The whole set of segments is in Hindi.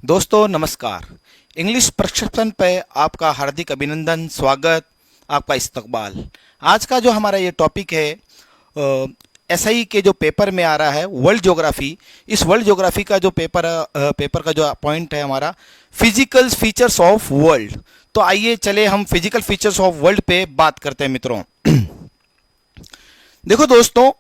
दोस्तों नमस्कार। इंग्लिश प्रशिक्षण पे आपका हार्दिक अभिनंदन, स्वागत, आपका इस्तकबाल। आज का जो हमारा ये टॉपिक है एसआई के जो पेपर में आ रहा है वर्ल्ड ज्योग्राफी। इस वर्ल्ड ज्योग्राफी का जो पेपर का जो पॉइंट है हमारा फिजिकल फीचर्स ऑफ वर्ल्ड। तो आइए चले हम फिजिकल फीचर्स ऑफ वर्ल्ड पे बात करते हैं मित्रों। देखो दोस्तों,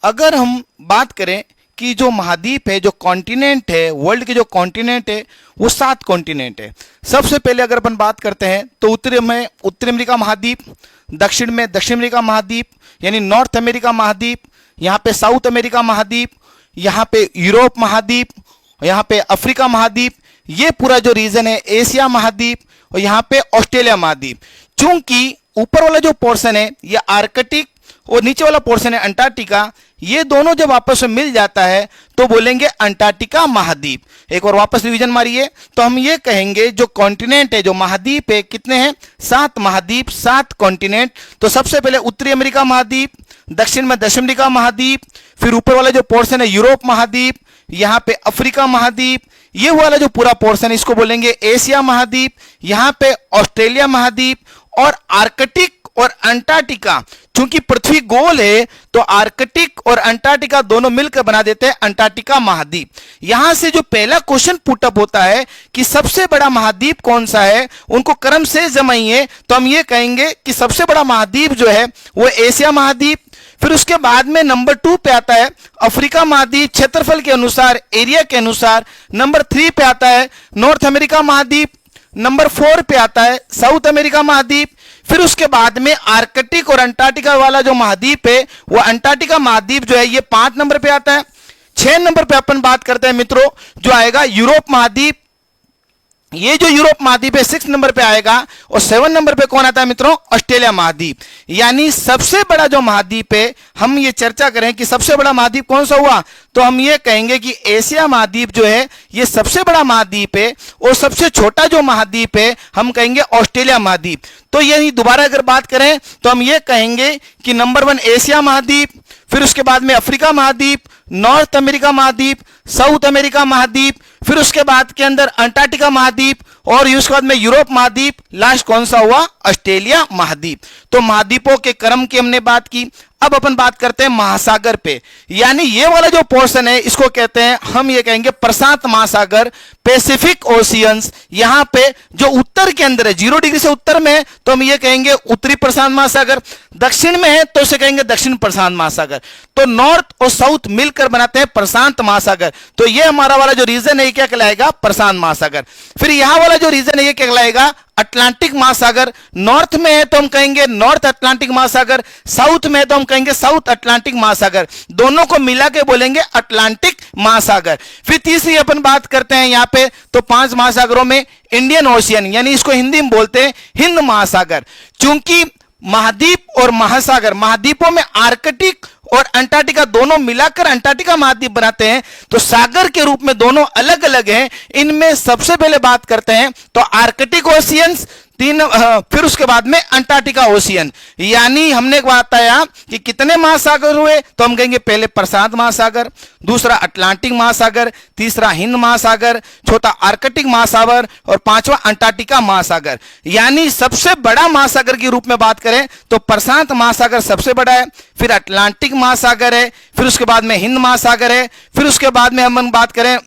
अगर हम बात करें कि जो महाद्वीप है, जो कॉन्टिनेंट है, वर्ल्ड के जो कॉन्टिनेंट है वो 7 कॉन्टिनेंट है। सबसे पहले अगर अपन बात करते हैं तो उत्तरी में उत्तरी अमेरिका महाद्वीप, दक्षिण में दक्षिण अमेरिका महाद्वीप यानी नॉर्थ अमेरिका महाद्वीप, यहाँ पे साउथ अमेरिका महाद्वीप, यहाँ पे यूरोप महाद्वीप, यहाँ पे अफ्रीका महाद्वीप, ये पूरा जो रीजन है एशिया महाद्वीप, और यहाँ पे ऑस्ट्रेलिया महाद्वीप। चूंकि ऊपर वाला जो पोर्शन है ये आर्कटिक और नीचे वाला पोर्शन है अंटार्कटिका, ये दोनों जब आपस में मिल जाता है तो बोलेंगे अंटार्कटिका महाद्वीप। एक और वापस रिवीजन मारिए तो हम ये कहेंगे जो कॉन्टिनेंट है, जो महाद्वीप है, कितने हैं? 7 महाद्वीप, 7 कॉन्टिनेंट। तो सबसे पहले उत्तरी अमेरिका महाद्वीप, दक्षिण में दक्षिण अमेरिका महाद्वीप, फिर ऊपर वाला जो पोर्शन है यूरोप महाद्वीप, यहाँ पे अफ्रीका महाद्वीप, ये वाला जो पूरा पोर्शन है इसको बोलेंगे एशिया महाद्वीप, यहाँ पे ऑस्ट्रेलिया महाद्वीप, और आर्कटिक और अंटार्कटिका। चूंकि पृथ्वी गोल है तो आर्कटिक और अंटार्कटिका दोनों मिलकर बना देते हैं अंटार्कटिका महाद्वीप। यहां से जो पहला क्वेश्चन पुटअप होता है कि सबसे बड़ा महाद्वीप कौन सा है, उनको क्रम से जमाइए तो हम ये कहेंगे कि सबसे बड़ा महाद्वीप जो है वो एशिया महाद्वीप। फिर उसके बाद में नंबर 2 पे आता है अफ्रीका महाद्वीप, क्षेत्रफल के अनुसार, एरिया के अनुसार। नंबर 3 पे आता है नॉर्थ अमेरिका महाद्वीप। नंबर 4 पे आता है साउथ अमेरिका महाद्वीप। फिर उसके बाद में आर्कटिक और अंटार्कटिका वाला जो महाद्वीप है वो अंटार्कटिका महाद्वीप जो है ये 5 नंबर पे आता है। 6 नंबर पे अपन बात करते हैं मित्रों जो आएगा यूरोप महाद्वीप। ये जो यूरोप महाद्वीप है 6 नंबर पे आएगा। और 7 नंबर पे कौन आता है मित्रों? ऑस्ट्रेलिया महाद्वीप। यानी सबसे बड़ा जो महाद्वीप है, हम ये चर्चा करें कि सबसे बड़ा महाद्वीप कौन सा हुआ, तो हम ये कहेंगे कि एशिया महाद्वीप जो है ये सबसे बड़ा महाद्वीप है। और सबसे छोटा जो महाद्वीप है हम कहेंगे ऑस्ट्रेलिया महाद्वीप। तो यही दोबारा अगर बात करें तो हम ये कहेंगे कि नंबर 1 एशिया महाद्वीप, फिर उसके बाद में अफ्रीका महाद्वीप, नॉर्थ अमेरिका महाद्वीप, साउथ अमेरिका महाद्वीप, फिर उसके बाद के अंदर अंटार्कटिका महाद्वीप, और उसके बाद में यूरोप महाद्वीप, लास्ट कौन सा हुआ? ऑस्ट्रेलिया महाद्वीप। तो महाद्वीपों के क्रम की हमने बात की। अब अपन बात करते हैं महासागर पे। यानी ये वाला जो पोर्शन है इसको कहते हैं, हम ये कहेंगे प्रशांत महासागर, पैसिफिक ओशियंस। यहां पे जो उत्तर के अंदर है, 0 डिग्री से उत्तर में है तो हम ये कहेंगे उत्तरी प्रशांत महासागर। दक्षिण में है तो उसे कहेंगे दक्षिण प्रशांत महासागर। तो नॉर्थ और साउथ मिलकर बनाते हैं प्रशांत महासागर। तो ये हमारा वाला जो रीजन है ये क्या कहलाएगा? प्रशांत महासागर। फिर यहां वाला जो रीजन है ये क्या कहलाएगा? अटलांटिक महासागर। नॉर्थ में है तो हम कहेंगे नॉर्थ अटलांटिक महासागर, साउथ में है तो हम कहेंगे साउथ अटलांटिक महासागर। दोनों को मिला के बोलेंगे अटलांटिक महासागर। फिर तीसरी अपन बात करते हैं यहां पे तो 5 महासागरों में इंडियन ओशियन, यानी इसको हिंदी में बोलते हैं हिंद महासागर। चूंकि महाद्वीप और महासागर, महाद्वीपों में आर्कटिक और अंटार्कटिका दोनों मिलाकर अंटार्कटिका महाद्वीप बनाते हैं, तो सागर के रूप में दोनों अलग अलग हैं। इनमें सबसे पहले बात करते हैं तो आर्कटिक ओशियंस, फिर उसके बाद में अंटार्कटिका ओशियन। यानी हमने बताया कि कितने महासागर हुए, तो हम कहेंगे पहले प्रशांत महासागर, दूसरा अटलांटिक महासागर, तीसरा हिंद महासागर, चौथा आर्कटिक महासागर, और 5वां अंटार्कटिका महासागर। यानी सबसे बड़ा महासागर के रूप में बात करें तो प्रशांत महासागर सबसे बड़ा है, फिर अटलांटिक महासागर है, फिर उसके बाद में हिंद महासागर है, फिर उसके बाद में हम बात करें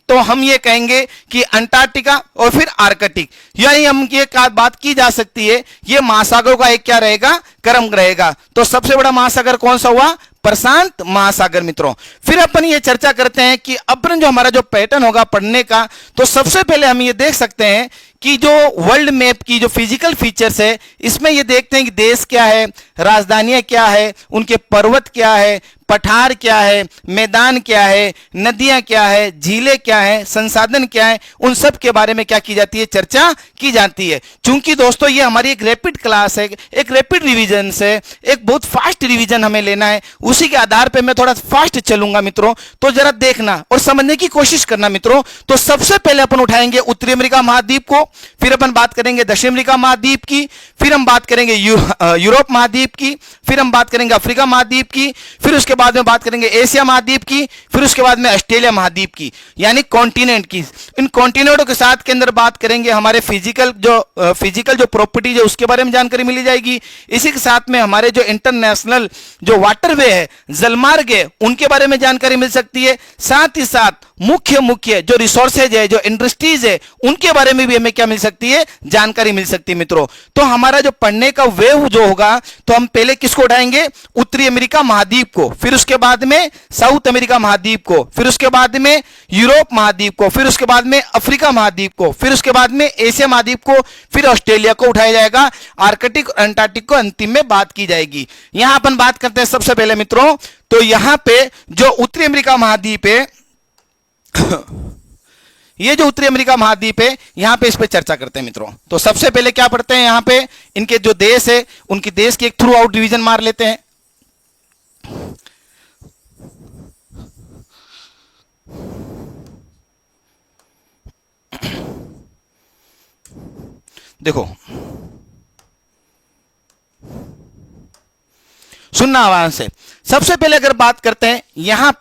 तो हम ये कहेंगे कि अंटार्कटिका और फिर आर्कटिक। यानी हम ये बात की जा सकती है ये महासागरों का एक क्या रहेगा? क्रम रहेगा। तो सबसे बड़ा महासागर कौन सा हुआ? प्रशांत महासागर मित्रों। फिर अपन ये चर्चा करते हैं कि अपन जो हमारा जो पैटर्न होगा पढ़ने का, तो सबसे पहले हम ये देख सकते हैं कि जो वर्ल्ड मैप की जो फिजिकल फीचर्स है इसमें ये देखते हैं कि देश क्या है, राजधानियां क्या है, उनके पर्वत क्या है, पठार क्या है, मैदान क्या है, नदियां क्या है, झीलें क्या है, संसाधन क्या है, उन सब के बारे में क्या की जाती है? चर्चा की जाती है। चूंकि दोस्तों ये हमारी एक रैपिड क्लास है, एक रैपिड रिवीजन रिवीजन से एक बहुत फास्ट रिवीजन हमें लेना है, उसी के आधार पे मैं थोड़ा फास्ट चलूंगा मित्रों। तो जरा देखना और समझने की कोशिश करना मित्रों। तो सबसे पहले अपन उठाएंगे उत्तरी अमेरिका महाद्वीप को, फिर अपन बात करेंगे दक्षिण अमेरिका महाद्वीप की, फिर हम बात करेंगे यूरोप महाद्वीप की, फिर हम बात करेंगे अफ्रीका महाद्वीप की, फिर उसके बाद में बात करेंगे एशिया महाद्वीप की, फिर उसके बाद में ऑस्ट्रेलिया महाद्वीप की, यानी कॉन्टिनेंट की। इन कॉन्टिनेंटों के साथ के अंदर बात करेंगे हमारे फिजिकल जो प्रॉपर्टीज है उसके बारे में जानकारी मिली जाएगी। इसी के साथ में हमारे जो इंटरनेशनल जो वाटरवे है, जलमार्ग है, उनके बारे में जानकारी मिल सकती है। साथ ही साथ मुख्य जो रिसोर्सेज है, जो इंडस्ट्रीज है, उनके बारे में भी हमें क्या मिल सकती है, जानकारी मिल सकती है मित्रों। तो हमारा जो पढ़ने का वेव जो होगा, तो हम पहले किसको उठाएंगे, उत्तरी अमेरिका महाद्वीप को, फिर उसके बाद में साउथ अमेरिका महाद्वीप को, फिर उसके बाद में यूरोप महाद्वीप को, फिर उसके बाद में अफ्रीका महाद्वीप को, फिर उसके बाद में एशिया महाद्वीप को, फिर ऑस्ट्रेलिया को उठाया जाएगा। आर्कटिक और अंटार्कटिक को अंतिम में बात की जाएगी। यहां अपन बात करते हैं सबसे पहले मित्रों, तो यहां पे जो उत्तरी अमेरिका महाद्वीप है ये जो उत्तरी अमेरिका महाद्वीप है, यहां पे इस पे चर्चा करते हैं मित्रों। तो सबसे पहले क्या पढ़ते हैं, यहां पे इनके जो देश है उनकी देश की एक थ्रू आउट डिवीजन मार लेते हैं। देखो सुनना आवाज से। सबसे पहले अगर बात करते हैं यहां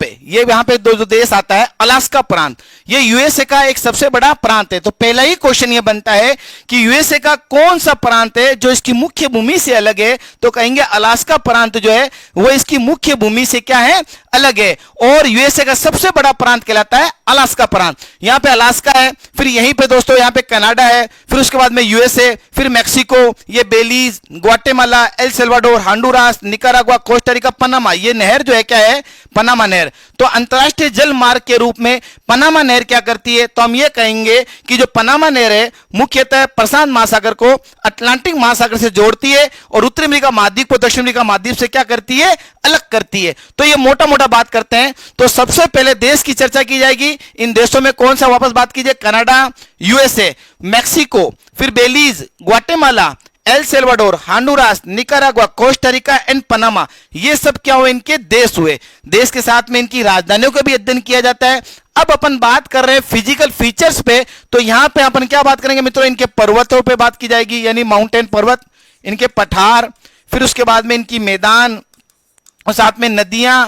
पे दो देश आता है, अलास्का प्रांत, ये यूएसए का एक सबसे बड़ा प्रांत है। तो पहला ही क्वेश्चन ये बनता है कि यूएसए का कौन सा प्रांत है जो इसकी मुख्य भूमि से अलग है, तो कहेंगे अलास्का प्रांत जो है वो इसकी मुख्य भूमि से क्या है, अलग है। और यूएसए का सबसे बड़ा प्रांत कहलाता है अलास्का प्रांत। यहां पे अलास्का है, फिर यहीं पे दोस्तों यहां पे कनाडा है, फिर उसके बाद में यूएसए, फिर मैक्सिको, ये Belize, Guatemala, El Salvador, Honduras, Nicaragua, Costa Rica, Panama, ये नहर जो है क्या है, पनामा नहर। तो अंतरराष्ट्रीय जल मार्ग के रूप में पनामा नहर क्या करती है, तो हम ये कहेंगे कि जो पनामा नहर है मुख्यतः प्रशांत महासागर को अटलांटिक महासागर से जोड़ती है और उत्तरी अमेरिका महाद्वीप को दक्षिण अमेरिका महाद्वीप से क्या करती है, अलग करती है। तो ये मोटा मोटा बात करते हैं। तो सबसे पहले देश की चर्चा की जाएगी। इन देशों में कौन सा, वापस बात कीजिए, कनाडा, यूएसए, मैक्सिको, फिर Belize, Guatemala, El Salvador, Honduras, Nicaragua, Costa Rica and Panama, ये सब क्या हुए, इनके देश हुए। देश के साथ में इनकी राजधानियों का भी अध्ययन किया जाता है। अब अपन बात कर रहे हैं फिजिकल फीचर्स पे, तो यहां पे अपन क्या बात करेंगे मित्रों, इनके पर्वतों पे बात की जाएगी, यानी माउंटेन पर्वत, इनके पठार, फिर उसके बाद में इनकी मैदान और साथ में नदियां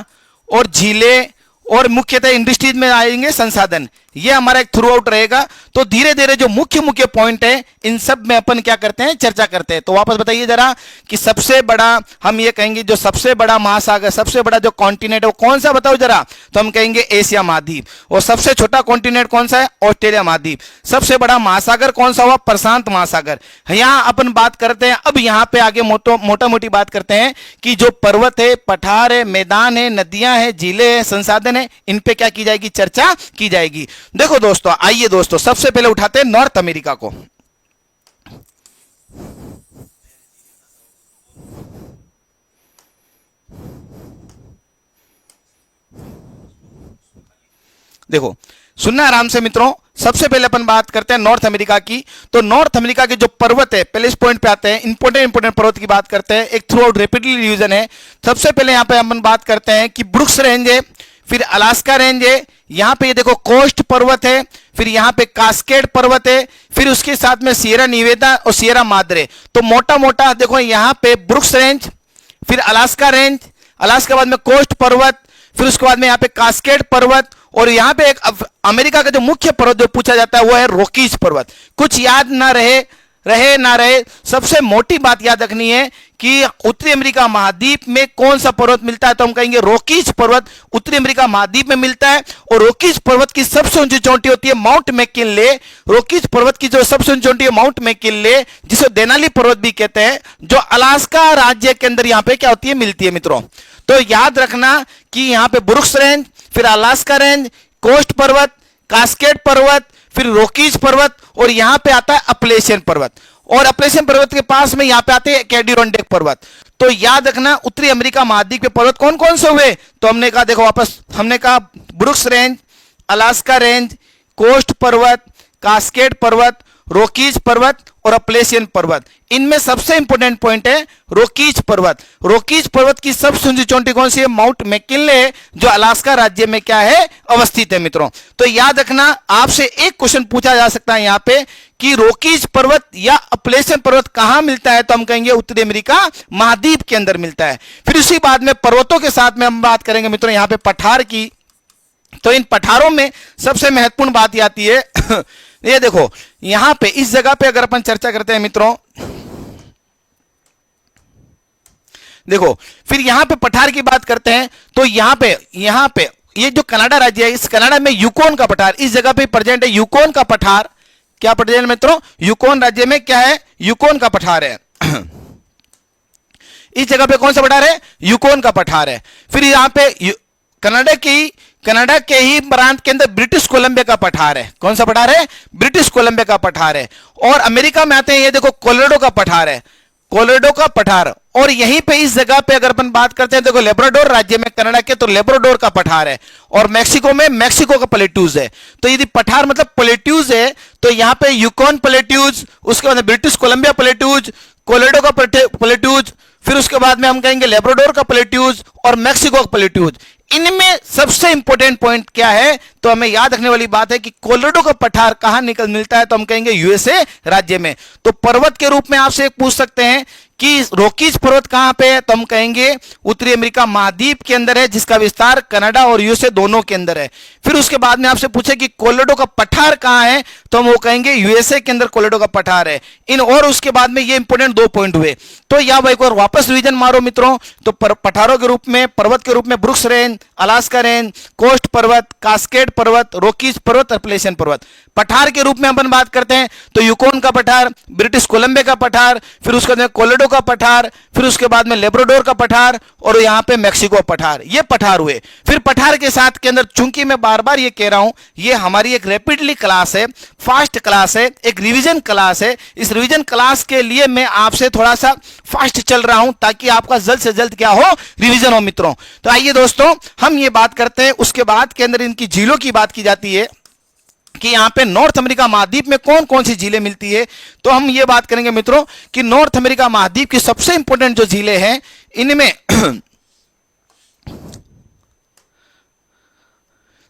और झीलें, और मुख्यतः इंडस्ट्रीज में आएंगे संसाधन। ये हमारा एक थ्रू आउट रहेगा। तो धीरे धीरे जो मुख्य पॉइंट है इन सब में अपन क्या करते हैं, चर्चा करते हैं। तो वापस बताइए जरा कि सबसे बड़ा, हम ये कहेंगे जो सबसे बड़ा महासागर, सबसे बड़ा जो कॉन्टिनेंट है वो कौन सा, बताओ जरा। तो हम कहेंगे एशिया महाद्वीप। और सबसे छोटा कॉन्टिनेंट कौन सा है, ऑस्ट्रेलिया महाद्वीप। सबसे बड़ा महासागर कौन सा हुआ, प्रशांत महासागर। यहां अपन बात करते हैं। अब यहां पे आगे मोटा मोटी बात करते हैं कि जो पर्वत है, पठार है, मैदान है, नदियां है, झीलें है, संसाधन है, इन पे क्या की जाएगी, चर्चा की जाएगी। देखो दोस्तों, आइए दोस्तों सबसे पहले उठाते हैं नॉर्थ अमेरिका को। देखो सुनना आराम से मित्रों। सबसे पहले अपन बात करते हैं नॉर्थ अमेरिका की। तो नॉर्थ अमेरिका के जो पर्वत है, पहले इस पॉइंट पे आते हैं, इंपोर्टेंट पर्वत की बात करते हैं। एक थ्रू आउट रैपिडली रिवीजन है। सबसे पहले यहां पे अपन बात करते हैं कि ब्रुक्स रेंज है, फिर अलास्का रेंज है, यहां पे ये देखो कोस्ट पर्वत है, फिर यहां पे कास्केड पर्वत है, फिर उसके साथ में सियरा निवेदा और सियरा माद्रे। तो मोटा मोटा देखो यहां पे ब्रुक्स रेंज, फिर अलास्का रेंज, अलास्का बाद में कोस्ट पर्वत, फिर उसके बाद में यहां पे कास्केड पर्वत, और यहां पे एक अमेरिका का जो मुख्य पर्वत जो पूछा जाता है वो है रॉकीज पर्वत। कुछ याद ना रहे सबसे मोटी बात याद रखनी है कि उत्तरी अमेरिका महाद्वीप में कौन सा पर्वत मिलता है, तो हम कहेंगे रॉकीज पर्वत उत्तरी अमेरिका महाद्वीप में मिलता है। और रॉकीज पर्वत की सबसे ऊंची चोटी होती है माउंट मैकिनले। रॉकीज पर्वत की जो सबसे ऊंची चोटी है माउंट मैकिनले, जिसे देनाली पर्वत भी कहते हैं, जो अलास्का राज्य के अंदर यहां पे क्या होती है, मिलती है मित्रों। तो याद रखना कि यहां पे ब्रुक्स रेंज, फिर अलास्का रेंज, कोस्ट पर्वत, कास्केड पर्वत, फिर रॉकीज पर्वत, और यहां पे आता है अपलेशियन पर्वत। और अपलेशियन पर्वत के पास में यहां पे आते हैं कैडिरोंडेक पर्वत। तो याद रखना उत्तरी अमेरिका महाद्वीप के पर्वत कौन कौन से हुए, तो हमने कहा देखो वापस, हमने कहा Brooks Range, Alaska Range, Coast पर्वत, कास्केड पर्वत, रोकीज पर्वत और अपलेशियन पर्वत। इनमें सबसे इंपॉर्टेंट पॉइंट है रोकीज पर्वत। रोकीज पर्वत की सबसे ऊंची चोटी कौन सी है? माउंट मैकिनले, जो अलास्का राज्य में क्या है? अवस्थित है मित्रों। तो याद रखना, आपसे एक क्वेश्चन पूछा जा सकता है यहां पे कि रोकीज पर्वत या अपलेशियन पर्वत कहां मिलता है? तो हम कहेंगे उत्तरी अमेरिका महाद्वीप के अंदर मिलता है। फिर उसी बाद में पर्वतों के साथ में हम बात करेंगे मित्रों यहां पे पठार की। तो इन पठारों में सबसे महत्वपूर्ण बात ये आती है ये देखो, यहां पे इस जगह पे अगर अपन चर्चा करते हैं मित्रों, देखो फिर यहां पे पठार की बात करते हैं तो यहां पे ये जो कनाडा राज्य है, इस कनाडा में यूकोन का पठार इस जगह पे प्रेजेंट है। यूकोन का पठार क्या प्रेजेंट मित्रों? यूकोन राज्य में क्या है? यूकोन का पठार है। इस जगह पे कौन सा पठार है? यूकोन का पठार है। फिर यहां पे कनाडा के ही प्रांत के अंदर ब्रिटिश कोलंबिया का पठार है। कौन सा पठार है? ब्रिटिश कोलंबिया का पठार है। और अमेरिका में आते हैं, ये देखो कोलोराडो का पठार है, कोलोराडो का पठार। और यहीं पे इस जगह पे अगर अपन बात करते हैं, देखो लेब्राडोर राज्य में कनाडा के, तो लेब्राडोर का पठार है। और मैक्सिको में मैक्सिको का प्लेट्यूज है। तो यदि पठार मतलब प्लेट्यूज है, तो यहां पे यूकोन प्लेट्यूज, उसके बाद ब्रिटिश कोलंबिया प्लेट्यूज, कोलोराडो का प्लेट्यूज, फिर उसके बाद में हम कहेंगे लेब्राडोर का प्लेट्यूज और मैक्सिको का प्लेट्यूज। इनमें सबसे इंपॉर्टेंट पॉइंट क्या है? तो हमें याद रखने वाली बात है कि कोलोराडो का पठार कहां मिलता है? तो हम कहेंगे यूएसए राज्य में। तो पर्वत के रूप में आपसे पूछ सकते हैं कि रोकीज पर्वत कहां पे है? तो हम कहेंगे उत्तरी अमेरिका महाद्वीप के अंदर है, जिसका विस्तार कनाडा और यूएसए दोनों के अंदर है। फिर उसके बाद में आपसे पूछे कि कोलोराडो का पठार कहां है? तो हम वो कहेंगे यूएसए के अंदर कोलोराडो का पठार है। और उसके बाद में ये इंपॉर्टेंट 2 पॉइंट हुए। तो या भाई को वापस रिवीजन मारो मित्रों, तो पठारों के रूप में, पर्वत के रूप में Brooks Range, Alaska Range, Coast पर्वत, कास्केड पर्वत, रोकीज पर्वत, अपलेशियन पर्वत। पठार के रूप में अपन बात करते हैं तो यूकोन का पठार, ब्रिटिश कोलंबिया का पठार, फिर उसके बाद कोलोराडो का पठार, फिर उसके बाद में लेब्राडोर का पठार और यहां पे मैक्सिको पठार। ये पठार हुए। फिर पठार के साथ के अंदर, चूंकि मैं बार बार ये कह रहा हूं, ये हमारी एक रैपिडली क्लास है, फास्ट क्लास है, एक रिवीजन क्लास है। इस रिवीजन क्लास के लिए मैं आपसे थोड़ा सा फास्ट चल रहा हूं ताकि आपका जल्द से जल्द क्या हो? रिवीजन हो मित्रों। तो आइए दोस्तों, हम ये बात करते हैं। उसके बाद के अंदर इनकी झीलों की बात की जाती है कि यहां पे नॉर्थ अमेरिका महाद्वीप में कौन कौन सी झीलें मिलती है। तो हम ये बात करेंगे मित्रों कि नॉर्थ अमेरिका महाद्वीप की सबसे इंपॉर्टेंट जो झीलें हैं, इनमें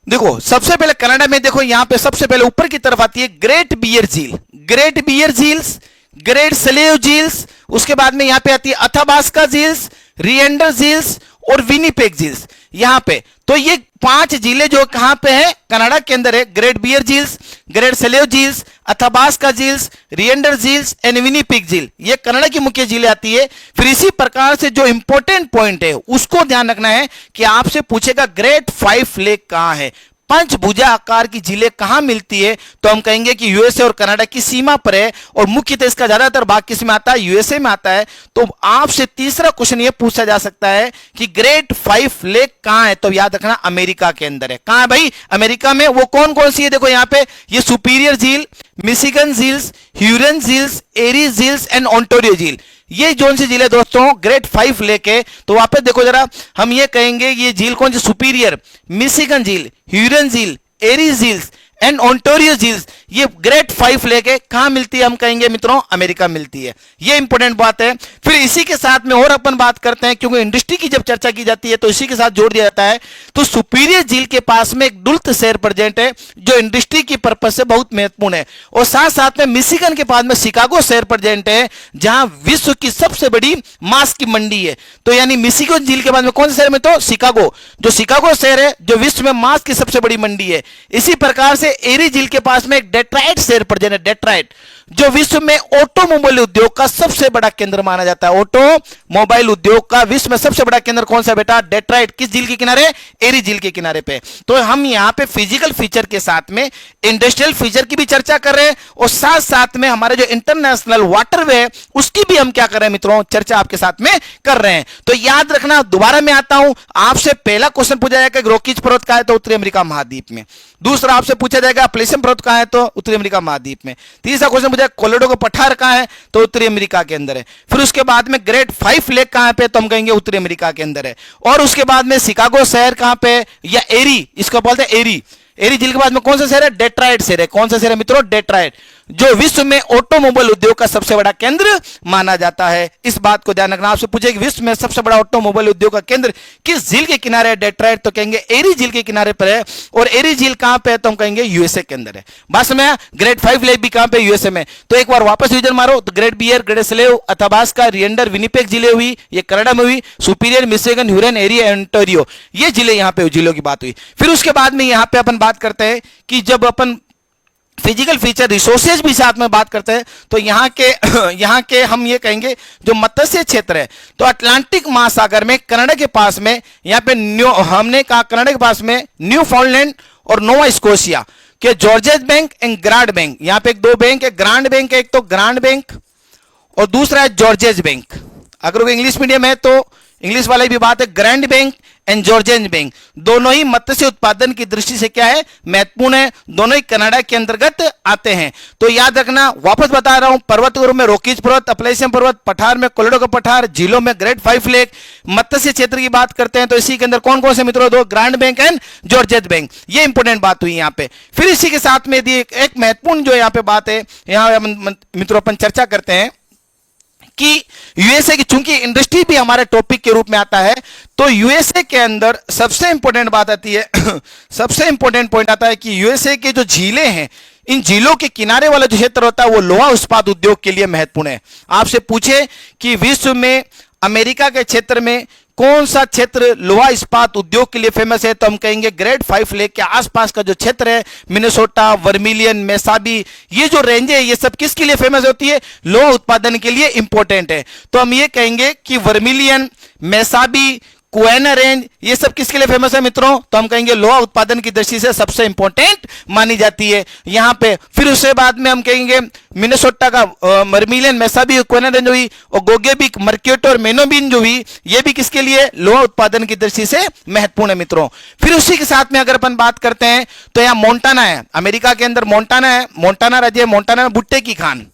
देखो सबसे पहले कनाडा में, देखो यहां पे सबसे पहले ऊपर की तरफ आती है ग्रेट बियर झील, ग्रेट बियर झील्स, ग्रेट स्लेव झील्स। उसके बाद में यहां पे आती है अथाबास्का झील्स, रिएंडर झील्स और विनीपेग झील्स। यहां पे तो ये 5 झीलें जो कहां पे है? कनाडा के अंदर है। ग्रेट बियर झील्स, ग्रेट स्लेव झील्स, अथाबास्का झील्स, रिएंडर झील्स एंड विनीपेग झील, ये कनाडा की मुख्य झीलें आती है। फिर इसी प्रकार से जो इंपॉर्टेंट पॉइंट है उसको ध्यान रखना है कि आपसे पूछेगा ग्रेट 5 लेक कहां है, पंचभुजा आकार की झीलें कहां मिलती है? तो हम कहेंगे कि यूएसए और कनाडा की सीमा पर है। और मुख्यतः इसका ज्यादातर भाग किस में आता है? यूएसए में आता है। तो आपसे तीसरा क्वेश्चन यह पूछा जा सकता है कि ग्रेट 5 लेक कहां है? तो याद रखना अमेरिका के अंदर है। कहां है भाई? अमेरिका में। वो कौन कौन सी है? देखो यहां पे ये सुपीरियर झील, मिशिगन झील्स, ह्यूरन झील्स, एरी झील्स एंड ओंटारियो झील, ये जोन सी झील है दोस्तों ग्रेट 5 लेक है। तो वापस देखो जरा, हम ये कहेंगे ये झील कौन सी? सुपीरियर, मिशिगन झील, ह्यूरन झील, एरी झील्स एंड ओंटारियो झील्स, ये ग्रेट 5 लेक है। कहां मिलती है? हम कहेंगे मित्रों अमेरिका मिलती है। ये इंपॉर्टेंट बात है। फिर इसी के साथ में और अपन बात करते हैं, क्योंकि इंडस्ट्री की जब चर्चा की जाती है तो इसी के साथ जोड़ दिया जाता है। तो सुपीरियर झील के पास में एक डुल्थ शहर प्रेजेंट है जो इंडस्ट्री की पर्पज से बहुत महत्वपूर्ण है। और साथ साथ में मिशिगन के पास में शिकागो शहर प्रेजेंट है, जहां विश्व की सबसे बड़ी मांस की मंडी है। तो यानी मिशिगन झील के पास में कौन सा शहर में? तो शिकागो, जो शिकागो शहर है जो विश्व में मांस की सबसे बड़ी मंडी है। इसी प्रकार से एरी झील के पास में एक डेट्राइट शहर प्रेजेंट है, डेट्राइट, जो विश्व में ऑटोमोबाइल उद्योग का सबसे बड़ा केंद्र माना जाता है। ऑटोमोबाइल उद्योग का विश्व में सबसे बड़ा केंद्र कौन सा बेटा? डेट्राइट। किस झील के किनारे? एरी झील के किनारे पे। तो हम यहां पे फिजिकल फीचर के साथ में इंडस्ट्रियल फीचर की भी चर्चा कर रहे हैं और साथ साथ में हमारे जो इंटरनेशनल वाटरवे है उसकी भी हम क्या कर रहे हैं मित्रों? चर्चा आपके साथ में कर रहे हैं। तो याद रखना, दोबारा मैं आता हूं, आपसे पहला क्वेश्चन पूछा जाएगा रोकीज पर्वत कहां है? तो उत्तरी अमेरिका महाद्वीप में। दूसरा आपसे पूछा जाएगा अपलेशियन पर्वत कहां है? तो उत्तरी अमेरिका महाद्वीप में। तीसरा क्वेश्चन पूछा कोलोराडो का पठार कहां है? तो उत्तरी अमेरिका के अंदर है। फिर उसके बाद में ग्रेट 5 लेक कहां पे? तो हम कहेंगे उत्तरी अमेरिका के अंदर है। और उसके बाद में शिकागो शहर कहां पे? या एरी, इसको बोलते हैं एरी। एरी झील के बाद में कौन सा शहर है? डेट्राइट शहर है। कौन सा शहर है मित्रों? डेट्राइट। जो विश्व में ऑटोमोबाइल उद्योग का सबसे बड़ा केंद्र माना जाता है। इस बात को ध्यान रखना। आपसे पूछे कि विश्व में सबसे बड़ा ऑटोमोबाइल उद्योग का केंद्र किस झील के किनारे है, डेट्रॉइट, तो कहेंगे एरी झील के किनारे पर है। और एरी झील कहां पे है, तो हम कहेंगे यूएसए के अंदर है। बात समझ, ग्रेट 5 लेक भी कहां पे, यूएसए में। तो एक बार वापस रिवीजन मारो तो Great Bear, Great Slave, Athabasca, Reindeer, Winnipeg जिले हुई, ये कनाडा में हुई, Superior, Michigan, Huron, Erie, Ontario, ये जिले यहां पे जिलों की बात हुई। फिर उसके बाद में यहां पे अपन बात करते हैं कि जब अपन फिजिकल फीचर रिसोर्सेज भी साथ में बात करते हैं तो यहाँ के हम ये कहेंगे जो मत्स्य क्षेत्र है, तो अटलांटिक महासागर में कनाडा के पास में यहाँ पे हमने कहा कनाडा के पास में न्यू फाउंडलैंड और नोवा स्कोशिया के George's bank and grand bank, यहाँ पे एक दो बैंक है, ग्रांड बैंक है, एक तो ग्रांड बैंक और दूसरा है जॉर्जेस बैंक। अगर वो इंग्लिश मीडियम है तो इंग्लिश वाली भी बात है, grand bank and Georgian bank, दोनों ही मत्स्य उत्पादन की दृष्टि से क्या है, महत्वपूर्ण है, दोनों ही कनाडा के अंतर्गत आते हैं। तो याद रखना, वापस बता रहा हूं, पर्वत में रॉकीज पर्वत, अपलेशियन पर्वत, पठार में कोलोराडो का पठार, झीलों में ग्रेट 5 लेक, मत्स्य क्षेत्र की बात करते हैं तो इसी के अंदर कौन कौन से मित्रों, दो grand bank and George's bank, ये इंपोर्टेंट बात हुई यहाँ पे। फिर इसी के साथ में एक महत्वपूर्ण जो यहाँ पे बात है, यहाँ मित्रों अपन चर्चा करते हैं कि यूएसए की, चूंकि इंडस्ट्री भी हमारे टॉपिक के रूप में आता है, तो यूएसए के अंदर सबसे इंपॉर्टेंट बात आती है सबसे इंपॉर्टेंट पॉइंट आता है कि यूएसए के जो झीलें हैं, इन झीलों के किनारे वाला जो क्षेत्र होता है वो लोहा इस्पात उद्योग के लिए महत्वपूर्ण है। आपसे पूछे कि विश्व में अमेरिका के क्षेत्र में कौन सा क्षेत्र लोहा इस्पात उद्योग के लिए फेमस है, तो हम कहेंगे ग्रेट 5 लेक के आसपास का जो क्षेत्र है, मिनेसोटा, वर्मिलियन, मेसाबी, ये जो रेंज है, ये सब किसके लिए फेमस होती है, लोहा उत्पादन के लिए इंपॉर्टेंट है। तो हम ये कहेंगे कि वर्मिलियन, मेसाबी, क्वेना रेंज, ये सब किसके लिए फेमस है मित्रों, तो हम कहेंगे लोहा उत्पादन की दृष्टि से सबसे इंपॉर्टेंट मानी जाती है यहां पे। फिर उसके बाद में हम कहेंगे मिनेसोटा का वर्मिलियन, मेसाबी, क्वेना रेंज हुई, और गोगेबिक, मर्क्यूटो और मेनोबिन जो हुई, ये भी किसके लिए, लोहा उत्पादन की दृष्टि से महत्वपूर्ण है मित्रों। फिर उसी के साथ में अगर अपन बात करते हैं तो यहाँ मोंटाना है, अमेरिका के अंदर मोंटाना है, मोंटाना राज्य है, मोंटाना में भुट्टे की खान,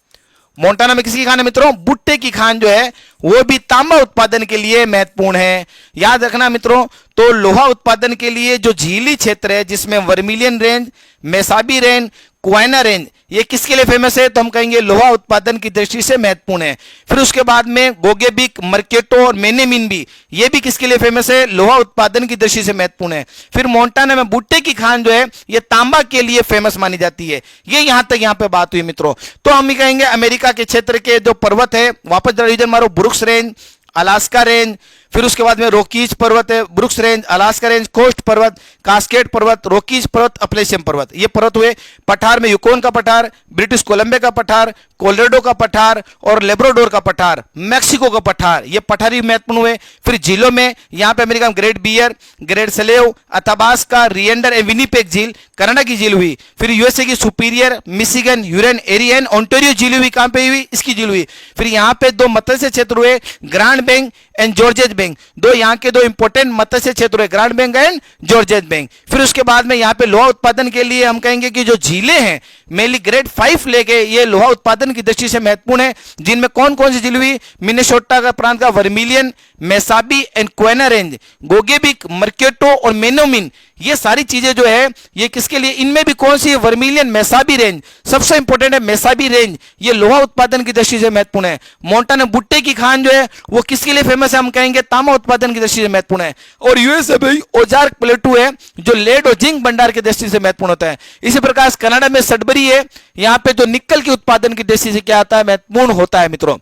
मोंटाना में किसकी खान है मित्रों, भुट्टे की खान जो है वो भी तांबा उत्पादन के लिए महत्वपूर्ण है। याद रखना मित्रों, तो लोहा उत्पादन के लिए जो झीली क्षेत्र है जिसमें vermilion range, Mesabi range, Kwena range, ये किसके लिए फेमस है, तो हम कहेंगे लोहा उत्पादन की दृष्टि से महत्वपूर्ण है। फिर उसके बाद में गोगेबिक, मर्क्यूटो और मेनेमिन भी, ये भी किसके लिए फेमस है, लोहा उत्पादन की दृष्टि से महत्वपूर्ण है। फिर मोंटाना में भुट्टे की खान जो है ये तांबा के लिए फेमस मानी जाती है। ये यहां तक यहां पे बात हुई मित्रों। तो हम ही कहेंगे अमेरिका के क्षेत्र के जो पर्वत है, वापस रिवीजन मारो, ब्रुक्स रेंज, अलास्का रेंज, फिर उसके बाद में रॉकीज पर्वत है, Brooks Range, Alaska Range, Coast पर्वत, कास्केड पर्वत, रॉकीज पर्वत, अपलेशियन पर्वत, ये पर्वत हुए। पठार में यूकोन का पठार, ब्रिटिश कोलंबिया का पठार, कोलोराडो का पठार और लेब्राडोर का पठार, मैक्सिको का पठार, ये पठार भी महत्वपूर्ण हुए। फिर झीलों में यहाँ पे अमेरिका में Great Bear, Great Slave, Athabasca, Reindeer and Winnipeg झील, कनाडा की झील हुई। फिर यूएसए की Superior, Michigan, Huron, Erie and Ontario झील हुई, कहां पे हुई, इसकी झील हुई। फिर यहाँ पे दो मत्स्य क्षेत्र हुए, grand bank and George's bank, दो यहाँ के दो इंपोर्टेंट मत्स्य क्षेत्र हुए, grand bank and George's bank. फिर उसके बाद में यहाँ पे लोहा उत्पादन के लिए हम कहेंगे कि जो झीलें हैं, मेनली ग्रेट 5 लेक है, ये लोहा उत्पादन की दृष्टि से महत्वपूर्ण है, जिनमें कौन कौन सी झील हुई, मिनेसोटा का प्रांत का Vermilion, Mesabi and Cuyuna range, Gogebic, Marquette और मेनोमिन, ये सारी चीजें जो है ये किसके लिए, इनमें भी कौन सी है, वर्मिलियन, मेसाबी रेंज सबसे इंपॉर्टेंट है, मेसाबी रेंज ये लोहा उत्पादन की दृष्टि से महत्वपूर्ण है। मोंटाना भुट्टे की खान जो है वो किसके लिए फेमस है, हम कहेंगे तांबा उत्पादन की दृष्टि से महत्वपूर्ण है। और यूएसए में ओजार्क प्लेटू है जो लेड और जिंक भंडार की दृष्टि से महत्वपूर्ण होता है। इसी प्रकार कनाडा में सडबरी है, यहाँ पे जो निकल के उत्पादन की दृष्टि से क्या आता है, महत्वपूर्ण होता है मित्रों।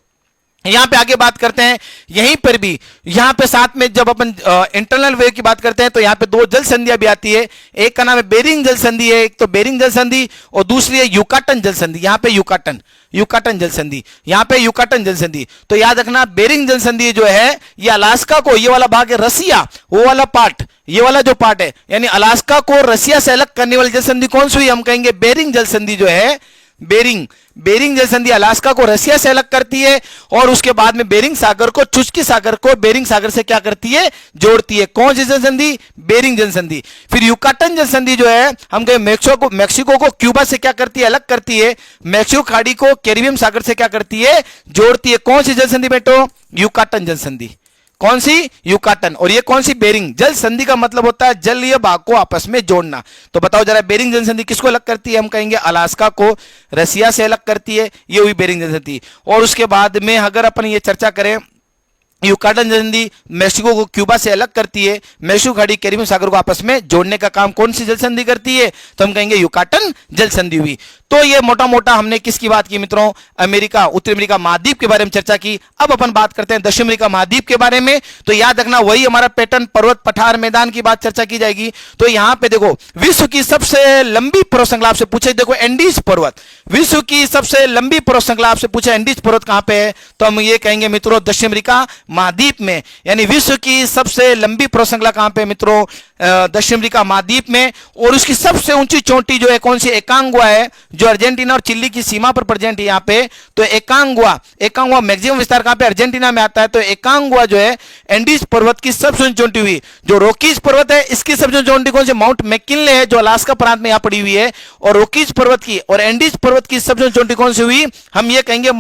यहां पे आगे बात करते हैं, यहीं पर भी यहां पे साथ में जब अपन इंटरनल वे की बात करते हैं तो यहां पे दो जल संधियां भी आती है, एक का नाम है बेरिंग जल संधि है, एक तो बेरिंग जल संधि और दूसरी है युकाटन जल संधि। यहां पे युकाटन जल संधि, यहां पे युकाटन जल संधि। तो याद रखना, बेरिंग जल संधि जो है ये अलास्का को, ये वाला भाग है रसिया, वो वाला पार्ट, ये वाला जो पार्ट है यानी अलास्का को रसिया से अलग करने वाली जल संधि कौन सी हुई, हम कहेंगे बेरिंग जल संधि जो है, बेरिंग जल संधि अलास्का को रसिया से अलग करती है और उसके बाद में बेरिंग सागर को, चुस्की सागर को बेरिंग सागर से क्या करती है, जोड़ती है। कौन सी जल संधि, बेरिंग जल संधि। फिर युकाटन जल संधि जो है हम कहें मैक्सिको को क्यूबा से क्या करती है, अलग करती है, मैक्सिको खाड़ी को कैरिबियन सागर से क्या करती है, जोड़ती है। कौन सी जल संधि बेटो, युकाटन जल संधि। कौन सी? युकाटन। और ये कौन सी? बेरिंग। जल संधि का मतलब होता है जलीय भाग को आपस में जोड़ना। तो बताओ जरा, बेरिंग जल संधि किसको अलग करती है? हम कहेंगे अलास्का को रसिया से अलग करती है, ये हुई बेरिंग जल संधि। और उसके बाद में अगर अपन ये चर्चा करें, युकाटन जल संधि मेक्सिको को क्यूबा से अलग करती है, मेक्सिको खाड़ी कैरिबियन सागर को आपस में जोड़ने का काम कौन सी जल संधि करती है? तो हम कहेंगे युकाटन जल संधि हुई। तो ये मोटा मोटा हमने किसकी बात की मित्रों? अमेरिका, उत्तरी अमेरिका महाद्वीप के बारे में चर्चा की। अब अपन बात करते हैं दक्षिण अमेरिका महाद्वीप के बारे में। तो याद रखना, वही हमारा पैटर्न, पर्वत, पठार, मैदान की बात चर्चा की जाएगी। तो यहां पे देखो, विश्व की सबसे लंबी पर्वत श्रृंखला आपसे पूछे, देखो एंडीज पर्वत, विश्व की सबसे लंबी पर्वत श्रृंखला आपसे पूछे एंडीज पर्वत कहां पे है? तो हम ये कहेंगे मित्रों दक्षिण अमेरिका महाद्वीप में। यानी विश्व की सबसे लंबी पर्वत श्रृंखला कहां पे मित्रों? दक्षिण अमेरिका महाद्वीप में। और उसकी सबसे ऊंची चोटी जो है कौन सी? एकांगुआ है, जो अर्जेंटीना और चिली की सीमा पर प्रेजेंट है यहाँ पे। तो एकांगुआ मैक्सिमम विस्तार कहां पे? अर्जेंटीना में आता है। तो एकांगुआ जो है एंडीज पर्वत की सबसे ऊंची चोटी हुई। जो रॉकीज पर्वत है, इसकी सबसे ऊंची चोटी कौन सी? माउंट मैकिनले है, जो अलास्का प्रांत में यहां पड़ी हुई है। और रॉकीज पर्वत की और एंडीज पर्वत की सबसे ऊंची चोटी कौन सी हुई? हम ये कहेंगे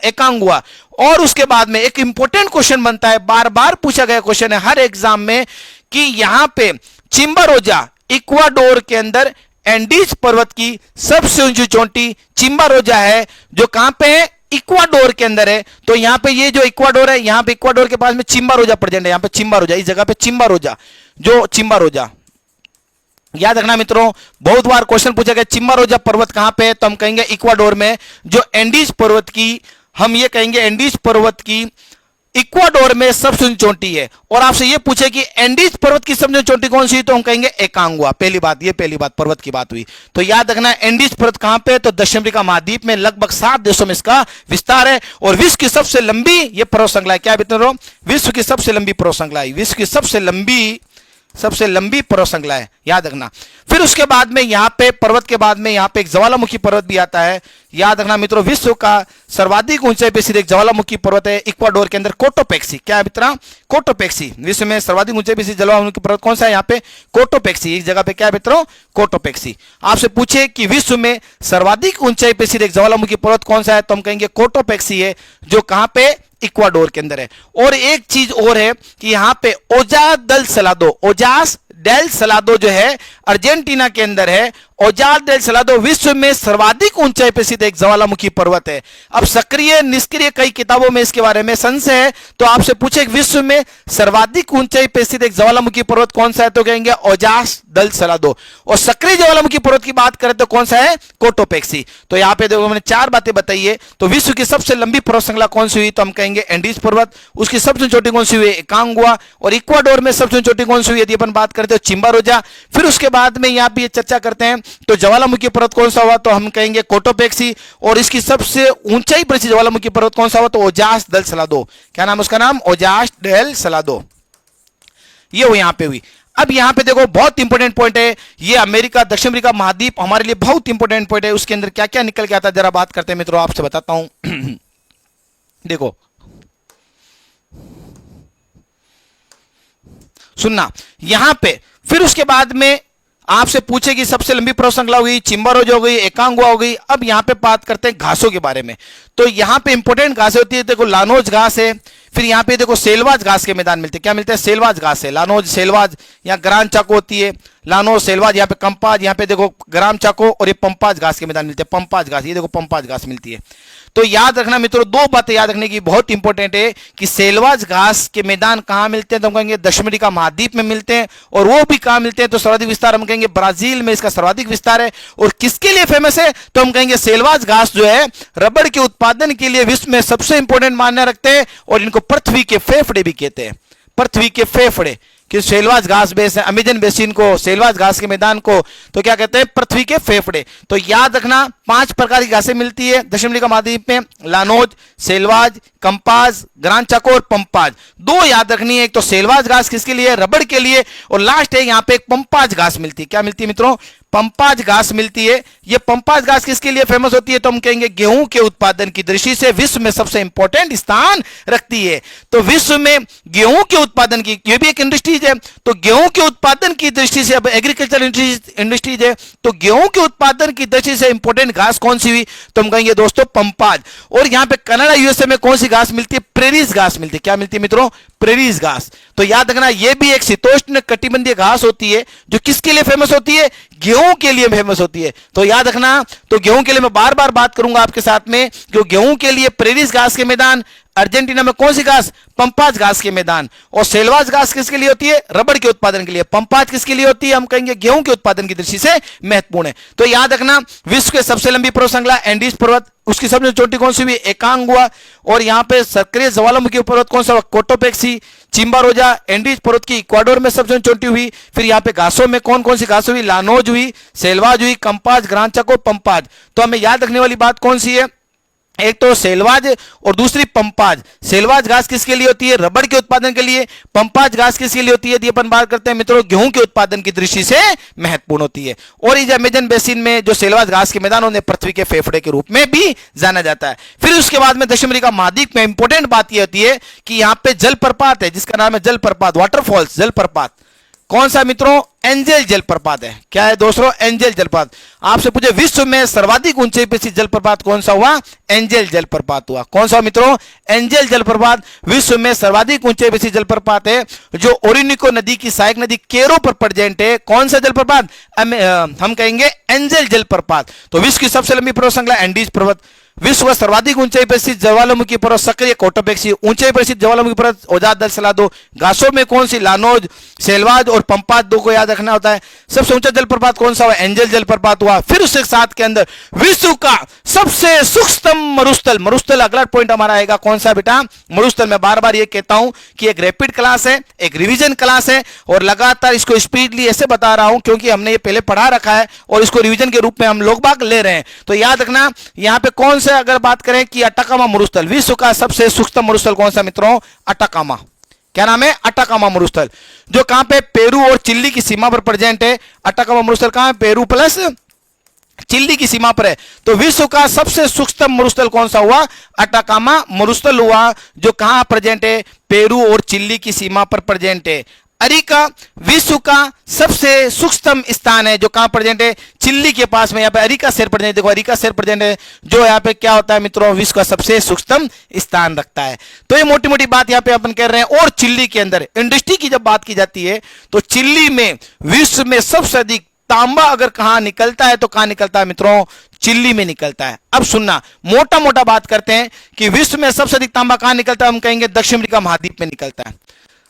एकांगुआ। और उसके बाद में एक इंपॉर्टेंट क्वेश्चन बनता है, बार बार पूछा गया क्वेश्चन है हर एग्जाम में, कि यहां पे चिम्बारोजा, इक्वाडोर के अंदर एंडीज पर्वत की सबसे ऊंची चोटी चिम्बारोजा है, जो कहां पे है? इक्वाडोर के अंदर है। तो यहां पे ये जो इक्वाडोर है, यहां पे इक्वाडोर के पास में चिम्बारोजा प्रेजेंट है। यहां पे चिम्बारोजा, इस जगह पे चिम्बारोजा, जो चिम्बारोजा, याद रखना मित्रों, बहुत बार क्वेश्चन पूछा गया चिम्बारोजा पर्वत कहां पे है? तो हम कहेंगे इक्वाडोर में। जो एंडीज पर्वत की, हम ये कहेंगे एंडीज पर्वत की इक्वाडोर में सबसे ऊंची चोटी है। और आपसे ये पूछे कि एंडीज पर्वत की सबसे ऊंची चोटी कौन सी? तो हम कहेंगे एकांगुआ। पहली बात, ये पहली बात पर्वत की बात हुई। तो याद रखना, एंडीज पर्वत कहां पे? तो दक्षिण अमेरिका महाद्वीप में, लगभग 7 देशों में इसका विस्तार है। और विश्व की सबसे लंबी ये पर्वत श्रृंखला है। क्या मित्रों? विश्व की सबसे लंबी पर्वत श्रृंखला है, विश्व की सबसे लंबी पर्वत श्रृंखला है, याद रखना। फिर उसके बाद में यहां पे पर्वत के बाद में यहां पे एक ज्वालामुखी पर्वत भी आता है। याद रखना मित्रों, विश्व का सर्वाधिक ऊंचाई पे स्थित एक ज्वालामुखी पर्वत है इक्वाडोर के अंदर, कोटोपेक्सी। क्या है मित्रा? कोटोपेक्सी। विश्व में सर्वाधिक ऊंचाई पे स्थित ज्वालामुखी पर्वत कौन सा है? यहाँ पे कोटोपेक्सी। एक जगह पे क्या है मित्रों? कोटोपेक्सी। आपसे पूछे कि विश्व में सर्वाधिक ऊंचाई पे स्थित एक ज्वालामुखी पर्वत कौन सा है? तो हम कहेंगे कोटोपेक्सी है, जो कहां पे? इक्वाडोर के अंदर है। और एक चीज और है कि यहां पे ओजास डेल सलादो जो है अर्जेंटीना के अंदर है। ओजास डेल सलादो विश्व में सर्वाधिक ऊंचाई पे स्थित एक ज्वालामुखी पर्वत है। अब सक्रिय निष्क्रिय कई किताबों में इसके बारे में संशय है, तो आपसे पूछे विश्व में सर्वाधिक ऊंचाई पे स्थित एक ज्वालामुखी पर्वत कौन सा है? तो कहेंगे ओजास डेल सलादो। और सक्रिय ज्वालामुखी पर्वत की बात करें तो कौन सा है? कोटोपेक्सी। तो यहां पे देखो मैंने 4 बातें बताई है। तो विश्व की सबसे लंबी पर्वत श्रृंखला कौन सी हुई? तो हम कहेंगे एंडीज पर्वत। उसकी सबसे चोटी कौन सी हुई? एकांगुआ। और इक्वाडोर में सबसे चोटी कौन सी हुई यदि अपन बात करते हो? चिम्बारोजा। फिर उसके बाद में यहां पे चर्चा करते हैं तो ज्वालामुखी पर्वत कौन सा हुआ? तो हम कहेंगे कोटोपेक्सी। और इसकी सबसे ऊंचाई पर ज्वालामुखी पर्वत कौन सा हुआ? तो ओजास डेल सलादो। क्या नाम उसका? नाम ओजास डेल सलादो। ये वो यहां पे हुई। अब यहां पे देखो बहुत इंपॉर्टेंट पॉइंट है, ये अमेरिका, दक्षिण अमेरिका महाद्वीप हमारे लिए बहुत इंपॉर्टेंट पॉइंट है। उसके अंदर क्या क्या निकल के आता है जरा बात करते हैं मित्रों, आपसे बताता हूं। देखो सुनना, यहां पे फिर उसके बाद में आपसे पूछे कि सबसे लंबी पर्वत श्रृंखला हो गई, चिम्बारोजा हो गई, एकांगुआ हो गई। अब यहां पे बात करते हैं घासों के बारे में। तो यहां पे इंपॉर्टेंट घासें होती है, देखो लानोज घास है, फिर यहां पे देखो सेलवाज घास के मैदान मिलते हैं। क्या मिलते हैं? सेलवाज घास है, लानोज, सेलवाज। यहाँ ग्राम चाको होती है, लानोज, सेलवाज, यहाँ पे कंपाज, यहाँ पे देखो ग्राम चाको, और ये पंपाज घास के मैदान मिलते हैं। पंपाज घास, ये देखो पंपाज घास मिलती है। तो याद रखना मित्रों, 2 बातें याद रखने की बहुत इंपॉर्टेंट है कि सेलवाज घास के मैदान कहां मिलते हैं? तो हम कहेंगे दक्षिण अमेरिका महाद्वीप में मिलते हैं। और वो भी कहां मिलते हैं? तो सर्वाधिक विस्तार हम कहेंगे ब्राजील में इसका सर्वाधिक विस्तार है। और किसके लिए फेमस है? तो हम कहेंगे सेलवाज घास जो है रबड़ के उत्पादन के लिए विश्व में सबसे इंपॉर्टेंट मान्य रखते हैं। और इनको पृथ्वी के फेफड़े भी कहते हैं, पृथ्वी के फेफड़े। कि सेलवाज घास बेस है, अमेजन बेसिन को, सेलवाज घास के मैदान को तो क्या कहते हैं? पृथ्वी के फेफड़े। तो याद रखना 5 प्रकार की घासें मिलती है दक्षिण अमेरिका महाद्वीप में, लानोज, सेलवाज, कंपाज, ग्रांड चाको और पंपाज। 2 याद रखनी है, एक तो सेलवाज घास किसके लिए? रबड़ के लिए। और लास्ट है यहां पे एक पंपाज घास मिलती है। क्या मिलती है मित्रों? पंपाज घास मिलती है। ये पंपाज घास किसके लिए फेमस होती है? तो हम कहेंगे गेहूं के उत्पादन की दृष्टि से विश्व में सबसे इंपॉर्टेंट स्थान रखती है। तो विश्व में गेहूं के उत्पादन की, ये भी एक इंडस्ट्रीज है, तो गेहूं के उत्पादन की दृष्टि से, अब एग्रीकल्चर इंडस्ट्रीज है, तो गेहूं के उत्पादन की दृष्टि से इंपॉर्टेंट घास कौन सी हुई? तो हम कहेंगे दोस्तों पंपाज। और यहां पे कनाडा यूएसए में कौन सी घास मिलती है? प्रेरीज घास मिलती है। क्या मिलती है मित्रों? प्रेरीज घास। तो याद रखना ये भी एक शीतोष्ण कटिबंधीय घास होती है जो किसके लिए फेमस होती है? गेहूं के लिए फेमस होती है। तो याद रखना, तो गेहूं के लिए मैं बार बार बात करूंगा आपके साथ में, जो गेहूं के लिए प्रेरीज घास के मैदान, अर्जेंटीना में कौन सी घास? पंपाज घास के मैदान। और सेल्वाज घास किसके लिए होती है? रबड़ के उत्पादन के लिए। पंपाज किसके लिए होती है? हम कहेंगे गेहूं के उत्पादन की दृष्टि से महत्वपूर्ण है। तो याद रखना, विश्व के सबसे लंबी पर्वत श्रृंखला एंडीज पर्वत, उसकी सबसे चोटी कौन सी हुई? एकांगुआ। और यहां पे सक्रिय ज्वालामुखी पर्वत कौन सा? कोटोपेक्सी। चिंबारोजा एंडीज पर्वत की इक्वाडोर में सबसे चोटी हुई। फिर यहां पे घासों में कौन कौन सी घास हुई? लानोज हुई, सेल्वाज हुई, कंपाज, ग्रांचाको, पंपाज। तो हमें याद रखने वाली बात कौन सी है? एक तो सेल्वाज और दूसरी पंपाज। सेल्वाज घास किसके लिए होती है? रबड़ के उत्पादन के लिए। पंपाज घास किसके लिए होती है? यदि अपन बात करते हैं मित्रों, गेहूं के उत्पादन की दृष्टि से महत्वपूर्ण होती है। और इस अमेजन बेसिन में जो सेल्वाज घास के मैदान, उन्हें पृथ्वी के फेफड़े के रूप में भी जाना जाता है। फिर उसके बाद में दक्षिण अमेरिका महाद्वीप में इंपॉर्टेंट बात यह होती है कि यहां पे जलप्रपात है जिसका नाम है जलप्रपात, वाटरफॉल्स, जलप्रपात। कौन सा मित्रों? एंजल जलप्रपात है। क्या है दोस्तों? एंजल जलप्रपात। आपसे पूछे विश्व में सर्वाधिक ऊंचाई पे स्थित जलप्रपात कौन सा हुआ? एंजल जलप्रपात हुआ। कौन सा मित्रों? एंजल जलप्रपात विश्व में सर्वाधिक ऊंचाई पे स्थित जलप्रपात है, जो ओरिनिको नदी की सहायक नदी केरो पर प्रेजेंट है। कौन सा जलप्रपात? हम कहेंगे एंजल जलप्रपात। तो विश्व की सबसे लंबी पर्वत श्रृंखला एंडीज पर्वत। विश्व का सर्वाधिक ऊंचाई पर स्थित ज्वालामुखी पर्वत सक्रिय कोटोपेक्सी। ऊंचाई पर स्थित ज्वालामुखी पर्वत औजार दल सलादो। घासों में कौन सी? लानोज, सेल्वाज और पंपाज, दो को याद रखना होता है। सबसे ऊंचा जलप्रपात कौन सा हुआ? एंजल जलप्रपात हुआ। फिर उसके साथ के अंदर विश्व का सबसे सूक्ष्म मरुस्थल, मरुस्थल अगला पॉइंट हमारा आएगा। कौन सा बेटा? मरुस्थल। मैं बार बार ये कहता हूं कि एक रैपिड क्लास है, एक रिवीजन क्लास है, और लगातार इसको स्पीडली ऐसे बता रहा हूं क्योंकि हमने ये पहले पढ़ा रखा है और इसको रिवीजन के रूप में हम लोग भाग ले रहे हैं। तो याद रखना, यहां पे कौन से अगर बात करें कि अटाकामा मरुस्थल, विश्व का सबसे सूक्ष्म मरुस्थल कौन सा मित्रों? अटाकामा। क्या नाम है? अटाकामा मरुस्थल, जो कहां पे? पेरू और चिली की सीमा पर प्रेजेंट है। अटाकामा मरुस्थल कहां है? पेरू प्लस चिली की सीमा पर है। तो विश्व का सबसे सूक्ष्म मरुस्थल कौन सा हुआ? अटाकामा मरुस्थल हुआ, जो कहां प्रेजेंट है? पेरू और चिली की सीमा पर प्रेजेंट है। अरिका विश्व का सबसे सूक्ष्म स्थान है, जो कहां प्रेजेंट है? चिल्ली के पास में। यहां पे अरिका शेर प्रेजेंट है। देखो अरिका शेर प्रेजेंट है, जो यहां पे क्या होता है मित्रों? विश्व का सबसे सूक्ष्म स्थान रखता है। तो ये मोटी मोटी बात यहां पे अपन कह रहे हैं। और चिल्ली के अंदर इंडस्ट्री की जब बात की जाती है तो चिल्ली में विश्व में सबसे अधिक तांबा अगर कहां निकलता है तो कहां निकलता है मित्रों? चिल्ली में निकलता है। अब सुनना, मोटा मोटा बात करते हैं कि विश्व में सबसे अधिक तांबा कहां निकलता है? हम कहेंगे दक्षिण अमेरिका महाद्वीप में निकलता है।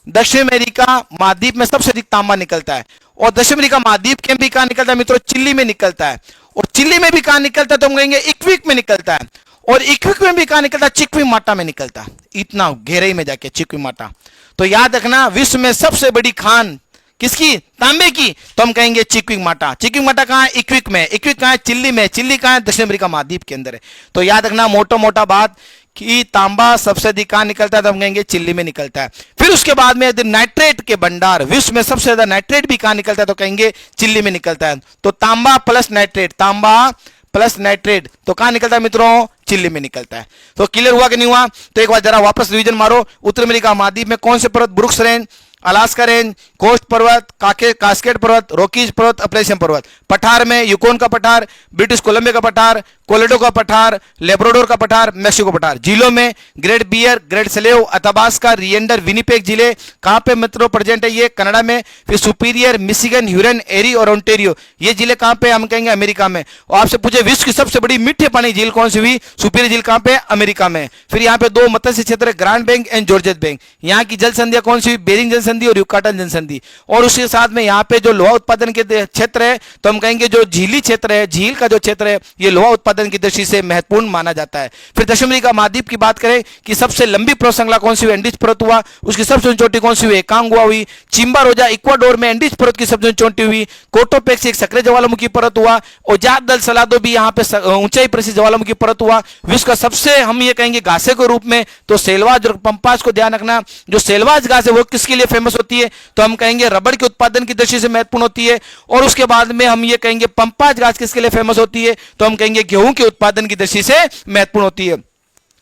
दक्षिण अमेरिका महाद्वीप में सबसे अधिक तांबा निकलता है। और दक्षिण अमेरिका महाद्वीप के भी कहां निकलता है मित्रों? चिल्ली में निकलता है। और चिल्ली में भी कहां निकलता है? तो हम कहेंगे इक्विक में निकलता है। और इक्विक में भी कहां निकलता है? चिक्विमाटा में निकलता है। इतना गहराई में जाके चिक्विमाटा। तो याद रखना, विश्व में सबसे बड़ी खान किसकी? तांबे की। तो हम कहेंगे चिक्विमाटा। चिक्विमाटा कहां है? इक्विक में। इक्विक कहां है? चिल्ली में। चिल्ली कहां है? दक्षिण अमेरिका महाद्वीप के अंदर है। तो याद रखना मोटा मोटा बात कि तांबा सबसे अधिक कहां निकलता है? तो हम कहेंगे चिल्ली में निकलता है। फिर उसके बाद में यदि नाइट्रेट के भंडार, विश्व में सबसे ज्यादा नाइट्रेट भी कहां निकलता है? तो कहेंगे चिल्ली में निकलता है। तो तांबा प्लस नाइट्रेट, तांबा प्लस नाइट्रेट तो कहां निकलता है मित्रों? चिल्ली में निकलता है। तो क्लियर हुआ कि नहीं हुआ? तो एक बार जरा वापस रिवीजन मारो। उत्तर अमेरिका महाद्वीप में कौन से पर्वत? Brooks Range, Alaska Range, Coast पर्वत, कास्केड पर्वत, रॉकीज पर्वत, अपरेशियन पर्वत। पठार में यूकोन का पठार, ब्रिटिश कोलंबिया का पठार, कोलोराडो का पठार, लेब्राडोर का पठार, मैक्सिको पठार। जिलों में Great Bear, Great Slave, Athabasca, Reindeer, Winnipeg जिले कहां पे मित्रों प्रेजेंट है? ये कनाडा में। फिर सुपीरियर, मिशिगन, ह्यूरन, एरी और ओंटारियो, ये जिले कहां पे? हम कहेंगे अमेरिका में। और आपसे पूछे विश्व की सबसे बड़ी मीठे पानी झील कौन सी हुई? सुपीरियर झील कहां पे? अमेरिका में। फिर यहाँ पे दो मत्स्य क्षेत्र, grand bank and George's bank. यहाँ की जल संधियां कौन सी हुई? बेरिंग जल संधि और युकाटन जल संधि। और उसके साथ में यहाँ पे जो लोहा उत्पादन के क्षेत्र है, तो हम कहेंगे जो झीली क्षेत्र है, झील का जो क्षेत्र है, ये लोहा उत्पादन की दृष्टि से महत्वपूर्ण माना जाता है। फिर दक्षिण अमेरिका महाद्वीप की बात करें कि सबसे लंबी पर्वत श्रृंखला कौन सी हुई? एंडीज पर्वत हुआ। उसकी सबसे चोटी कौन सी हुई? एकांगुआ हुई। चिंबारोजा इक्वाडोर में एंडीज पर्वत की सबसे चोटी हुई। कोटोपेक्सी एक सक्रिय ज्वालामुखी पर्वत हुआ। औजार दल सलादो भी यहाँ पे ऊंचाई पर ज्वालामुखी पर्वत हुआ। विश्व का सबसे हम ये कहेंगे घासे के रूप में तो सेल्वाज और पंपाज को ध्यान रखना। जो सेल्वाज घास है वो किसके लिए फेमस होती है? तो हम कहेंगे रबड़ के उत्पादन की दृष्टि से महत्वपूर्ण होती है। और उसके बाद में हम ये कहेंगे पंपाज घास किसके लिए फेमस होती है, तो हम कहेंगे गेहूं के उत्पादन की दृष्टि से महत्वपूर्ण होती है।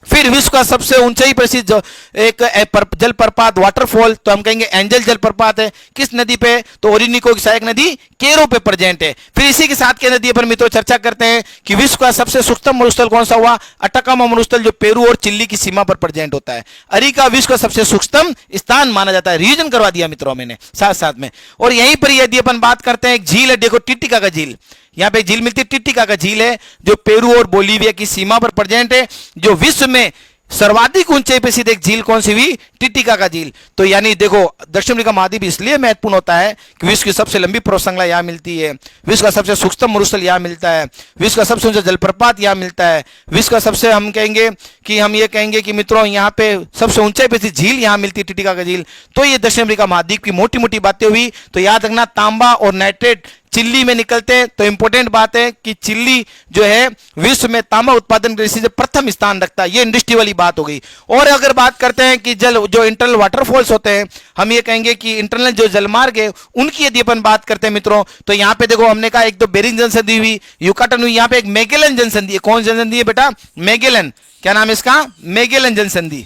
फिर विश्व का सबसे ऊंचाई प्रसिद्ध एक जलप्रपात वाटरफॉल, तो हम कहेंगे एंजल जलप्रपात है। किस नदी पे, तो ओरिनिको की सहायक नदी केरो पे प्रेजेंट है। फिर इसी के साथ के नदी पर मित्रों चर्चा करते हैं कि विश्व का सबसे सूक्ष्म मरुस्थल कौन सा हुआ, अटाकामा मरुस्थल, जो पेरू और चिली की सीमा पर प्रेजेंट होता है। अरिका विश्व का सबसे सूक्ष्म स्थान माना जाता है। रिवीजन करवा दिया मित्रों मैंने साथ साथ में। और यहीं पर यदि अपन बात करते हैं, एक झील है, देखो टिटिका का झील, यहां पे झील मिलती है, टिटिका का झील है, जो पेरू और बोलीविया की सीमा पर प्रेजेंट है। जो विश्व में सर्वाधिक ऊंचाई पे स्थित एक झील कौन सी हुई, टिटिका का झील। तो यानी देखो दक्षिण अमेरिका महाद्वीप इसलिए महत्वपूर्ण होता है कि विश्व की सबसे लंबी पर्वत श्रृंखला यहां मिलती है, विश्व का सबसे सूक्ष्म मरुस्थल यहां मिलता है, विश्व का सबसे ऊंचा जलप्रपात यहां मिलता है, विश्व का सबसे हम कहेंगे कि हम ये कहेंगे कि मित्रों यहाँ पे सबसे ऊंचाई पे स्थित झील यहां मिलती है, टिटिका का झील। तो ये दक्षिण अमेरिका महाद्वीप की मोटी मोटी बातें हुई। तो याद रखना, तांबा और नाइट्रेट चिल्ली में निकलते हैं। तो इंपॉर्टेंट बात है कि चिल्ली जो है विश्व में तांबा उत्पादन की दृष्टि से प्रथम स्थान रखता है। ये इंडस्ट्री वाली बात हो गई। और अगर बात करते हैं कि जल जो इंटरनल वाटरफॉल्स होते हैं, हम ये कहेंगे कि इंटरनल जो जलमार्ग है उनकी यदि अपन बात करते हैं मित्रों, तो यहाँ पे देखो हमने कहा एक तो बेरिंग जनसंधि हुई, युकाटन हुई, यहाँ पे एक मैगेलन जनसंधि है। कौन जनसंधि है बेटा, मैगेलन। क्या नाम है इसका, मैगेलन जनसंधि।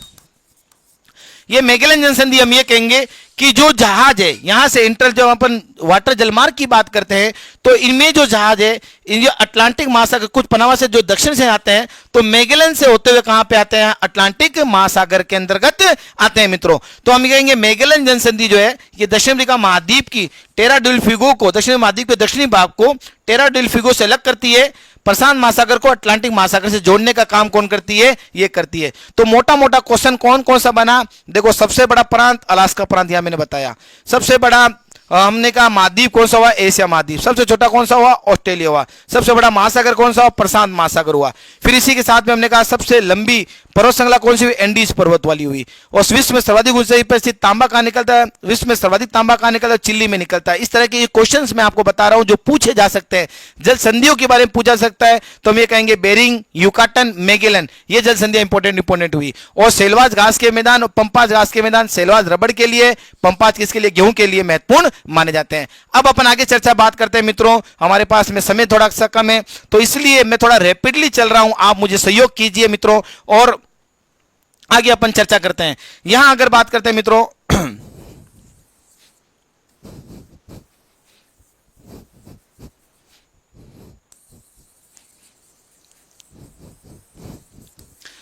ये मैगेलन जनसंधि हम ये कहेंगे कि जो जहाज है यहां से इंटर जब अपन वाटर जलमार्ग की बात करते हैं, तो इनमें जो जहाज है इन जो अटलांटिक महासागर, कुछ पनामा से जो दक्षिण से आते हैं, तो मैगेलन से होते हुए कहां पे आते हैं, अटलांटिक महासागर के अंतर्गत आते हैं मित्रों। तो हम कहेंगे मैगेलन जनसंधि जो है ये दक्षिण अमेरिका महाद्वीप की टेरा डेल फ्यूगो को, दक्षिण महाद्वीप के दक्षिणी भाग को टेरा डेल फ्यूगो से अलग करती है। प्रशांत महासागर को अटलांटिक महासागर से जोड़ने का काम कौन करती है, ये करती है। तो मोटा मोटा क्वेश्चन कौन कौन सा बना, देखो सबसे बड़ा प्रांत अलास्का प्रांत, यहां मैंने बताया। सबसे बड़ा हमने कहा महाद्वीप कौन सा हुआ, एशिया महाद्वीप। सबसे छोटा कौन सा हुआ, ऑस्ट्रेलिया हुआ। सबसे बड़ा महासागर कौन सा हुआ, प्रशांत महासागर हुआ। फिर इसी के साथ में हमने कहा सबसे लंबी पर्वत श्रृंखला कौन सी हुई, एंडीज पर्वत वाली हुई। और विश्व में सर्वाधिक ऊंचाई पर स्थित तांबा कहां निकलता है, विश्व में सर्वाधिक तांबा कहां निकलता है, चिल्ली में निकलता है। इस तरह के ये क्वेश्चंस मैं आपको बता रहा हूं जो पूछे जा सकते हैं। जल संधियों के बारे में पूछा सकता है, तो हम ये कहेंगे बेरिंग, युकाटन, मैगेलन, ये जल संधियां इंपोर्टेंट हुई। और सेलवाज घास के मैदान और पंपाज घास के मैदान, सेलवाज रबड़ के लिए, पंपाज किसके लिए, गेहूं के लिए महत्वपूर्ण माने जाते हैं। अब अपन आगे चर्चा बात करते हैं मित्रों, हमारे पास में समय थोड़ा सा कम है, तो इसलिए मैं थोड़ा रैपिडली चल रहा हूं, आप मुझे सहयोग कीजिए मित्रों, और आगे अपन चर्चा करते हैं। यहां अगर बात करते हैं मित्रों,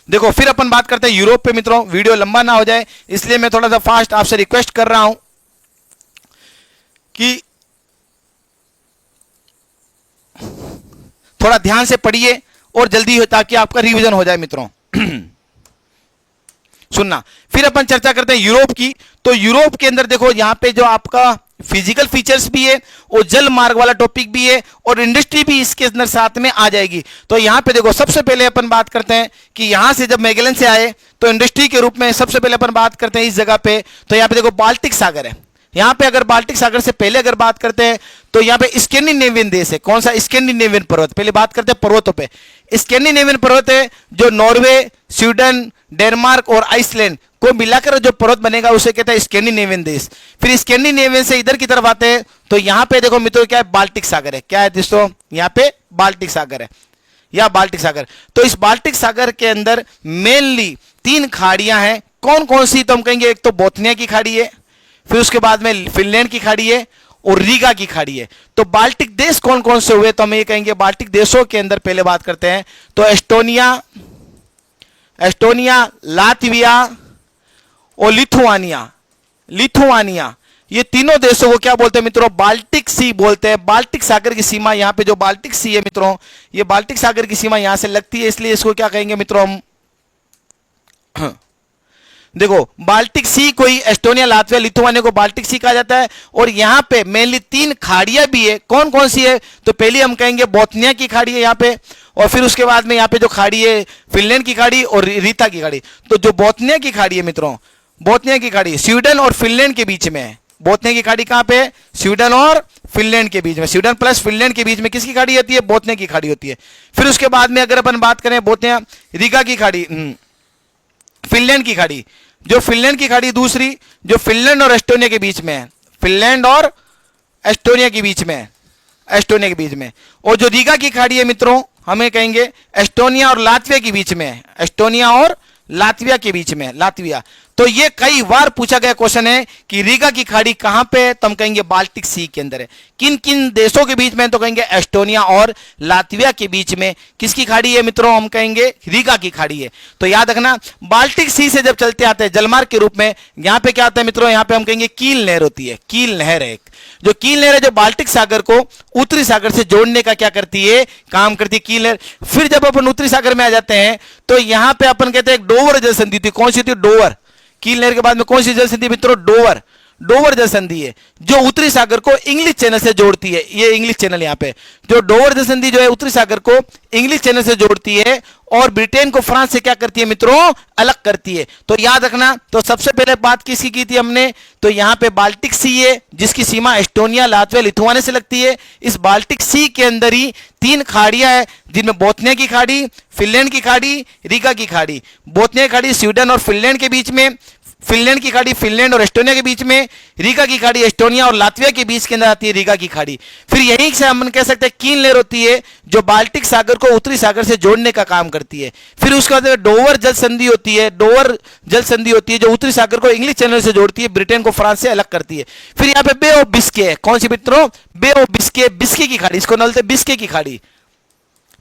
देखो फिर अपन बात करते हैं यूरोप पे मित्रों, वीडियो लंबा ना हो जाए इसलिए मैं थोड़ा सा फास्ट आपसे रिक्वेस्ट कर रहा हूं कि थोड़ा ध्यान से पढ़िए और जल्दी हो, ताकि आपका रिवीजन हो जाए मित्रों। सुनना, फिर अपन चर्चा करते हैं यूरोप की। तो यूरोप के अंदर देखो यहां पे जो आपका फिजिकल फीचर्स भी है और जल मार्ग वाला टॉपिक भी है और इंडस्ट्री भी इसके अंदर साथ में आ जाएगी। तो यहां पे देखो सबसे पहले अपन बात करते हैं कि यहां से जब मैगेलन से आए तो इंडस्ट्री के रूप में सबसे पहले अपन बात करते हैं इस जगह पे। तो यहां पे देखो बाल्टिक सागर है। यहां पे अगर बाल्टिक सागर से पहले अगर बात करते हैं तो यहां पे स्कैंडिनेवियन देश है। कौन सा, स्कैंडिनेवियन पर्वत। पहले बात करते हैं पर्वतों पे। स्कैंडिनेवियन पर्वत है जो नॉर्वे, स्वीडन, डेनमार्क और आइसलैंड को मिलाकर जो पर्वत बनेगा उसे कहते हैं स्कैंडिनेवियन देश। फिर स्कैंडिनेवियन से इधर की तरफ आते हैं तो यहां पे देखो मित्रों क्या है, बाल्टिक सागर है। क्या है दोस्तों, यहां पे बाल्टिक सागर है या बाल्टिक सागर। तो इस बाल्टिक सागर के अंदर मेनली 3 खाड़ियां हैं। कौन कौन सी, तो हम कहेंगे एक तो बोथनिया की खाड़ी है, फिर उसके बाद में फिनलैंड की खाड़ी है और रीगा की खाड़ी है। तो बाल्टिक देश कौन कौन से हुए, तो हम ये कहेंगे बाल्टिक देशों के अंदर पहले बात करते हैं तो एस्टोनिया, लातविया और लिथुआनिया, ये तीनों देशों को क्या बोलते हैं मित्रों, बाल्टिक सी बोलते हैं। बाल्टिक सागर की सीमा यहां पे जो बाल्टिक सी है मित्रों, ये बाल्टिक सागर की सीमा यहां से लगती है, इसलिए इसको क्या कहेंगे मित्रों हम देखो बाल्टिक सी, कोई एस्टोनिया, लातविया, लिथुआनिया को बाल्टिक सी कहा जाता है। और यहां पे मेनली 3 खाड़ियां भी है। कौन कौन सी है, तो पहली हम कहेंगे बोथनिया की खाड़ी है यहां पे, और फिर उसके बाद में यहां पे जो खाड़ी है फिनलैंड की खाड़ी और रीता की खाड़ी। तो जो बोथनिया की खाड़ी है मित्रों, बोथनिया की खाड़ी स्वीडन और फिनलैंड के बीच में है। बोथनिया की खाड़ी कहां पे, स्वीडन और फिनलैंड के बीच में। स्वीडन प्लस फिनलैंड के बीच में किसकी खाड़ी होती है, बोथनिया की खाड़ी होती है। फिर उसके बाद में अगर अपन बात करें बोथनिया, रीगा की खाड़ी, फिनलैंड की खाड़ी, जो फिनलैंड की खाड़ी दूसरी, जो फिनलैंड और एस्टोनिया के बीच में है। फिनलैंड और एस्टोनिया के बीच में है, एस्टोनिया के बीच में। और जो रीगा की खाड़ी है मित्रों, हमें कहेंगे एस्टोनिया और लातविया के बीच में है, एस्टोनिया और लातविया के बीच में, लातविया। तो ये कई बार पूछा गया क्वेश्चन है कि रीगा की खाड़ी कहां पे है, तो हम कहेंगे बाल्टिक सी के अंदर है। किन किन देशों के बीच में, तो कहेंगे एस्टोनिया और लातविया के बीच में। किसकी खाड़ी है मित्रों, हम कहेंगे रीगा की खाड़ी है। तो याद रखना, बाल्टिक सी से जब चलते आते हैं जलमार्ग के रूप में, यहां पे क्या होता है मित्रों, यहां पे हम कहेंगे कील नहर होती है, कील नहर है। जो कील नहर है, जो बाल्टिक सागर को उत्तरी सागर से जोड़ने का क्या करती है, काम करती है कील नहर। फिर जब अपन उत्तरी सागर में आ जाते हैं, तो यहां पे अपन कहते हैं डोवर जल संधि थी। कौन सी थी, डोवर। कील नहर के बाद में कौन सी जल संधि मित्रों, डोवर, डोवर जल संधि है, जो उत्तरी सागर को इंग्लिश चैनल से जोड़ती है। ये इंग्लिश चैनल यहां पे जो डोवर जल संधि जो है उत्तरी सागर को इंग्लिश चैनल से जोड़ती है और ब्रिटेन को फ्रांस से क्या करती है मित्रों, अलग करती है। तो याद रखना, तो सबसे पहले बात किसकी की थी हमने, तो यहां पे बाल्टिक सी है जिसकी सीमा एस्टोनिया, लातविया, लिथुआनिया से लगती है। इस बाल्टिक सी के अंदर ही 3 खाड़ियां हैं, जिनमें बोथनिया की खाड़ी, फिनलैंड की खाड़ी, रीगा की खाड़ी। बोथनिया की खाड़ी स्वीडन और फिनलैंड के बीच में, फिनलैंड की खाड़ी फिनलैंड और एस्टोनिया के बीच में, रीगा की खाड़ी एस्टोनिया और लातविया के बीच के अंदर आती है, रीगा की खाड़ी। फिर यहीं से हम कह सकते हैं कील नहर होती है, जो बाल्टिक सागर को उत्तरी सागर से जोड़ने का काम करती है। फिर उसके बाद डोवर जल संधि होती है, डोवर जल संधि होती है, जो उत्तरी सागर को इंग्लिश चैनल से जोड़ती है, ब्रिटेन को फ्रांस से अलग करती है। फिर यहाँ पे बे ऑफ बिस्के है, कौन सी मित्रों, बे ऑफ बिस्के, बिस्के की खाड़ी, इसको बोलते हैं बिस्के की खाड़ी।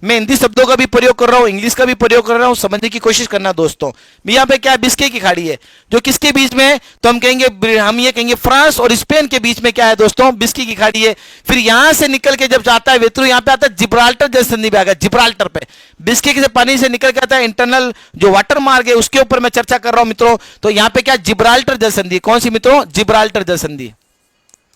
मैं हिंदी शब्दों का भी प्रयोग कर रहा हूं, इंग्लिश का भी प्रयोग कर रहा हूं, समझने की कोशिश करना दोस्तों। यहाँ पे क्या बिस्के की खाड़ी है, जो किसके बीच में है, तो हम कहेंगे, हम ये कहेंगे फ्रांस और स्पेन के बीच में क्या है दोस्तों, बिस्के की खाड़ी है। फिर यहां से निकल के जब जाता है वेत्रू, यहां पे आता है जिब्राल्टर जल संधि पे आ गया, जिब्राल्टर पे बिस्के के पानी से निकल के आता है, इंटरनल जो वाटर मार्ग है उसके ऊपर मैं चर्चा कर रहा हूं मित्रों। तो यहां पे क्या, जिब्राल्टर जल संधि, कौन सी मित्रों, जिब्राल्टर जल संधि।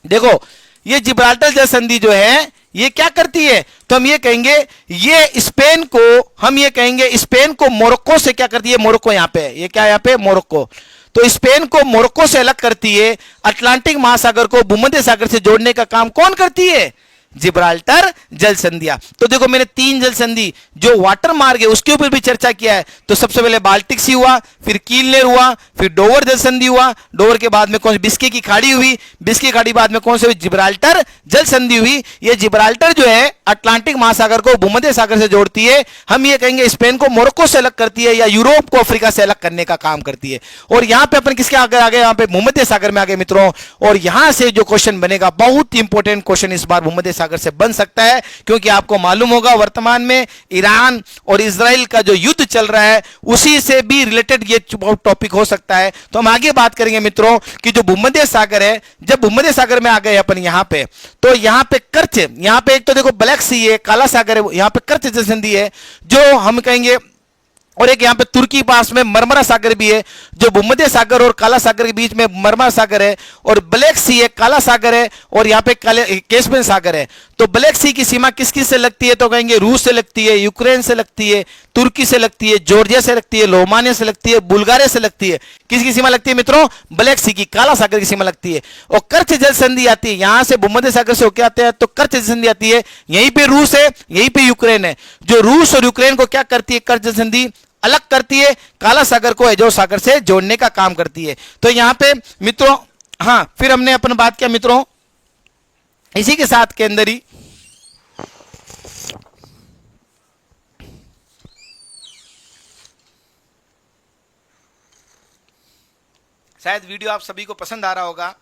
देखो ये जिब्राल्टर जल संधि जो है ये क्या करती है, तो हम ये कहेंगे, ये स्पेन को, हम ये कहेंगे स्पेन को मोरक्को से क्या करती है, मोरक्को यहां पे, ये क्या यहां पे मोरक्को, तो स्पेन को मोरक्को से अलग करती है। अटलांटिक महासागर को भूमध्य सागर से जोड़ने का काम कौन करती है, जिब्राल्टर जल संधियां। तो देखो मैंने 3 जल संधि जो वाटर मार्ग है उसके ऊपर भी चर्चा किया है। तो सबसे पहले बाल्टिक सी हुआ, फिर कील नहर हुआ, फिर डोवर जल संधि हुआ, डोवर के बाद में कौन, बिस्के की खाड़ी हुई, बिस्के की खाड़ी बाद में कौन से हुई, जिब्राल्टर जल संधि हुई। ये जिब्राल्टर जो है अटलांटिक महासागर को भूमध्य सागर से जोड़ती है। हम ये कहेंगे स्पेन को मोरक्को से अलग करती है, या यूरोप को अफ्रीका से अलग करने का काम करती है। और यहां पे अपन किसके आगे आ गए, यहां पे भूमध्य सागर में आ गए मित्रों। और यहां से जो क्वेश्चन बनेगा, बहुत इंपॉर्टेंट क्वेश्चन इस बार भूमध्य सागर से बन सकता है, क्योंकि आपको मालूम होगा वर्तमान में ईरान और इजराइल का जो युद्ध चल रहा है उसी से भी रिलेटेड ये टॉपिक हो सकता है। तो हम आगे बात करेंगे मित्रों कि जो भूमध्य सागर है, जब भूमध्य सागर में आ गए अपन यहां पे, तो यहां पे कर्च, यहां पे एक तो देखो ब्लैक सी है, काला सागर है, यहां पे कर्च जल संधि है जो हम कहेंगे, और एक यहां पे तुर्की पास में मरमरा सागर भी है, जो भूमध्य सागर और काला सागर के बीच में मरमरा सागर है, और ब्लैक सी है, काला सागर है, और यहां पे कैस्पियन सागर है। तो ब्लैक सी की सीमा किस किस से लगती है, तो कहेंगे रूस से लगती है, यूक्रेन से लगती है, तुर्की से लगती है, जॉर्जिया से लगती है, रोमानिया से लगती है, बुल्गारिया से लगती है। किसकी सीमा लगती है मित्रों, ब्लैक सी की, काला सागर की सीमा लगती है। और कर्च जल संधि आती है, यहां से भूमध्य सागर से होकर आते हैं तो कर्च जल संधि आती है, यहीं पे रूस है, यहीं पे यूक्रेन है। जो रूस और यूक्रेन को क्या करती है, कर्च जल संधि अलग करती है, काला सागर को एजोव सागर से जोड़ने का काम करती है। तो यहां पे मित्रों, हां फिर हमने अपन बात किया मित्रों, इसी के साथ के अंदर ही शायद वीडियो आप सभी को पसंद आ रहा होगा,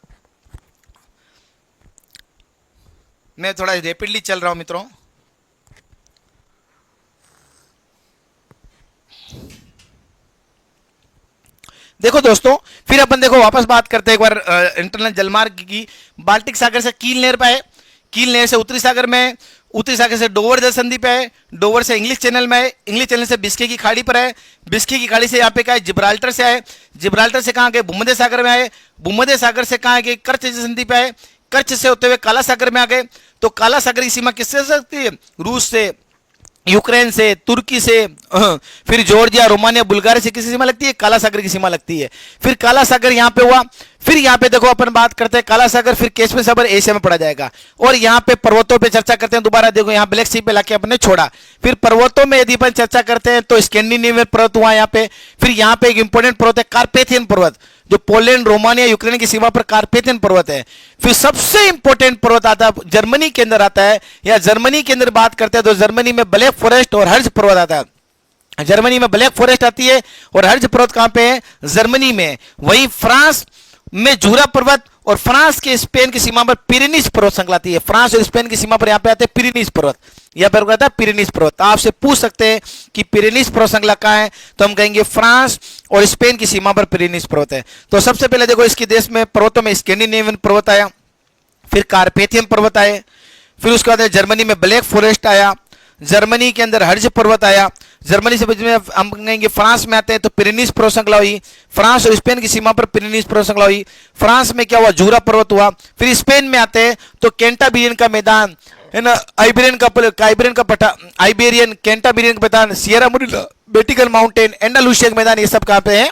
मैं थोड़ा रैपिडली चल रहा हूं मित्रों। देखो दोस्तों, फिर अपन देखो वापस बात करते हैं एक बार इंटरनल जलमार्ग की। बाल्टिक सागर से कील नहर पे है, कील नहर से उत्तरी सागर में, उत्तरी सागर से डोवर जल संधि पे है, डोवर से इंग्लिश चैनल में है, इंग्लिश चैनल से बिस्के की खाड़ी पर है, बिस्के की खाड़ी से यहाँ पे क्या है, जिब्राल्टर से आए, जिब्राल्टर से कहाँ गए, भूमध्य सागर में आए, भूमध्य सागर से कहाँ गए, कर्च जल संधि पे आए, कर्च से होते हुए काला सागर में आ गए। तो काला सागर की सीमा किससे सकती है, रूस से, यूक्रेन से, तुर्की से, फिर जॉर्जिया, रोमानिया, बुल्गारिया से किसी सीमा लगती है, काला सागर की सीमा लगती है। फिर काला सागर यहां पे हुआ, फिर यहां पे देखो अपन बात करते हैं काला सागर, फिर कैस्पियन सागर एशिया में पड़ा जाएगा। और यहां पे पर्वतों पे चर्चा करते हैं, दोबारा देखो यहां ब्लैक सी पे लाके अपने छोड़ा। फिर पर्वतों में यदि अपन चर्चा करते हैं तो स्कैंडिनेवियन पर्वत हुआ यहां पे। फिर यहां पे एक इंपॉर्टेंट पर्वत है कार्पेथियन पर्वत, जो पोलैंड, रोमानिया, यूक्रेन की सीमा पर कार्पेथियन पर्वत है। फिर सबसे इंपॉर्टेंट पर्वत आता है, जर्मनी के अंदर आता है, या जर्मनी के अंदर बात करते हैं तो जर्मनी में ब्लैक फॉरेस्ट और हर्ज पर्वत आता है। जर्मनी में ब्लैक फॉरेस्ट आती है और हर्ज पर्वत कहां पे है? जर्मनी में। वहीं फ्रांस में जूरा पर्वत और फ्रांस के स्पेन की सीमा पर पिरेनीज पर्वत श्रृंखला आती है। फ्रांस और स्पेन की सीमा पर यहां पे आते हैं पिरेनीज पर्वत, यहां पर कहता है पिरेनीज पर्वत। आपसे पूछ सकते हैं कि पिरेनीज पर्वत श्रृंखला कहां है, तो हम कहेंगे फ्रांस और स्पेन की सीमा पर पिरेनीज पर्वत है। तो सबसे पहले देखो इसके देश में पर्वतों में स्कैंडिनेवियन पर्वत आया, फिर कार्पेथियन पर्वत आए, फिर उसके बाद जर्मनी में ब्लैक फॉरेस्ट आया, जर्मनी के अंदर हर्ज पर्वत आया, जर्मनी से हम कहेंगे फ्रांस में आते हैं तो पिरेनीज पर्वत श्रृंखला हुई, फ्रांस और स्पेन की सीमा पर पिरेनीज पर्वत श्रृंखला हुई। फ्रांस में क्या हुआ? जूरा पर्वत हुआ। फिर स्पेन में आते हैं तो कैंटाबिरियन का मैदान है ना, आइबेरियन कैंटाबिरियन का मैदान, सियरा मुरिला, बेटिकल माउंटेन, एंडालुसिया का मैदान, ये सब कहां पे है?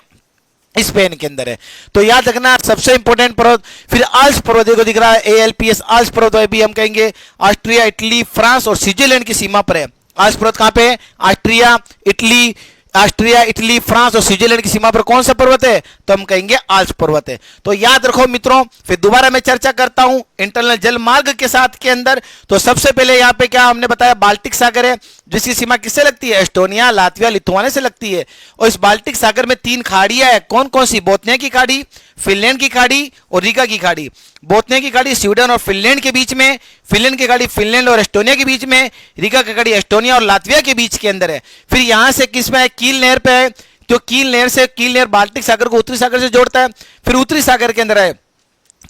स्पेन के अंदर है। तो याद रखना सबसे इंपॉर्टेंट पर्वत। फिर आल्प्स पर्वत देखो दिख रहा है, ALPS आल्प्स पर्वत है, भी हम कहेंगे ऑस्ट्रिया, इटली, फ्रांस और स्विट्जरलैंड की सीमा पर है। आल्प्स पर्वत कहां पे है? ऑस्ट्रिया, इटली, फ्रांस और स्विट्जरलैंड की सीमा पर कौन सा पर्वत है? तो हम कहेंगे आल्प्स पर्वत है। तो याद रखो मित्रों, फिर दोबारा मैं चर्चा करता हूं इंटरनल जल मार्ग के साथ के अंदर। तो सबसे पहले यहां पे क्या हमने बताया? बाल्टिक सागर है, जिसकी सीमा किससे लगती है? एस्टोनिया, लातविया, लिथुआनिया से लगती है। और इस बाल्टिक सागर में 3 खाड़ियां है। कौन कौन सी? बोथनिया की खाड़ी, फिनलैंड की खाड़ी और रीगा की खाड़ी। बोथनिया की खाड़ी स्वीडन और फिनलैंड के बीच में, फिनलैंड की खाड़ी फिनलैंड और एस्टोनिया के बीच में, रीगा की खाड़ी एस्टोनिया और लातविया के बीच के अंदर है। फिर यहां से किस में है? कील नहर पे है, तो कील नहर बाल्टिक सागर को उत्तरी सागर से जोड़ता है। फिर उत्तरी सागर के अंदर है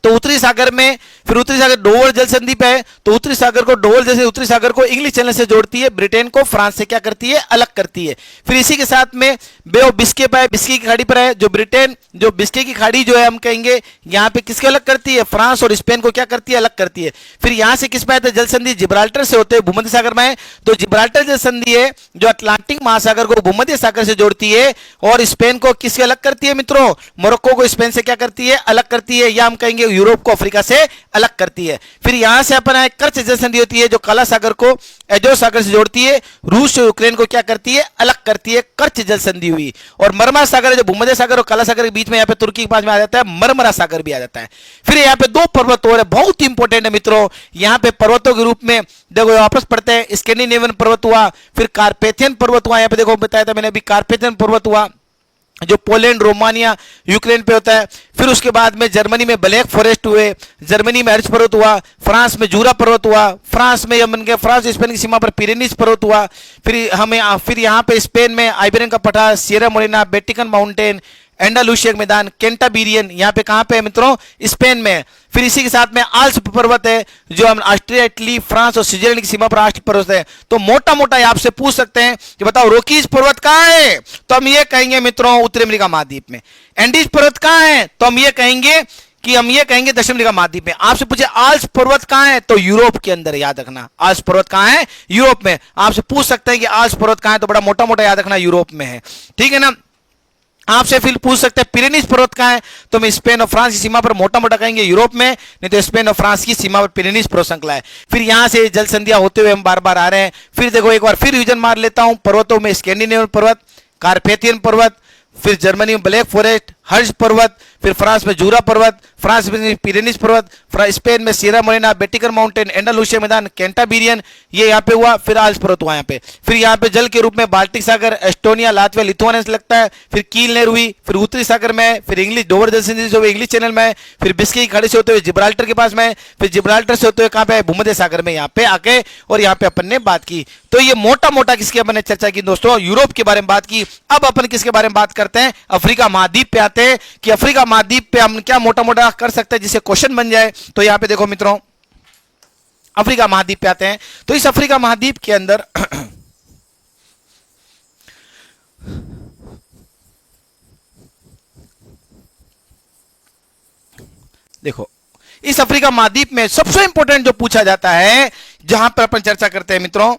तो उत्तरी सागर में, फिर उत्तरी सागर डोवर जल संधि पे है, तो उत्तरी सागर को डोवर जैसे उत्तरी सागर को इंग्लिश चैनल से जोड़ती है, ब्रिटेन को फ्रांस से क्या करती है? अलग करती है। फिर इसी के साथ में बे ऑफ बिस्के पे है, बिस्के की खाड़ी पर है, जो ब्रिटेन, जो बिस्के की खाड़ी जो है हम कहेंगे यहाँ पे किसके अलग करती है? फ्रांस और स्पेन को क्या करती है? अलग करती है। फिर यहां से किस पे आते हैं? जल संधि जिब्राल्टर से होते हैं, भूमध्य सागर में है, तो जिब्राल्टर जल संधि है जो अटलांटिक महासागर को भूमध्य सागर से जोड़ती है और स्पेन को किससे अलग करती है मित्रों? मोरक्को को स्पेन से क्या करती है? अलग करती है, या हम कहेंगे यूरोप को अफ्रीका से अलग करती है। फिर यहां से अपन कर्च जल संधि होती है जो काला सागर को एजो सागर से जोड़ती है, रूस और यूक्रेन को क्या करती है? अलग करती है, कर्च जल संधि हुई। और मरमरा सागर है जो भूमध्य सागर और काला सागर के बीच में, यहाँ पे तुर्की के पास में आ जाता है, मरमरा सागर भी आ जाता है। फिर यहाँ पे 2 पर्वत और है, बहुत इंपॉर्टेंट है मित्रों। यहाँ पे पर्वतों के रूप में देखो वापस पढ़ते हैं, स्कैंडिनेवियन पर्वत हुआ, फिर कार्पेथियन पर्वत हुआ, यहाँ पे देखो बताया था मैंने अभी, कार्पेथियन पर्वत हुआ जो पोलैंड, रोमानिया, यूक्रेन पे होता है। फिर उसके बाद में जर्मनी में ब्लैक फॉरेस्ट हुए, जर्मनी में हर्ज पर्वत हुआ, फ्रांस में जूरा पर्वत हुआ, फ्रांस में यमन के फ्रांस स्पेन की सीमा पर पिरेनीज पर्वत हुआ। फिर यहाँ पे स्पेन में आइबेरियन का पठार, सियरा मोरेना, बेटिकन माउंटेन, एंडालुसिया मैदान, कैंटाबिरियन, यहाँ पे कहां पे है मित्रों? स्पेन में। फिर इसी के साथ में आल्प्स पर्वत है जो हम ऑस्ट्रिया, इटली, फ्रांस और स्विट्जरलैंड की सीमा पर आल्प्स पर्वत है। तो मोटा मोटा आपसे पूछ सकते हैं कि बताओ रोकीज पर्वत कहां है? तो हम ये कहेंगे मित्रों उत्तरी अमेरिका महाद्वीप में। एंडीज पर्वत कहां है? तो हम ये कहेंगे दक्षिण अमेरिका महाद्वीप में। आपसे पूछे आल्प्स पर्वत कहां है? तो यूरोप के अंदर, याद रखना आल्प्स पर्वत कहां है? यूरोप में। आपसे पूछ सकते हैं कि आल्प्स पर्वत कहां है, तो बड़ा मोटा मोटा याद रखना यूरोप में है, ठीक है ना। आपसे फिर पूछ सकते हैं पिरेनीज पर्वत कहां है? तो हम स्पेन और फ्रांस की सीमा पर मोटा मोटा कहेंगे यूरोप में, नहीं तो स्पेन और फ्रांस की सीमा पर पिरेनीज पर्वत श्रृंखला है। फिर यहां से जल संधियां होते हुए हम बार बार आ रहे हैं। फिर देखो एक बार फिर रिवीजन मार लेता हूं, पर्वतों में स्कैंडिनेवियन पर्वत, कार्पेथियन पर्वत, फिर जर्मनी में ब्लैक फॉरेस्ट, हर्ज पर्वत, फिर फ्रांस में जूरा पर्वत, फ्रांस में पिरेनीज पर्वत, स्पेन में सियरा मोरेना, बेटिकन माउंटेन, एंडालुसिया मैदान, कैंटाबिरियन, ये यहाँ पे हुआ। फिर आल्प्स पर्वत हुआ यहाँ पे। फिर यहाँ पे जल के रूप में बाल्टिक सागर, एस्टोनिया, लातविया, लिथुआनिया से लगता है। फिर कील नहर हुई, फिर उत्तरी सागर में, फिर इंग्लिश डोवर जल संधि से इंग्लिश चैनल में, फिर बिस्के की खाड़ी से होते हुए जिब्राल्टर के पास में, फिर जिब्राल्टर से होते हुए कहाँ पे? भूमध्य सागर में, यहाँ पे आके और यहाँ पे अपन ने बात की। तो ये मोटा मोटा किसकी अपन ने चर्चा की दोस्तों? यूरोप के बारे में बात की। अब अपन किसके बारे में बात करते हैं? अफ्रीका महाद्वीप पे आते हैं कि अफ्रीका महाद्वीप पे हम क्या मोटा मोटा कर सकते हैं जिससे क्वेश्चन बन जाए। तो यहां पे देखो मित्रों, अफ्रीका महाद्वीप पे आते हैं। तो इस अफ्रीका महाद्वीप के अंदर देखो इस अफ्रीका महाद्वीप में सबसे इंपॉर्टेंट जो पूछा जाता है, जहां पर अपन चर्चा करते हैं मित्रों,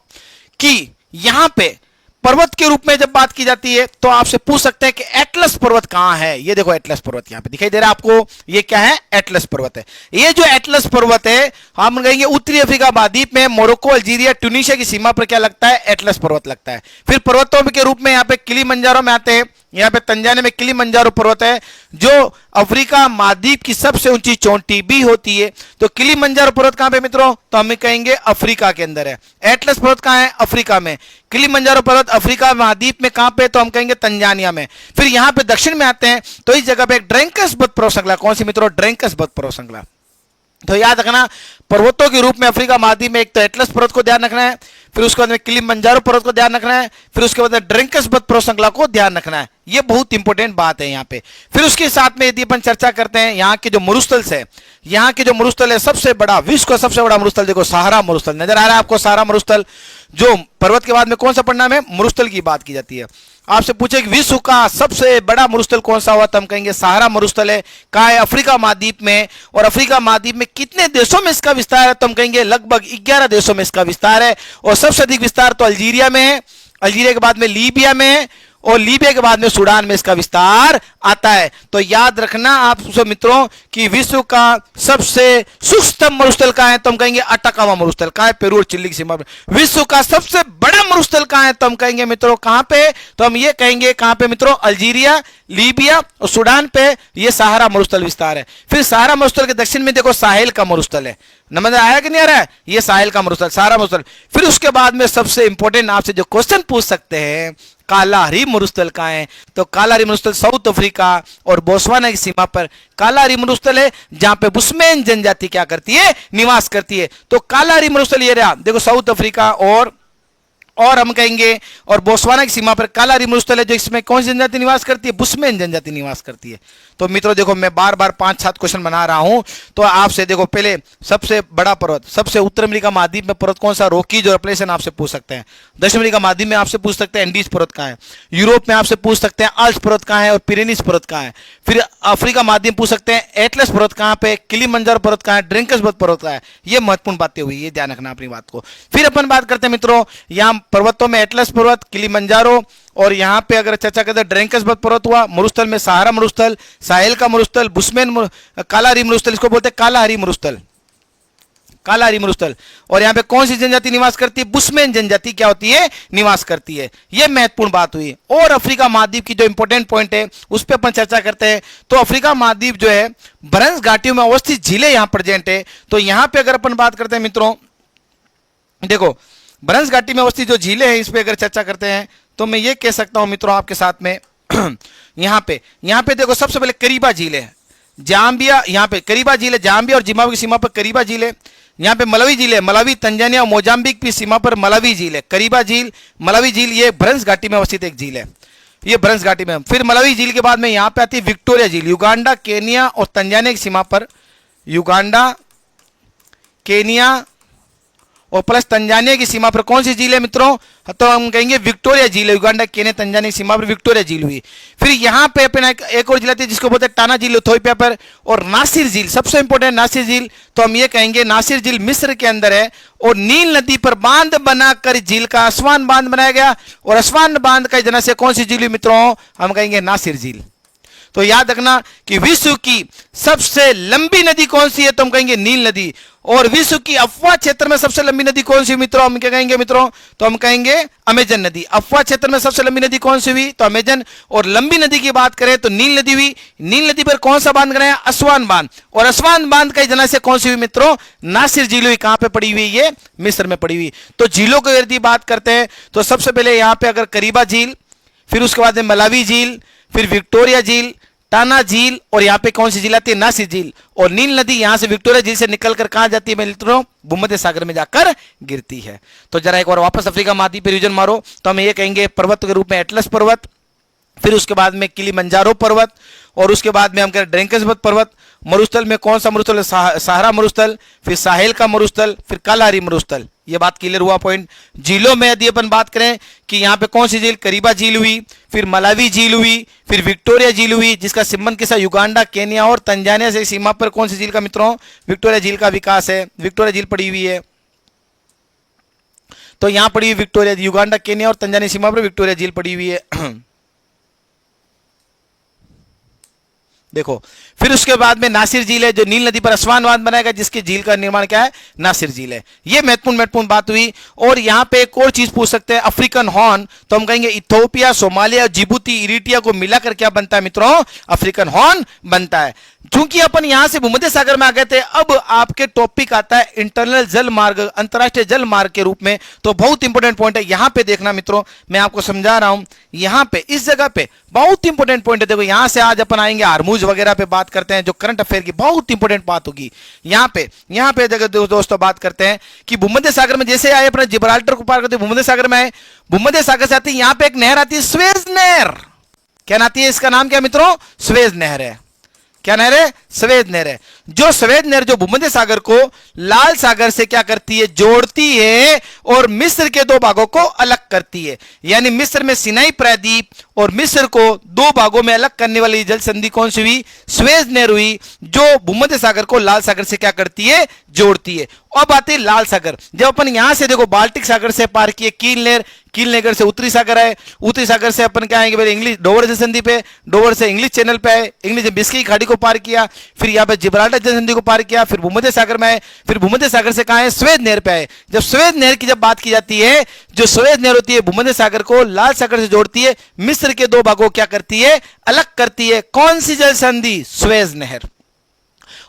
कि यहां पे पर्वत के रूप में जब बात की जाती है तो आपसे पूछ सकते हैं कि एटलस पर्वत कहां है? ये देखो एटलस पर्वत यहां पे दिखाई दे रहा है आपको, ये क्या है? एटलस पर्वत है। ये जो एटलस पर्वत है हम कहेंगे उत्तरी अफ्रीका महाद्वीप में मोरक्को, अल्जीरिया, ट्यूनीशिया की सीमा पर क्या लगता है? एटलस पर्वत लगता है। फिर पर्वतों के रूप में यहाँ पे किलिमंजारो में आते हैं, यहाँ पे तंजानिया में किलिमंजारो पर्वत है जो अफ्रीका महाद्वीप की सबसे ऊंची चोटी भी होती है। तो किलिमंजारो पर्वत कहां पे मित्रों, तो हम कहेंगे अफ्रीका के अंदर है। एटलस पर्वत कहां है, अफ्रीका में। किलिमंजारो पर्वत अफ्रीका महाद्वीप में कहां पे, तो हम कहेंगे तंजानिया में। फिर यहां पे दक्षिण में आते हैं तो इस जगह पे एक ड्रैंकस पर्वत श्रृंखला, कौन सी मित्रों, ड्रैंकस पर्वत श्रृंखला। तो याद रखना पर्वतों के रूप में अफ्रीका महाद्वीप में एक तो एटलस पर्वत को ध्यान रखना है, फिर उसके बाद में किलिमंजारो पर्वत को ध्यान रखना है, फिर उसके बाद ड्रैंकस पर्वत श्रृंखला को ध्यान रखना है। ये बहुत इंपॉर्टेंट बात है यहाँ पे। फिर उसके साथ में यदि अपन चर्चा करते हैं यहाँ के जो मरुस्थल है, यहाँ के जो मरुस्थल है सबसे बड़ा, विश्व का सबसे बड़ा मरुस्थल देखो सहारा मरुस्थल नजर आ रहा है आपको। सहारा मरुस्थल जो पर्वत के बाद में कौन सा पढ़ना है, मरुस्थल की बात की जाती है। आपसे पूछे कि विश्व का सबसे बड़ा मरुस्थल कौन सा हुआ, तो हम कहेंगे सहारा मरुस्थल है। कहाँ है, अफ्रीका महाद्वीप में। और अफ्रीका महाद्वीप में कितने देशों में इसका विस्तार है, तो हम कहेंगे लगभग 11 देशों में इसका विस्तार है। और सबसे अधिक विस्तार तो अल्जीरिया में है, अल्जीरिया के बाद में लीबिया में है, और लीबिया के बाद में सूडान में इसका विस्तार आता है। तो याद रखना आप मित्रों कि विश्व का सबसे सूक्ष्म मरुस्थल कहां है, तो हम कहेंगे अटाकामा मरुस्थल। कहां है, पेरू और चिली की सीमा पर। विश्व का सबसे बड़ा मरुस्थल कहां है, तो हम कहेंगे मित्रों कहां पे, तो हम ये कहेंगे कहां पे मित्रों, अल्जीरिया, लीबिया और सूडान पे ये सहारा मरुस्थल विस्तार है। फिर सहारा मरुस्थल के दक्षिण में देखो साहेल का मरुस्थल है। नंबर आया कि नहीं आ रहा है, ये साहेल का मरुस्थल, सहारा मरुस्थल। फिर उसके बाद में सबसे इंपॉर्टेंट आपसे जो क्वेश्चन पूछ सकते हैं, कालाहरी मरुस्थल कहां है, तो कालाहरी मरुस्थल साउथ अफ्रीका और बोत्सवाना की सीमा पर कालाहरी मरुस्थल है, जहां पे बुशमैन जनजाति क्या करती है, निवास करती है। तो कालाहरी मरुस्थल ये रहा देखो साउथ अफ्रीका और हम कहेंगे और बोत्सवाना की सीमा पर कालाहरी मरुस्थल है, जो इसमें कौन सी जनजाति निवास करती है, बुशमैन जनजाति निवास करती है। तो मित्रों देखो मैं बार बार 5-7 क्वेश्चन बना रहा हूं, तो आपसे देखो पहले सबसे बड़ा पर्वत, सबसे उत्तर अमेरिका महाद्वीप में पर्वत कौन सा, रॉकीज और एपलेशन आपसे पूछ सकते हैं। दक्षिण अमेरिका महाद्वीप में आपसे पूछ सकते हैं एंडीज पर्वत कहां है। यूरोप में आपसे पूछ सकते हैं अल्प्स पर्वत कहां है और पिरेनीज पर्वत कहां है। फिर अफ्रीका महाद्वीप पूछ सकते हैं एटलस पर्वत कहां पे, किलिमंजारो पर्वत कहां है, ड्रैंकस पर्वत कहां है। ये महत्वपूर्ण बातें हुई, ये ध्यान रखना अपनी बात को। फिर अपन बात करते हैं मित्रों यहां पर्वतों में एटलस पर्वत, किलिमंजारो, और यहां पे अगर चर्चा करते हैं ड्रैंकस पर्वत हुआ, मरुस्थल में सहारा मरुस्थल, साहेल का मरुस्थल, बुशमैन, कालाहरी मरुस्थल, इसको बोलते हैं कालाहरी मरुस्थल, कालाहरी मरुस्थल। और यहां पे कौन सी जनजाति निवास करती है, बुशमैन जनजाति क्या होती है, निवास करती है। यह महत्वपूर्ण बात हुई। और अफ्रीका महाद्वीप की जो इंपॉर्टेंट पॉइंट है उस पर अपन चर्चा करते हैं। तो अफ्रीका महाद्वीप जो है बरंस घाटियों में अवस्थित झीलें यहां प्रेजेंट है। तो यहां पे अगर अपन बात करते हैं मित्रों, देखो बरंस घाटी में अवस्थित जो झीलें हैं इस पे अगर चर्चा करते हैं तो मैं ये कह सकता हूं मित्रों आपके साथ में यहां पे देखो सबसे पहले करीबा झील है, जाम्बिया, यहां पे करीबा झील है, जाम्बिया और जिम्बाब्वे की सीमा पर करीबा झील है। यहां पे मलावी झील है, मलावी, तंजानिया और मोजाम्बिक की सीमा पर मलावी झील है। करीबा झील, मलावी झील, ये बरंस घाटी में अवस्थित एक झील है, ये बरंस घाटी में। फिर मलावी झील के बाद में यहां पे आती है विक्टोरिया झील, युगांडा, केनिया और तंजानिया की सीमा पर, युगांडा, केनिया और प्लस तंजानिया की सीमा पर कौन सी झील है मित्रों, तो हम कहेंगे विक्टोरिया झील है। युगांडा, केन्या, तंजानिया की सीमा पर विक्टोरिया झील हुई। फिर यहां पे अपना एक और झील आती है जिसको बोलते हैं टाना झील इथियोपिया पर, और नासिर झील सबसे इंपॉर्टेंट नासिर झील। तो हम ये कहेंगे नासिर झील मिस्र के अंदर है, और नील नदी पर बांध बनाकर झील का असवान बांध बनाया गया, और असवान बांध का जना से कौन सी झील हुई मित्रों, हम कहेंगे नासिर झील। तो याद रखना कि विश्व की सबसे लंबी नदी कौन सी है, तो हम कहेंगे नील नदी। और विश्व की अफवाह क्षेत्र में सबसे लंबी नदी कौन सी मित्रों, हम क्या कहेंगे मित्रों, तो हम कहेंगे अमेजन नदी। अफवाह क्षेत्र में सबसे लंबी नदी कौन सी हुई, तो अमेजन। और लंबी नदी की बात करें तो नील नदी हुई। नील नदी पर कौन सा बांध बनाया, असवान बांध। और असवान बांध का जना से कौन सी हुई मित्रों, नासिर झील हुई। कहां पे पड़ी हुई, ये मिस्र में पड़ी हुई। तो झीलों की यदि बात करते हैं तो सबसे पहले यहां पे अगर करीबा झील, फिर उसके बाद में मलावी झील, फिर विक्टोरिया झील, टाना झील, और यहाँ पे कौन सी झील आती है, नासिर झील। और नील नदी यहाँ से विक्टोरिया झील से निकलकर कहां जाती है मित्रों, भूमध्य सागर में जाकर गिरती है। तो जरा एक बार वापस अफ्रीका महाद्वीप पर रिवीजन मारो, तो हम ये कहेंगे पर्वत के रूप में एटलस पर्वत, फिर उसके बाद में किलिमंजारो पर्वत, और उसके बाद में हम कह रहे ड्रैंकस पर्वत। मरुस्थल में कौन सा मरुस्थल है, सहारा मरुस्थल, फिर साहेल का मरुस्थल, फिर कालाहरी मरुस्थल। ये बात क्लियर हुआ पॉइंट। झीलों में यदि अपन बात करें कि यहाँ पे कौन सी झील, करीबा झील हुई, फिर मलावी झील हुई, फिर विक्टोरिया झील हुई, जिसका संबंध किसा युगांडा, केन्या और तंजानिया से सीमा पर कौन सी झील का मित्रों, विक्टोरिया झील का विकास है। विक्टोरिया झील पड़ी हुई है, तो यहां पड़ी हुई विक्टोरिया, युगांडा, केन्या और तंजानिया सीमा पर विक्टोरिया झील पड़ी हुई है। देखो, फिर उसके बाद में नासिर झील है जो नील नदी पर आसमान बांध बनाएगा, जिसकी झील का निर्माण क्या है, नासिर झील है। ये महत्वपूर्ण बात हुई। और यहां पे एक और चीज पूछ सकते हैं, अफ्रीकन हॉर्न, तो हम कहेंगे इथियोपिया, सोमालिया, जिबूती, इरिट्रिया को मिलाकर क्या बनता है मित्रों, अफ्रीकन हॉर्न बनता है। चूंकि अपन यहां से भूमध्य सागर में आ गए थे, अब आपके टॉपिक आता है इंटरनल जल मार्ग, अंतरराष्ट्रीय जल मार्ग के रूप में। तो बहुत इंपॉर्टेंट पॉइंट है, यहां पे देखना मित्रों, मैं आपको समझा रहा हूं, यहां पे इस जगह पे बहुत इंपॉर्टेंट पॉइंट है। देखो यहां से आज अपन आएंगे हार्मुज वगैरह पे बात करते हैं, जो करंट अफेयर की बहुत इंपॉर्टेंट बात होगी। यहां पे दोस्तों बात करते हैं कि भूमध्य सागर में जैसे आए अपने जिब्राल्टर को पार करते भूमध्य सागर में आए, भूमध्य सागर से आते हैं, यहां पे एक नहर आती है, स्वेज नहर। क्या आती है, इसका नाम क्या मित्रों, स्वेज नहर है। क्या नहर है, स्वेज नहर है। जो स्वेज नहर जो भूमध्य सागर को लाल सागर से क्या करती है, जोड़ती है और मिस्र के दो भागों को अलग करती है। यानी मिस्र में सिनाई प्रायद्वीप और मिस्र को दो भागों में अलग करने वाली जल संधि कौन सी हुई, स्वेज नहर हुई, जो भूमध्य सागर को लाल सागर से क्या करती है, जोड़ती है। अब आती है लाल सागर। जब अपन यहां से देखो बाल्टिक सागर से पार किए कील नहर, कील नहर से उत्तरी सागर है, उत्तरी सागर से अपन क्या आएंगे, इंग्लिश डोवर जल संधि पे, डोवर से इंग्लिश चैनल पे आए, इंग्लिश बिस्की खाड़ी को पार किया, फिर यहाँ पे जिब्राल्टर जल संधि को पार किया, फिर भूमध्य सागर में आए, फिर भूमध्य सागर से कहा है, स्वेज नहर पे आए। जब स्वेज नहर की जब बात की जाती है, जो स्वेज नहर होती है भूमध्य सागर को लाल सागर से जोड़ती है, मिस्र के दो भागों क्या करती है, अलग करती है। कौन सी जल संधि, स्वेज नहर।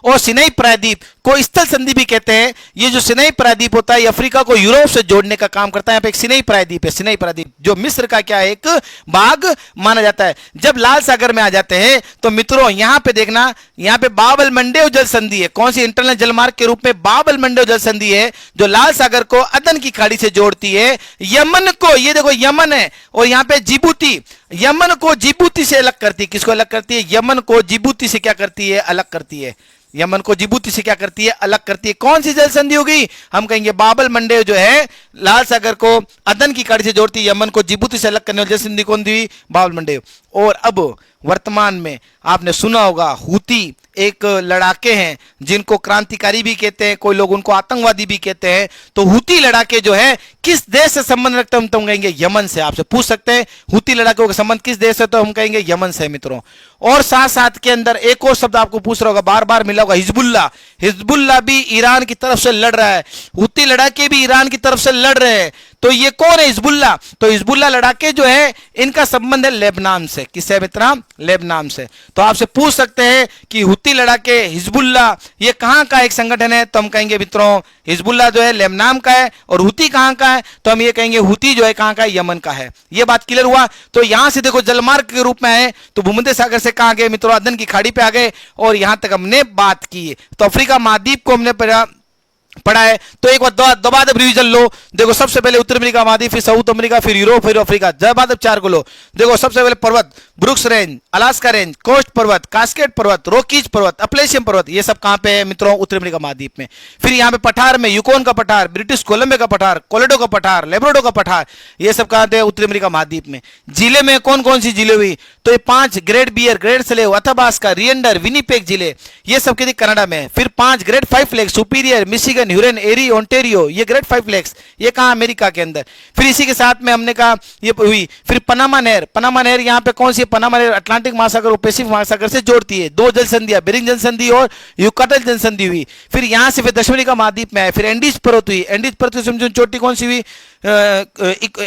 और सिनाई प्रायद्वीप को स्थल संधि भी कहते हैं। ये जो सिनाई प्रायद्वीप होता है, अफ्रीका को यूरोप से जोड़ने का काम करता है। यहाँ पे एक सिनाई प्रायद्वीप है, सिनाई प्रायद्वीप जो मिस्र का क्या है, एक भाग माना जाता है। जब लाल सागर में आ जाते हैं तो मित्रों यहां पे देखना, यहां पे बाबल मंडेव जल संधि है। कौन सी, इंटरनल जलमार्ग के रूप में बाबल मंडेव जल संधि है, जो लाल सागर को अदन की खाड़ी से जोड़ती है। यमन को, ये देखो यमन है, और यहां पे जिबूती, यमन को जिबूती से अलग करती है। किसको अलग करती है, यमन को जिबूती से क्या करती है, अलग करती है। यमन को जिबूती से क्या करती है, अलग करती है। कौन सी जल संधि होगी, हम कहेंगे बाबल मंडेव जो है लाल सागर को अदन की खाड़ी से जोड़ती है, यमन को जिबूती से अलग करने वाली जल संधि कौन थी, बाबल मंडेव। और अब वर्तमान में आपने सुना होगा, हूती एक लड़ाके हैं जिनको क्रांतिकारी भी कहते हैं, कोई लोग उनको आतंकवादी भी कहते हैं। तो हूती लड़ाके जो है किस देश से संबंध रखते हैं, तो हम कहेंगे यमन से। आपसे पूछ सकते हैं हूती लड़ाकों का संबंध किस देश से, तो हम कहेंगे यमन से मित्रों। और साथ साथ के अंदर एक और शब्द आपको पूछ रहा होगा, बार बार मिला होगा, हिजबुल्ला। हिजबुल्ला भी ईरान की तरफ से लड़ रहा है, हूती लड़ाके भी ईरान की तरफ से लड़ रहे हैं। तो ये कौन है हिजबुल्ला, तो हिजबुल्ला लड़ाके जो है इनका संबंध है लेबनान से। किससे मित्रा, लेबनान से। तो आपसे पूछ सकते हैं कि हूती लड़ाके, हिजबुल्ला, ये कहां का एक संगठन है, तो हम कहेंगे मित्रों हिजबुल्ला जो है लेबनान का है, और हूती कहां का है, तो हम ये कहेंगे हूती जो है कहां का है, यमन का है। ये बात क्लियर हुआ। तो यहां से देखो जलमार्ग के रूप में है, तो भूमध्य सागर से कहां गए मित्रों, अदन की खाड़ी पे आ गए, और यहां तक हमने बात की। तो अफ्रीका महाद्वीप को हमने पढ़ा है। तो एक बार दोबारा रिवीजन लो। देखो सबसे पहले उत्तर अमेरिका महाद्वीप, फिर साउथ अमेरिका, फिर यूरोप, फिर अफ्रीका। जब चार को लो। देखो सबसे पहले पर्वत, Brooks Range, Alaska Range, Coast पर्वत, कास्केड पर्वत, रॉकीज पर्वत, अपलेशियन पर्वत, ये सब कहां पे है मित्रों, उत्तर अमेरिका महाद्वीप में। फिर यहां पे पठार में यूकोन का पठार, ब्रिटिश कोलंबिया का पठार, कोलोराडो का पठार, लेब्राडोर का पठार, ये सब कहां थे, उत्तर अमेरिका महाद्वीप में। जिले में कौन कौन सी जिले हुई, तो ये 5 Great Bear, Great Slave, Athabasca, Reindeer, Winnipeg जिले, ये सब के कनाडा में। फिर 5 great 5 lakes, Superior, Michigan, Huron, Erie, Ontario, ये ग्रेट 5 लेक्स, ये कहां, अमेरिका के अंदर। फिर इसी के साथ में हमने कहा ये हुई। फिर पनामा नहर, पनामा नहर यहां पे कौन सी, पनामा नहर अटलांटिक महासागर और पैसिफिक महासागर से जोड़ती है। 2 जल संधियां, बेरिंग जल संधि और युकाटन जल संधि हुई। फिर यहां से फिर दक्षिण अमेरिका महाद्वीप में आए। फिर एंडीज पर्वत हुई, एंडीज पर्वत समझो चोटी कौन सी हुई,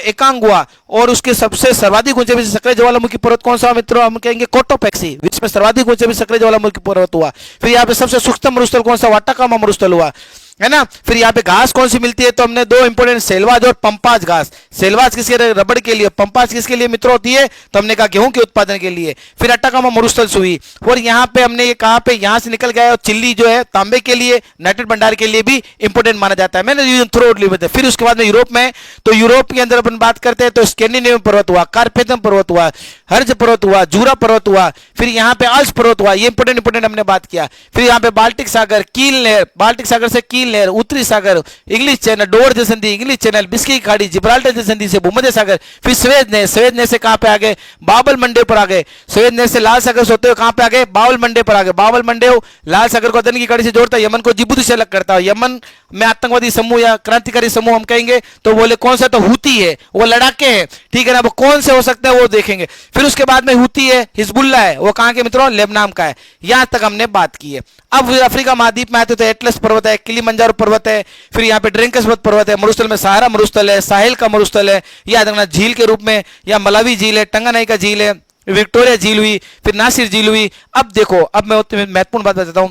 एकांगुआ, और उसके सबसे सर्वाधिक ऊंचे सक्रिय ज्वालामुखी पर्वत कौन सा मित्रों, हम कहेंगे कोटोपैक्सी, विश्व में सर्वाधिक ऊंचे सक्रिय ज्वालामुखी पर्वत हुआ। फिर यहाँ पे सबसे सूक्ष्म मरुस्थल कौन सा, वाटाकामा मरुस्थल हुआ, है ना। फिर यहाँ पे घास कौन सी मिलती है, तो हमने 2 इंपोर्टेंट, सेलवाज और पंपाज घास। सेलवाज किसके, रबड़ के लिए, पंपाज किसके लिए मित्रों होती है, तो हमने कहा गेहूं के उत्पादन के लिए। फिर अटाकामा मरुस्थल हुई, और यहाँ पे हमने ये कहा पे यहाँ से निकल गया, और चिल्ली जो है तांबे के लिए, नाइट्रेट भंडार के लिए भी इंपोर्टेंट माना जाता है। मैंने थ्रोट लिमिट है। फिर उसके बाद में यूरोप में, तो यूरोप के अंदर अपन बात करते हैं तो स्कैंडिनेवियन पर्वत हुआ, कार्पेथम पर्वत हुआ, हर्ज पर्वत हुआ, जूरा पर्वत हुआ, फिर यहाँ पे अल्प्स पर्वत हुआ, ये इंपोर्टेंट हमने बात किया। फिर यहाँ पे बाल्टिक सागर, कील नहर, बाल्टिक सागर से कील नील नहर, उत्तरी सागर, इंग्लिश चैनल, डोवर जल संधि, इंग्लिश चैनल, बिस्की की खाड़ी, जिब्राल्टर जल संधि से भूमध्य सागर, फिर स्वेद नहर, स्वेद नहर से कहां पे आ गए, बाबल मंडे पर आ गए, स्वेद नहर से लाल सागर से होते हुए कहां पे आ गए, बाबल मंडे पर आ गए, बाबल मंडे लाल सागर को अदन की खाड़ी से जोड़ता है, यमन को जिबूती से अलग करता है, यमन में आतंकवादी समूह या क्रांतिकारी समूह हम कहेंगे तो बोले कौन सा, तो हूती है, वो लड़ाके हैं, ठीक है ना, वो कौन से हो सकते हैं वो देखेंगे। फिर उसके बाद में हूती है, हिजबुल्ला है, वो कहां के मित्रों, लेबनान का है। यहां तक हमने बात की है। अब अफ्रीका महाद्वीप में आते तो एटलस पर्वत है, किलिमंजारो पर्वत है, फिर यहाँ पे ड्रिंकस पर्वत है, मरुस्थल में सहारा मरुस्थल है, साहिल का मरुस्थल है, याद रखना झील के रूप में, या मलावी झील है, टंगानाई का झील है, विक्टोरिया झील हुई, फिर नासिर झील हुई। अब देखो, अब मैं महत्वपूर्ण बात बताता हूं,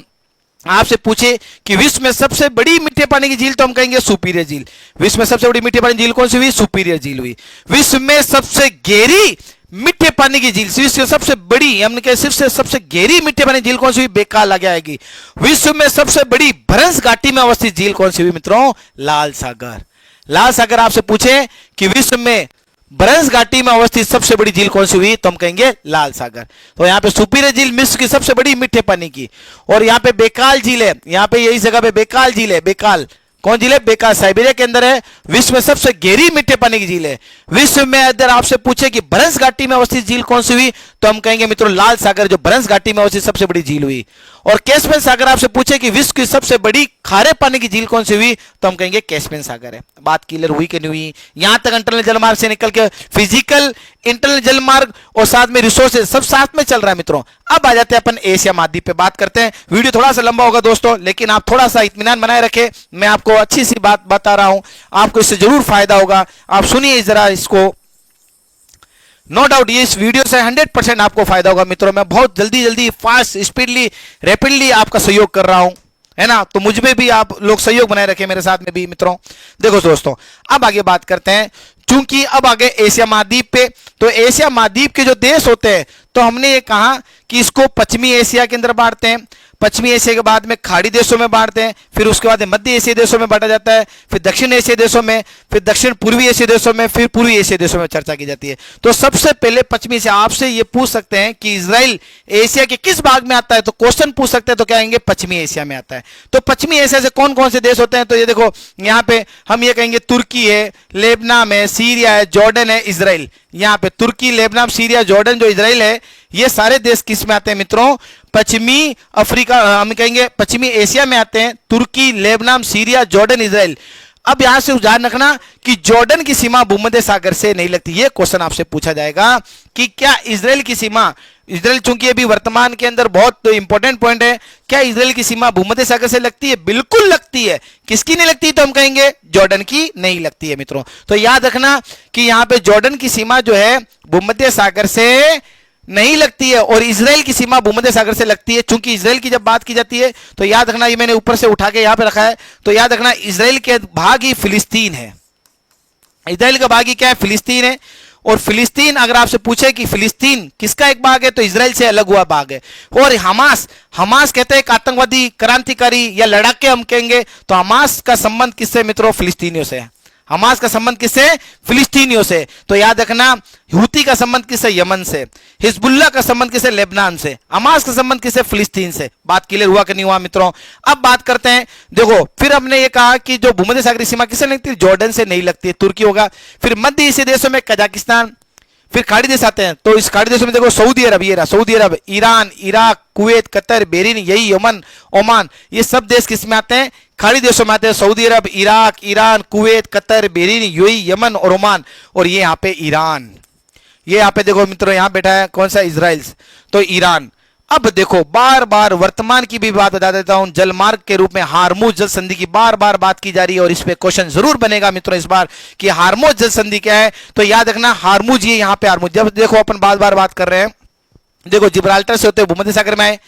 आपसे पूछे कि विश्व में सबसे बड़ी मीठे पानी की झील, तो हम कहेंगे सुपीरियर झील। विश्व में सबसे बड़ी मीठे पानी की झील कौन सी हुई, सुपीरियर झील हुई। विश्व में सबसे गहरी मीठे पानी की झील, विश्व में सबसे बड़ी, हमने कहा सिर्फ से सबसे गहरी मीठे पानी की झील कौन सी हुई, बेकाल आगे आएगी। विश्व में सबसे बड़ी भरंस घाटी में अवस्थित झील कौन सी हुई मित्रों, लाल सागर। लाल सागर आपसे पूछे कि विश्व में भरंस घाटी में अवस्थित सबसे बड़ी झील कौन सी हुई, तो हम कहेंगे लाल सागर। तो यहाँ पे सुपीरियर झील विश्व की सबसे बड़ी मीठे पानी की, और यहाँ पे बेकाल झील है, यहाँ पे यही जगह पे बेकाल झील है। बेकाल कौन झील है, बेकाल साइबेरिया के अंदर है, विश्व में सबसे गहरी मीठे पानी की झील है। विश्व में अगर आपसे पूछे कि भरंस घाटी में अवस्थित झील कौन सी हुई, तो हम कहेंगे मित्रों लाल सागर, जो भरंस घाटी में अवस्थित सबसे बड़ी झील हुई। और कैस्पियन सागर आपसे पूछे कि विश्व की सबसे बड़ी खारे पानी की झील कौन सी हुई, तो हम कहेंगे कैस्पियन सागर है। बात क्लियर हुई कि नहीं हुई? यहां तक इंटरनल जलमार्ग से निकल के फिजिकल, इंटरनल जलमार्ग और साथ में रिसोर्सेज सब साथ में चल रहा है मित्रों। अब आ जाते हैं अपन एशिया महाद्वीप पे बात करते हैं। वीडियो थोड़ा सा लंबा होगा दोस्तों, लेकिन आप थोड़ा सा इत्मीनान बनाए रखें, मैं आपको अच्छी सी बात बता रहा हूं, आपको इससे जरूर फायदा होगा। आप सुनिए जरा इसको, नो डाउट ये इस वीडियो से 100% आपको फायदा होगा मित्रों। मैं बहुत जल्दी जल्दी, फास्ट, स्पीडली, रैपिडली आपका सहयोग कर रहा हूं, है ना, तो मुझ में भी आप लोग सहयोग बनाए रखें, मेरे साथ में भी मित्रों। देखो दोस्तों, अब आगे बात करते हैं, चूंकि अब आगे एशिया महाद्वीप पे, तो एशिया महाद्वीप के जो देश होते हैं, तो हमने ये कहा कि इसको पश्चिमी एशिया के अंदर बांटते हैं, पश्चिमी एशिया के बाद में खाड़ी देशों में बांटते हैं, फिर उसके बाद मध्य एशियाई देशों में बांटा जाता है, फिर दक्षिण एशियाई देशों में, फिर दक्षिण पूर्वी एशियाई देशों में, फिर पूर्वी एशियाई देशों में चर्चा की जाती है। तो सबसे पहले पश्चिमी एशिया, आपसे ये पूछ सकते हैं कि इजराइल एशिया के किस भाग में आता है, तो क्वेश्चन पूछ सकते हैं, तो क्या कहेंगे पश्चिमी एशिया में आता है। तो पश्चिमी एशिया से कौन कौन से देश होते हैं, तो ये देखो यहाँ पे हम ये कहेंगे तुर्की है, लेबनान है, सीरिया है, जॉर्डन है, इजराइल। यहाँ पे तुर्की, लेबनान, सीरिया, जॉर्डन जो इजराइल है, ये सारे देश किस में आते हैं मित्रों, पश्चिमी अफ्रीका, हम कहेंगे पश्चिमी एशिया में आते हैं। तुर्की, लेबनान, सीरिया, जॉर्डन, इजराइल। अब यहां से ध्यान रखना कि जॉर्डन की सीमा भूमध्य सागर से नहीं लगती। यह क्वेश्चन आपसे पूछा जाएगा कि क्या इजराइल की सीमा, इजराइल चूंकि अभी वर्तमान के अंदर बहुत इंपॉर्टेंट पॉइंट है, क्या इजराइल की सीमा भूमध्य सागर से लगती है? बिल्कुल लगती है। किसकी नहीं लगती, तो हम कहेंगे जॉर्डन की नहीं लगती है मित्रों। तो याद रखना कि यहां पे जॉर्डन की सीमा जो है भूमध्य सागर से नहीं लगती है, और इजराइल की सीमा भूमध्य सागर से लगती है। चूंकि इजराइल की जब बात की जाती है, तो याद रखना, ये मैंने ऊपर से उठा के यहां पे रखा है, तो याद रखना इजराइल के भाग ही फिलिस्तीन है। इजराइल का भाग ही क्या है, फिलिस्तीन है। और फिलिस्तीन अगर आपसे पूछे कि फिलिस्तीन किसका एक भाग है, तो इजराइल से अलग हुआ भाग है। और हमास, हमास कहते हैं एक आतंकवादी, क्रांतिकारी या लड़ाके हम कहेंगे, तो हमास का संबंध किससे मित्रों, फिलिस्तीनियों से है। हमास का संबंध किससे, फिलिस्तीनियों से। तो याद रखना, हूती का संबंध किससे, यमन से। हिजबुल्लाह का संबंध किससे, लेबनान से। हमास का संबंध किससे, फिलिस्तीन से। बात क्लियर हुआ कि नहीं हुआ मित्रों? अब बात करते हैं, देखो फिर हमने ये कहा कि जो भूमध्य सागरीय सीमा किससे लगती है, जॉर्डन से नहीं लगती है, तुर्की होगा। फिर मध्य एशियाई देशों में कजाकिस्तान, फिर खाड़ी देश आते हैं, तो इस खाड़ी देशों में देखो सऊदी अरब, ये रहा Saudi Arab, Iran, Iraq, Kuwait, Qatar, Bahrain, यही यमन, ओमान, ये सब देश किस में आते हैं, खाड़ी देशों में आते हैं। Saudi Arab, Iraq, Iran, Kuwait, Qatar, Bahrain, UAE, Yemen और ओमान। और ये यहाँ पे ईरान, ये यहाँ पे देखो मित्रों, यहाँ बैठा है कौन सा, इजराइल, तो ईरान। अब देखो बार बार वर्तमान की भी बात बता देता हूं, जलमार्ग के रूप में हार्मुज जल संधि की बार बार बात की जा रही है, और इस पे क्वेश्चन जरूर बनेगा मित्रों इस बार कि हार्मुज जल संधि क्या है। तो याद रखना हार्मुज, ये यहां पे हार्मुज, जब देखो अपन बार बार बात कर रहे हैं, देखो जिब्राल्टर से होते हुए भूमध्य सागर में आए,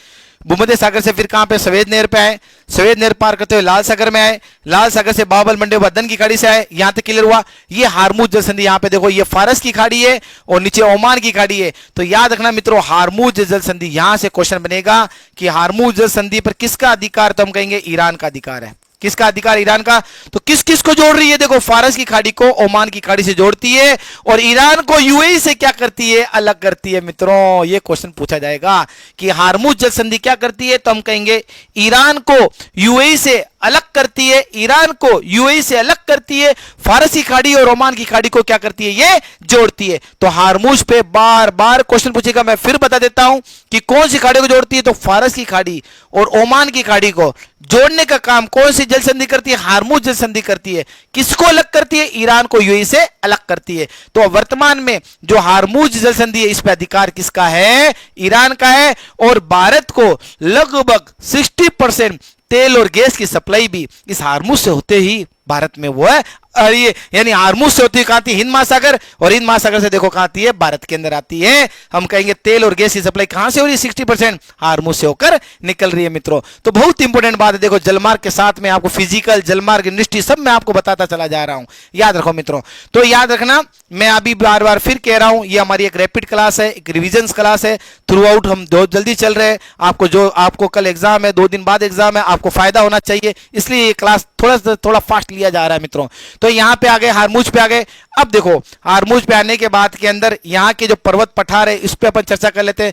भूमध्य सागर से फिर कहां पे, सफेद नहर पे आए, सफेद नहर पार करते हुए लाल सागर में आए, लाल सागर से बाबल मंडे अदन की खाड़ी से आए, यहां तक क्लियर हुआ। ये हार्मुज जल संधि, यहां पे देखो ये फारस की खाड़ी है और नीचे ओमान की खाड़ी है। तो याद रखना मित्रों, हार्मुज जल संधि, यहां से क्वेश्चन बनेगा कि हार्मुज जल संधि पर किसका अधिकार, तो हम कहेंगे ईरान का अधिकार है। किसका अधिकार, ईरान का। तो किस किस को जोड़ रही है, देखो फारस की खाड़ी को ओमान की खाड़ी से जोड़ती है, और ईरान को यूएई से क्या करती है, अलग करती है मित्रों। ये क्वेश्चन पूछा जाएगा कि हार्मुज जल संधि क्या करती है, तो हम कहेंगे ईरान को यूएई से अलग करती है, ईरान को यूएई से अलग करती है, फारसी खाड़ी और ओमान की खाड़ी को क्या करती है, ये जोड़ती है। तो हारमूज पे बार बार क्वेश्चन पूछेगा, मैं फिर बता देता हूं कि कौन सी खाड़ी को जोड़ती है। तो फारस की खाड़ी और ओमान की खाड़ी को जोड़ने का काम कौन सी जल संधि करती है, हारमूज जल संधि करती है। किसको अलग करती है, ईरान को यूएई से अलग करती है। तो वर्तमान में जो हारमूज जल संधि है, इस पर अधिकार किसका है, ईरान का है। और भारत को लगभग 60% तेल और गैस की सप्लाई भी इस हारमूज से होते ही भारत में वो है। और ये यानी हारमूज से होती है, कहां आती है, हिंद महासागर, और हिंद महासागर से देखो कहां आती है, भारत के अंदर आती है। हम कहेंगे तेल और गैस की सप्लाई कहां से हो रही है, 60% हारमूज से होकर निकल रही है मित्रों। तो बहुत इंपॉर्टेंट बात है, देखो जलमार्ग के साथ में आपको फिजिकल, जलमार्ग, इंडस्ट्री सब मैं आपको बताता चला जा रहा हूं, याद रखो मित्रों। तो याद रखना, मैं अभी बार बार फिर कह रहा हूं, ये हमारी एक रैपिड क्लास है, एक रिविजन क्लास है। थ्रू आउट हम बहुत जल्दी चल रहे हैं। आपको कल एग्जाम है, 2 दिन बाद एग्जाम है, आपको फायदा होना चाहिए, इसलिए ये क्लास थोड़ा फास्ट लिया जा रहा है मित्रों। तो यहां पे आ गए, हारमूज पे आ गए। अब देखो हारमूज पे आने के बाद के अंदर यहां के जो पर्वत पठार है, इस पे अपन चर्चा कर लेते हैं।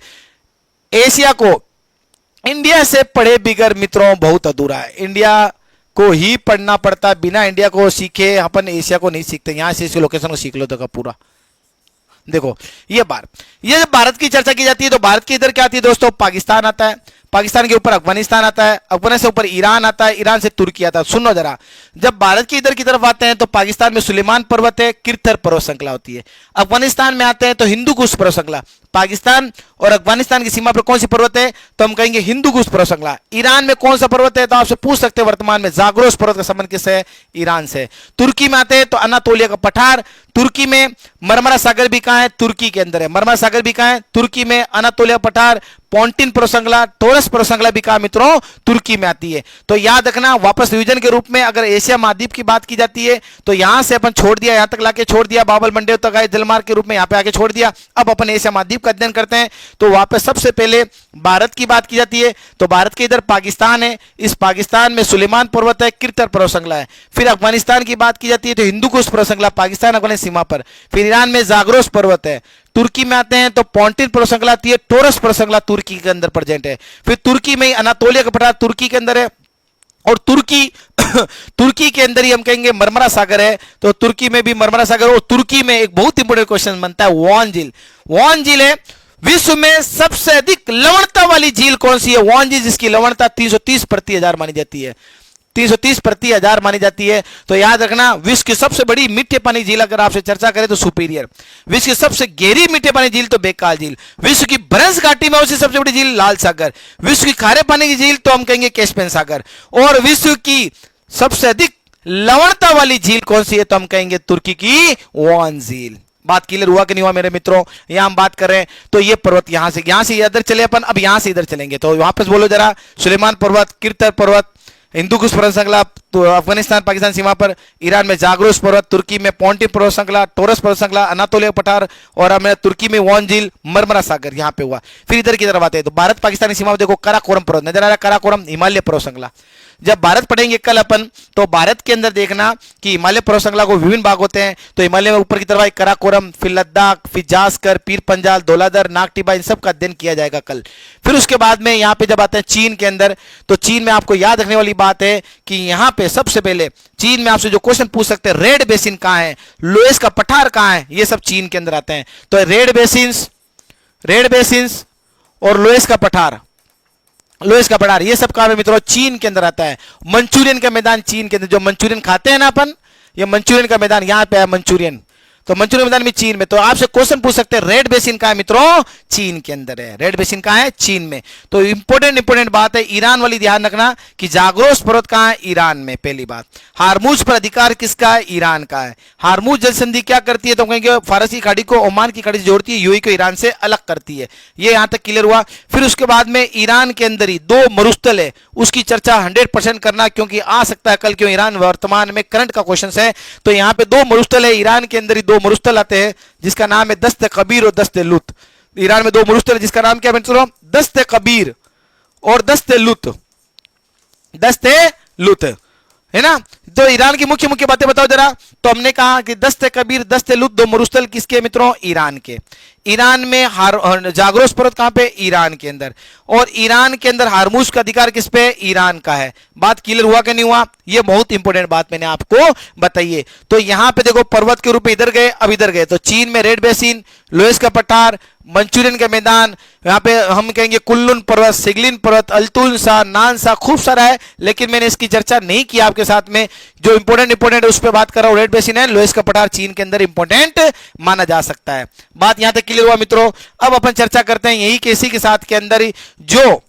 एशिया को इंडिया से पढ़े बिगर मित्रों बहुत अधूरा है, इंडिया को ही पढ़ना पड़ता है। बिना इंडिया को सीखे अपन एशिया को नहीं सीखते। यहां से इस लोकेशन को सीख लो तो पूरा देखो। ये जब भारत की चर्चा की जाती है तो भारत के इधर क्या आती है दोस्तों, पाकिस्तान आता है, पाकिस्तान के ऊपर अफगानिस्तान आता है, अफगानिस्तान से ऊपर ईरान आता है, ईरान से तुर्की आता है। सुनो जरा, जब भारत के इधर की तरफ आते हैं तो पाकिस्तान में सुलेमान पर्वत है, किरथर पर्वत श्रृंखला होती है। अफगानिस्तान में आते हैं तो हिंदू कुश पर्वत श्रृंखला। पाकिस्तान और अफगानिस्तान की सीमा पर कौन सी पर्वत है, तो हम कहेंगे हिंदू कुश पर्वत श्रृंखला। ईरान में कौन सा पर्वत है, तो आपसे पूछ सकते हैं वर्तमान में जाग्रोस पर्वत का संबंध किससे है, ईरान से। तुर्की में आते हैं तो अनातोलिया का पठार। तुर्की में मरमरा सागर भी कहां है, तुर्की के अंदर है। मरमरा सागर भी कहां है, तुर्की में। अनातोलिया पठार, पॉन्टिन पर्वत श्रृंखला, टोरस पर्वत श्रृंखला भी कहां मित्रों, तुर्की में आती है। तो याद रखना, वापस रिवीजन के रूप में अगर एशिया महाद्वीप की बात की जाती है तो यहां से अपन छोड़ दिया, यहां तक लाके छोड़ दिया, बाबल मंडे तक आए जलमार्ग के रूप में, यहां पे आके छोड़ दिया। अब अपन एशिया महाद्वीप का अध्ययन करते हैं। तो वापस सबसे पहले भारत की बात की जाती है तो भारत के इधर पाकिस्तान है, इस पाकिस्तान में सुलेमान पर्वत है, किरथर पर्वत श्रृंखला है। फिर अफगानिस्तान की बात की जाती है तो हिंदू कुश पर्वत श्रृंखला, पाकिस्तान अफगानिस्तान सीमा पर। फिर ईरान में जाग्रोस पर्वत है। तुर्की में आते हैं तो पॉन्टिन पर्वत श्रृंखला आती है, टोरस पर्वत श्रृंखला तुर्की के अंदर प्रेजेंट है। फिर तुर्की में अनातोलिया का पठार तुर्की के अंदर है। और तुर्की के अंदर ही हम कहेंगे मरमरा सागर है, तो तुर्की में भी मरमरा सागर। और तुर्की में एक बहुत इंपॉर्टेंट क्वेश्चन बनता है, वॉन झील। वॉन झील है विश्व में सबसे अधिक लवणता वाली झील कौन सी है, वॉन झील, जिसकी लवणता 330 प्रति हजार मानी जाती है, 330 प्रति हजार मानी जाती है। तो याद रखना, विश्व की सबसे बड़ी मीठे पानी झील अगर आपसे चर्चा करें तो सुपीरियर। विश्व की सबसे गहरी मीठे पानी झील तो बेकाल झील। विश्व की भ्रंश घाटी में उसकी सबसे बड़ी झील लाल सागर। विश्व की खारे पानी की झील तो हम कहेंगे कैस्पियन सागर। और विश्व की सबसे अधिक लवणता वाली झील कौन सी है, तो हम कहेंगे तुर्की की वॉन झील। बात क्लियर हुआ कि नहीं हुआ मेरे मित्रों। यहां हम बात कर रहे हैं तो ये पर्वत यहां से इधर चले अपन, अब यहां से इधर चलेंगे तो वापस बोलो जरा, सुलेमान पर्वत, किरथर पर्वत, हिंदू कुश पर्वत श्रृंखला तो अफगानिस्तान पाकिस्तान सीमा पर। ईरान में जाग्रोस पर्वत, तुर्की में पॉन्टिन पर्वत श्रृंखला, टोरस पर्वत श्रृंखला, अनातोलिया पठार, और हमें तुर्की में वॉन झील, मरमरा सागर यहां पे हुआ। फिर इधर की तरफ आते हैं तो भारत पाकिस्तान की सीमा में देखो काराकोरम पर्वत नजर आ रहा है, काराकोरम हिमालय पर्वत श्रृंखला। जब भारत पढ़ेंगे कल अपन तो भारत के अंदर देखना कि हिमालय पर्वत श्रृंखला को विभिन्न भाग होते हैं। तो हिमालय में ऊपर की तरफ काराकोरम, फिर लद्दाख, फिर जास्कर, पीर पंजाल, धौलाधर, नागटिबा, इन सब का अध्ययन किया जाएगा कल। फिर उसके बाद में यहाँ पे जब आते हैं चीन के अंदर, तो चीन में आपको याद रखने वाली बात है कि यहाँ पे सबसे पहले चीन में आपसे जो क्वेश्चन पूछ सकते हैं, रेड बेसिन कहाँ है, लोएस का पठार कहाँ है, ये सब चीन के अंदर आते हैं। तो रेड बेसिन्स और लोएस का पठार, ये सब कहां है मित्रों, चीन के अंदर आता है। मंचूरियन का मैदान चीन के अंदर, जो मंचूरियन खाते हैं ना अपन, ये मंचूरियन का मैदान यहां पे है, मंचूरियन। तो मंचूरियन मैदान में चीन में। तो आपसे क्वेश्चन पूछ सकते हैं, रेड बेसिन कहां है मित्रों, चीन के अंदर है। रेड बेसिन कहां है, चीन में। तो इंपोर्टेंट बात है, ईरान वाली ध्यान रखना कि जाग्रोस पर्वत कहां है, ईरान में, पहली बात। हारमूज पर अधिकार किसका है, ईरान का है। हारमूज जल संधि क्या करती है, तो कहेंगे फारसी खाड़ी को ओमान की खाड़ी से जोड़ती है, यूएई को ईरान से अलग करती है। ये यहां तक क्लियर हुआ। फिर उसके बाद में ईरान के अंदर ही 2 मरुस्थल है, उसकी चर्चा 100% करना, क्योंकि आ सकता है कल, क्यों ईरान वर्तमान में करंट का क्वेश्चन है। तो यहां पे 2 मरुस्थल है, ईरान के अंदर ही 2 मरुस्थल आते हैं, जिसका नाम है दस्त कबीर और दस्त लुत। ईरान में 2 मरुस्थल, जिसका नाम क्या है, दस्त कबीर और दस्त लुत है ना। तो ईरान की मुख्य बातें बताओ जरा। तो हमने कहा कि दस्त कबीर, दस्त लुत 2 मरुस्थल किसके मित्रों, ईरान के। ईरान में जाग्रोस पर्वत कहां पे, ईरान के अंदर, और ईरान के अंदर हारमुज का अधिकार किस पे, ईरान का है। बात क्लियर हुआ कि नहीं हुआ, ये बहुत इंपॉर्टेंट बात मैंने आपको बताइए। तो यहां पे देखो पर्वत के रूप में इधर गए, अब इधर गए, तो चीन में रेड बेसिन, लोएस का पठार, मंचूरियन के मैदान, यहाँ पे हम कहेंगे कुल्लुन पर्वत, सिगलिन पर्वत, अल्तुन सा, नानसा, खूब सारा है, लेकिन मैंने इसकी चर्चा नहीं की आपके साथ में। जो इंपॉर्टेंट है उस पर बात कर रहा हूं। रेड बेसिन है, लोएस का पठार चीन के अंदर इंपॉर्टेंट माना जा सकता है। बात यहां तक क्लियर हुआ मित्रों। अब अपन चर्चा करते हैं यही केसी के साथ के अंदर ही, जो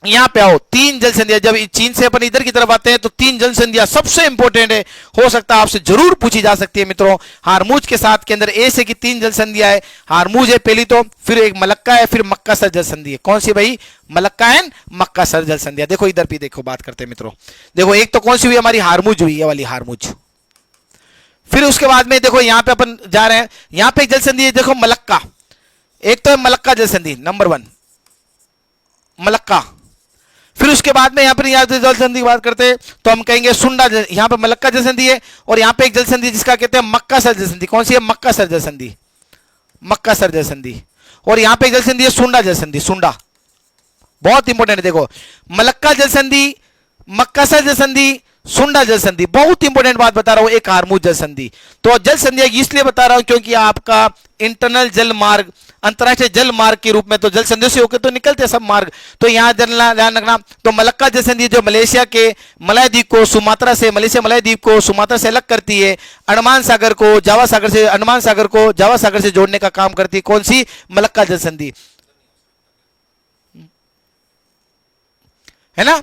यहां पे आओ, तीन जल संधियां, जब चीन से अपन इधर की तरफ आते हैं तो तीन जल संधियां सबसे इंपॉर्टेंट है, हो सकता है आपसे जरूर पूछी जा सकती है मित्रों। हारमुज के साथ के अंदर ए से की तीन जल संधियां है, हारमुज है पहली, तो फिर एक मलक्का है, फिर मक्कासर जल संधि है। कौन सी भाई, मलक्का एंड मक्कासर जल संधियां। देखो इधर भी देखो, बात करते हैं मित्रों। देखो एक तो कौन सी हुई हमारी, हारमुज हुई, ये वाली हारमुज। फिर उसके बाद में देखो यहां पे अपन जा रहे हैं, यहां पे एक जल संधि है, देखो मलक्का, एक तो है मलक्का जल संधि नंबर 1 मलक्का। फिर उसके बाद में यहां पर जल संधि की बात करते हैं तो हम कहेंगे सुंडा, यहां पे मलक्का जल संधि है, और यहां पे एक जल संधि जिसका कहते हैं मक्कासर जल संधि। कौन सी है, मक्कासर जल संधि, मक्कासर जल संधि। और यहां पे एक जल संधि है सुंडा जल संधि, सुंडा, बहुत इंपॉर्टेंट है। देखो मलक्का जल संधि, मक्कासर जल संधि, सुंडा जल संधि, बहुत इंपॉर्टेंट बात बता रहा हूं, एक हारमुज जल संधि। तो जल संधि इसलिए बता रहा हूं क्योंकि आपका इंटरनल जल मार्ग, अंतरराष्ट्रीय जल मार्ग के रूप में तो जल संधियों से होकर तो निकलते सब मार्ग, तो यहां ध्यान रखना। तो मलक्का जल संधि जो मलेशिया के मलय द्वीप को सुमात्रा से, मलेशिया मलय द्वीप को सुमात्रा से अलग करती है, अंडमान सागर को जावा सागर से, अंडमान सागर को जावा सागर से जोड़ने का काम करती है। कौन सी, मलक्का जल संधि, है ना,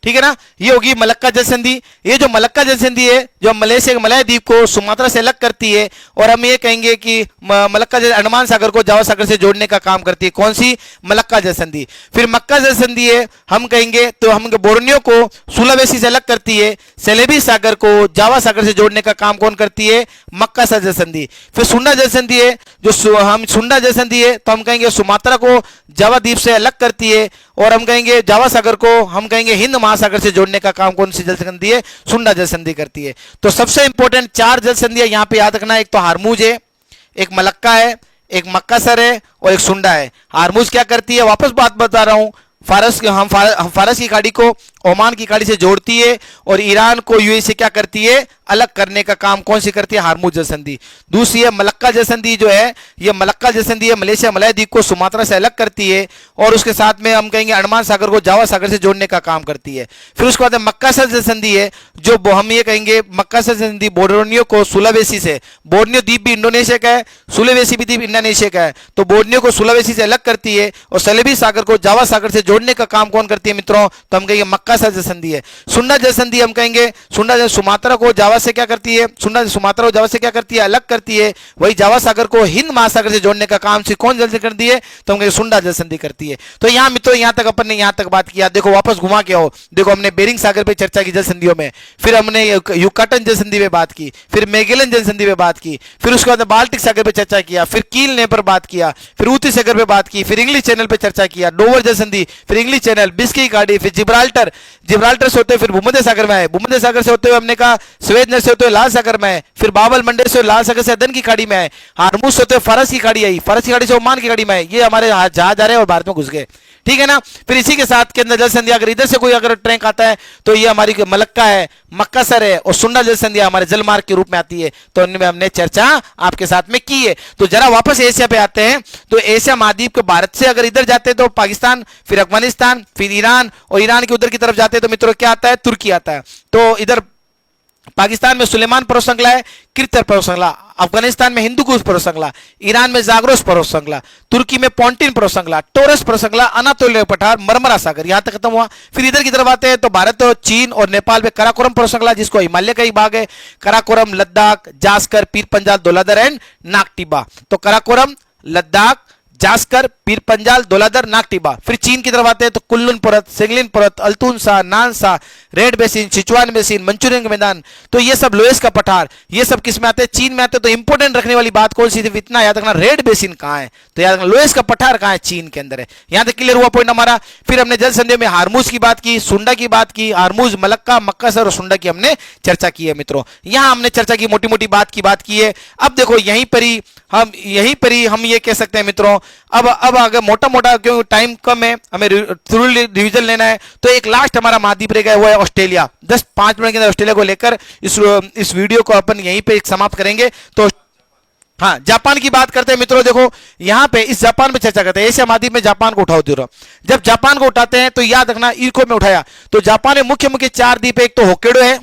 ठीक है ना, ये होगी मलक्का जल संधि। ये जो मलक्का जल संधि है जो मलेशिया के मलय द्वीप को सुमात्रा से अलग करती है, और हम ये कहेंगे कि मलक्का जल अंडमान सागर को जावा सागर से जोड़ने का काम करती है। कौन सी, मलक्का जल संधि। फिर मक्का जल संधि है, हम कहेंगे तो हम बोर्नियो को सुलावेसी से अलग करती है, सेलेबी सागर को जावा सागर से जोड़ने का काम कौन करती है, मक्कासर जल संधि। फिर सुंडा जल संधि है, जो हम सुंडा जल संधि है तो हम कहेंगे सुमात्रा को जावा द्वीप से अलग करती है, और हम कहेंगे जावा सागर को हम कहेंगे हिंद महासागर से जोड़ने का काम कौन सी जल संधि है, सुंडा जल संधि करती है। तो सबसे इंपॉर्टेंट 4 जल संधियां यहां पे याद रखना, एक तो हारमुज है, एक मलक्का है, एक मक्कासर है, और एक सुंडा है। हारमुज क्या करती है, वापस बात बता रहा हूं, हम फारस की खाड़ी को ओमान की खाड़ी से जोड़ती है, और ईरान को यूएई से क्या करती है, अलग करने का काम कौन सी करती है, हारमुज जल संधि। दूसरी है मलक्का जल संधि, जो है ये मलक्का जल संधि है, मलेशिया मलय द्वीप को सुमात्रा से अलग करती है, और उसके साथ में हम कहेंगे अंडमान सागर को जावा सागर से जोड़ने का काम करती है। फिर उसके बाद मक्कासर जल संधि है, जो हम ये कहेंगे मक्कासर जल संधि बोर्नियो को सुलावेसी से, बोर्नियो द्वीप भी इंडोनेशिया का है, सुलावेसी भी द्वीप इंडोनेशिया का है, तो बोर्नियो को सुलावेसी से अलग करती है, और सेलेबी सागर को जावा सागर से जोड़ने का काम कौन करती है मित्रों, तो हम कहेंगे मक्कासर जल संधि है। सुंडा जल संधि हम कहेंगे सुंडा जल सुमात्रा को जावा से क्या करती है, सुंडा सुमात्रा को जावा से क्या करती है, अलग करती है, वही जावा सागर को हिंद महासागर से जोड़ने का काम से कौन जल से करती है, तो हम कहेंगे सुंडा जल संधि करती है। तो यहां मित्रों यहां तक अपन ने यहां तक बात किया। देखो वापस घुमा के आओ, देखो हमने बेरिंग सागर पे चर्चा की जल संधियों में, फिर हमने युकाटन जल संधि पे बात की, फिर मेगेलन जल संधि पे बात की, फिर उसके बाद बाल्टिक सागर पे चर्चा किया, फिर कील ने पर बात किया, फिर ऊती सागर पे बात की, फिर इंग्लिश चैनल पे चर्चा किया, डोवर जल संधि, फिर इंग्लिश चैनल, बिस्की खाड़ी, फिर जिब्राल्टर, जिब्राल्टर से होते फिर भूमध्य सागर में आए, भूमध्य सागर से होते हुए हमने कहा स्वेज नहर से होते हुए लाल सागर में आए, फिर बाबल मंडल से लाल सागर से अदन की खाड़ी में आए, हारमुज से होते हुए फारस की खाड़ी आई, फारस की खाड़ी से ओमान की खाड़ी में आए, ये हमारे जहाज आ रहे हैं और भारत में घुस गए, ठीक है ना। फिर इसी के साथ के अंदर जल संधि, अगर इधर से कोई अगर ट्रैक आता है तो ये हमारी मलक्का है, मक्कासर है, और सुंडा जल संधि हमारे जलमार्ग के रूप में आती है, तो इनमें हमने चर्चा आपके साथ में की है। तो जरा वापस एशिया पे आते हैं, तो एशिया महाद्वीप के भारत से अगर इधर जाते हैं तो पाकिस्तान, फिर अफगानिस्तान, फिर ईरान, और ईरान के उधर की तरफ जाते हैं तो मित्रों क्या आता है, तुर्की आता है। तो इधर पाकिस्तान में सुलेमान पर्वत श्रृंखला है, कृतर पर्वत श्रृंखला, अफगानिस्तान में हिंदुकुश पर्वत श्रृंखला, ईरान में जाग्रोस पर्वत श्रृंखला, तुर्की में पॉन्टिन पर्वत श्रृंखला, टोरस पर्वत श्रृंखला, अनातोलिया पठार, मरमरा सागर, यहां तक खत्म हुआ। फिर इधर की तरफ आते हैं तो भारत और चीन और नेपाल में कराकोरम पर्वत श्रृंखला, जिसको हिमालय का ही भाग है, कराकोरम, लद्दाख, जास्कर, पीर पंजाल, धौलाधर एंड नागटिबा। तो कराकोरम, लद्दाख, जास्कर, पीर पंजाल, दौलाधर, नागटिबा। फिर चीन की तरफ आते हैं तो कुल्लून पर्वत, सेंगलिन पर्वत, अल्तुनसा, नानसा, Red Basin, Sichuan Basin, Manchurian का मैदान। तो ये सब लोएस का पठार, ये सब किस में आते हैं? चीन में आते हैं। तो इंपोर्टेंट रखने वाली बात कौन सी थी? इतना याद रखना, रेड बेसिन कहां है? तो याद रखना लोएस का पठार कहां है? चीन के अंदर है। यहां तक क्लियर हुआ पॉइंट हमारा। फिर हमने जल संधि में हारमुज की बात की, सुंडा की बात की, हारमुज, मलक्का, मक्कासर और सुंडा की हमने चर्चा की है मित्रों। यहां हमने चर्चा की, मोटी मोटी बात की है। अब देखो यहीं पर ही हम ये कह सकते हैं मित्रों, अब अगर मोटा मोटा, क्योंकि टाइम कम है, हमें रिवीजन लेना है, तो एक लास्ट हमारा महाद्वीप रह गया, वो है ऑस्ट्रेलिया। 5 मिनट के अंदर ऑस्ट्रेलिया को लेकर इस वीडियो को अपन यहीं पे समाप्त करेंगे। तो हाँ, जापान की बात करते हैं मित्रों। देखो यहां पे इस जापान में चर्चा करते हैं, एशिया महाद्वीप में जापान को उठाओ जरूर। जब जापान को उठाते हैं तो याद रखना, इको में उठाया तो जापान में मुख्य मुख्य 4 द्वीप है। एक तो होक्काइडो है,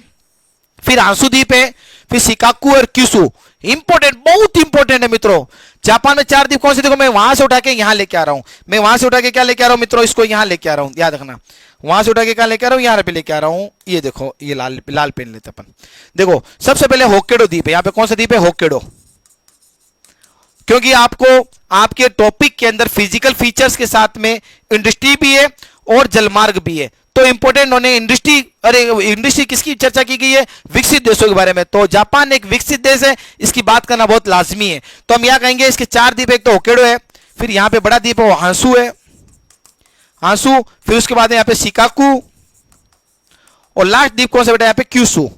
फिर हांसू द्वीप है, फिर शिकाकू और क्यूशू। इंपोर्टेंट, बहुत इंपोर्टेंट है मित्रों। जापान में 4 द्वीप कौन से? देखो मैं वहां से उठा के यहां लेके आ रहा हूं। मैं वहां से उठा के क्या लेके आ रहा हूं मित्रों? इसको यहां लेके आ रहा हूं, याद रखना। वहां से उठा के क्या लेके आ रहा हूं? यहां पे लेके आ रहा हूं। ये देखो, ये लाल पेन लेते अपन। देखो सबसे पहले होक्काइडो द्वीप है। यहां पे कौन सा द्वीप है? होक्काइडो। क्योंकि आपको आपके टॉपिक के अंदर फिजिकल फीचर्स के साथ में इंडस्ट्री भी है और जलमार्ग भी है। तो इंपोर्टेंट होने इंडस्ट्री किसकी चर्चा की गई है? विकसित देशों के बारे में। तो जापान एक विकसित देश है, इसकी बात करना बहुत लाजमी है। तो हम यहां कहेंगे इसके 4 द्वीप, एक तो होक्काइडो है, फिर यहां पे बड़ा द्वीप है वो हांसू है, हांसू। फिर उसके बाद यहां पे शिकाकू, और लास्ट द्वीप कौन सा बेटा? यहां पे क्यूशू।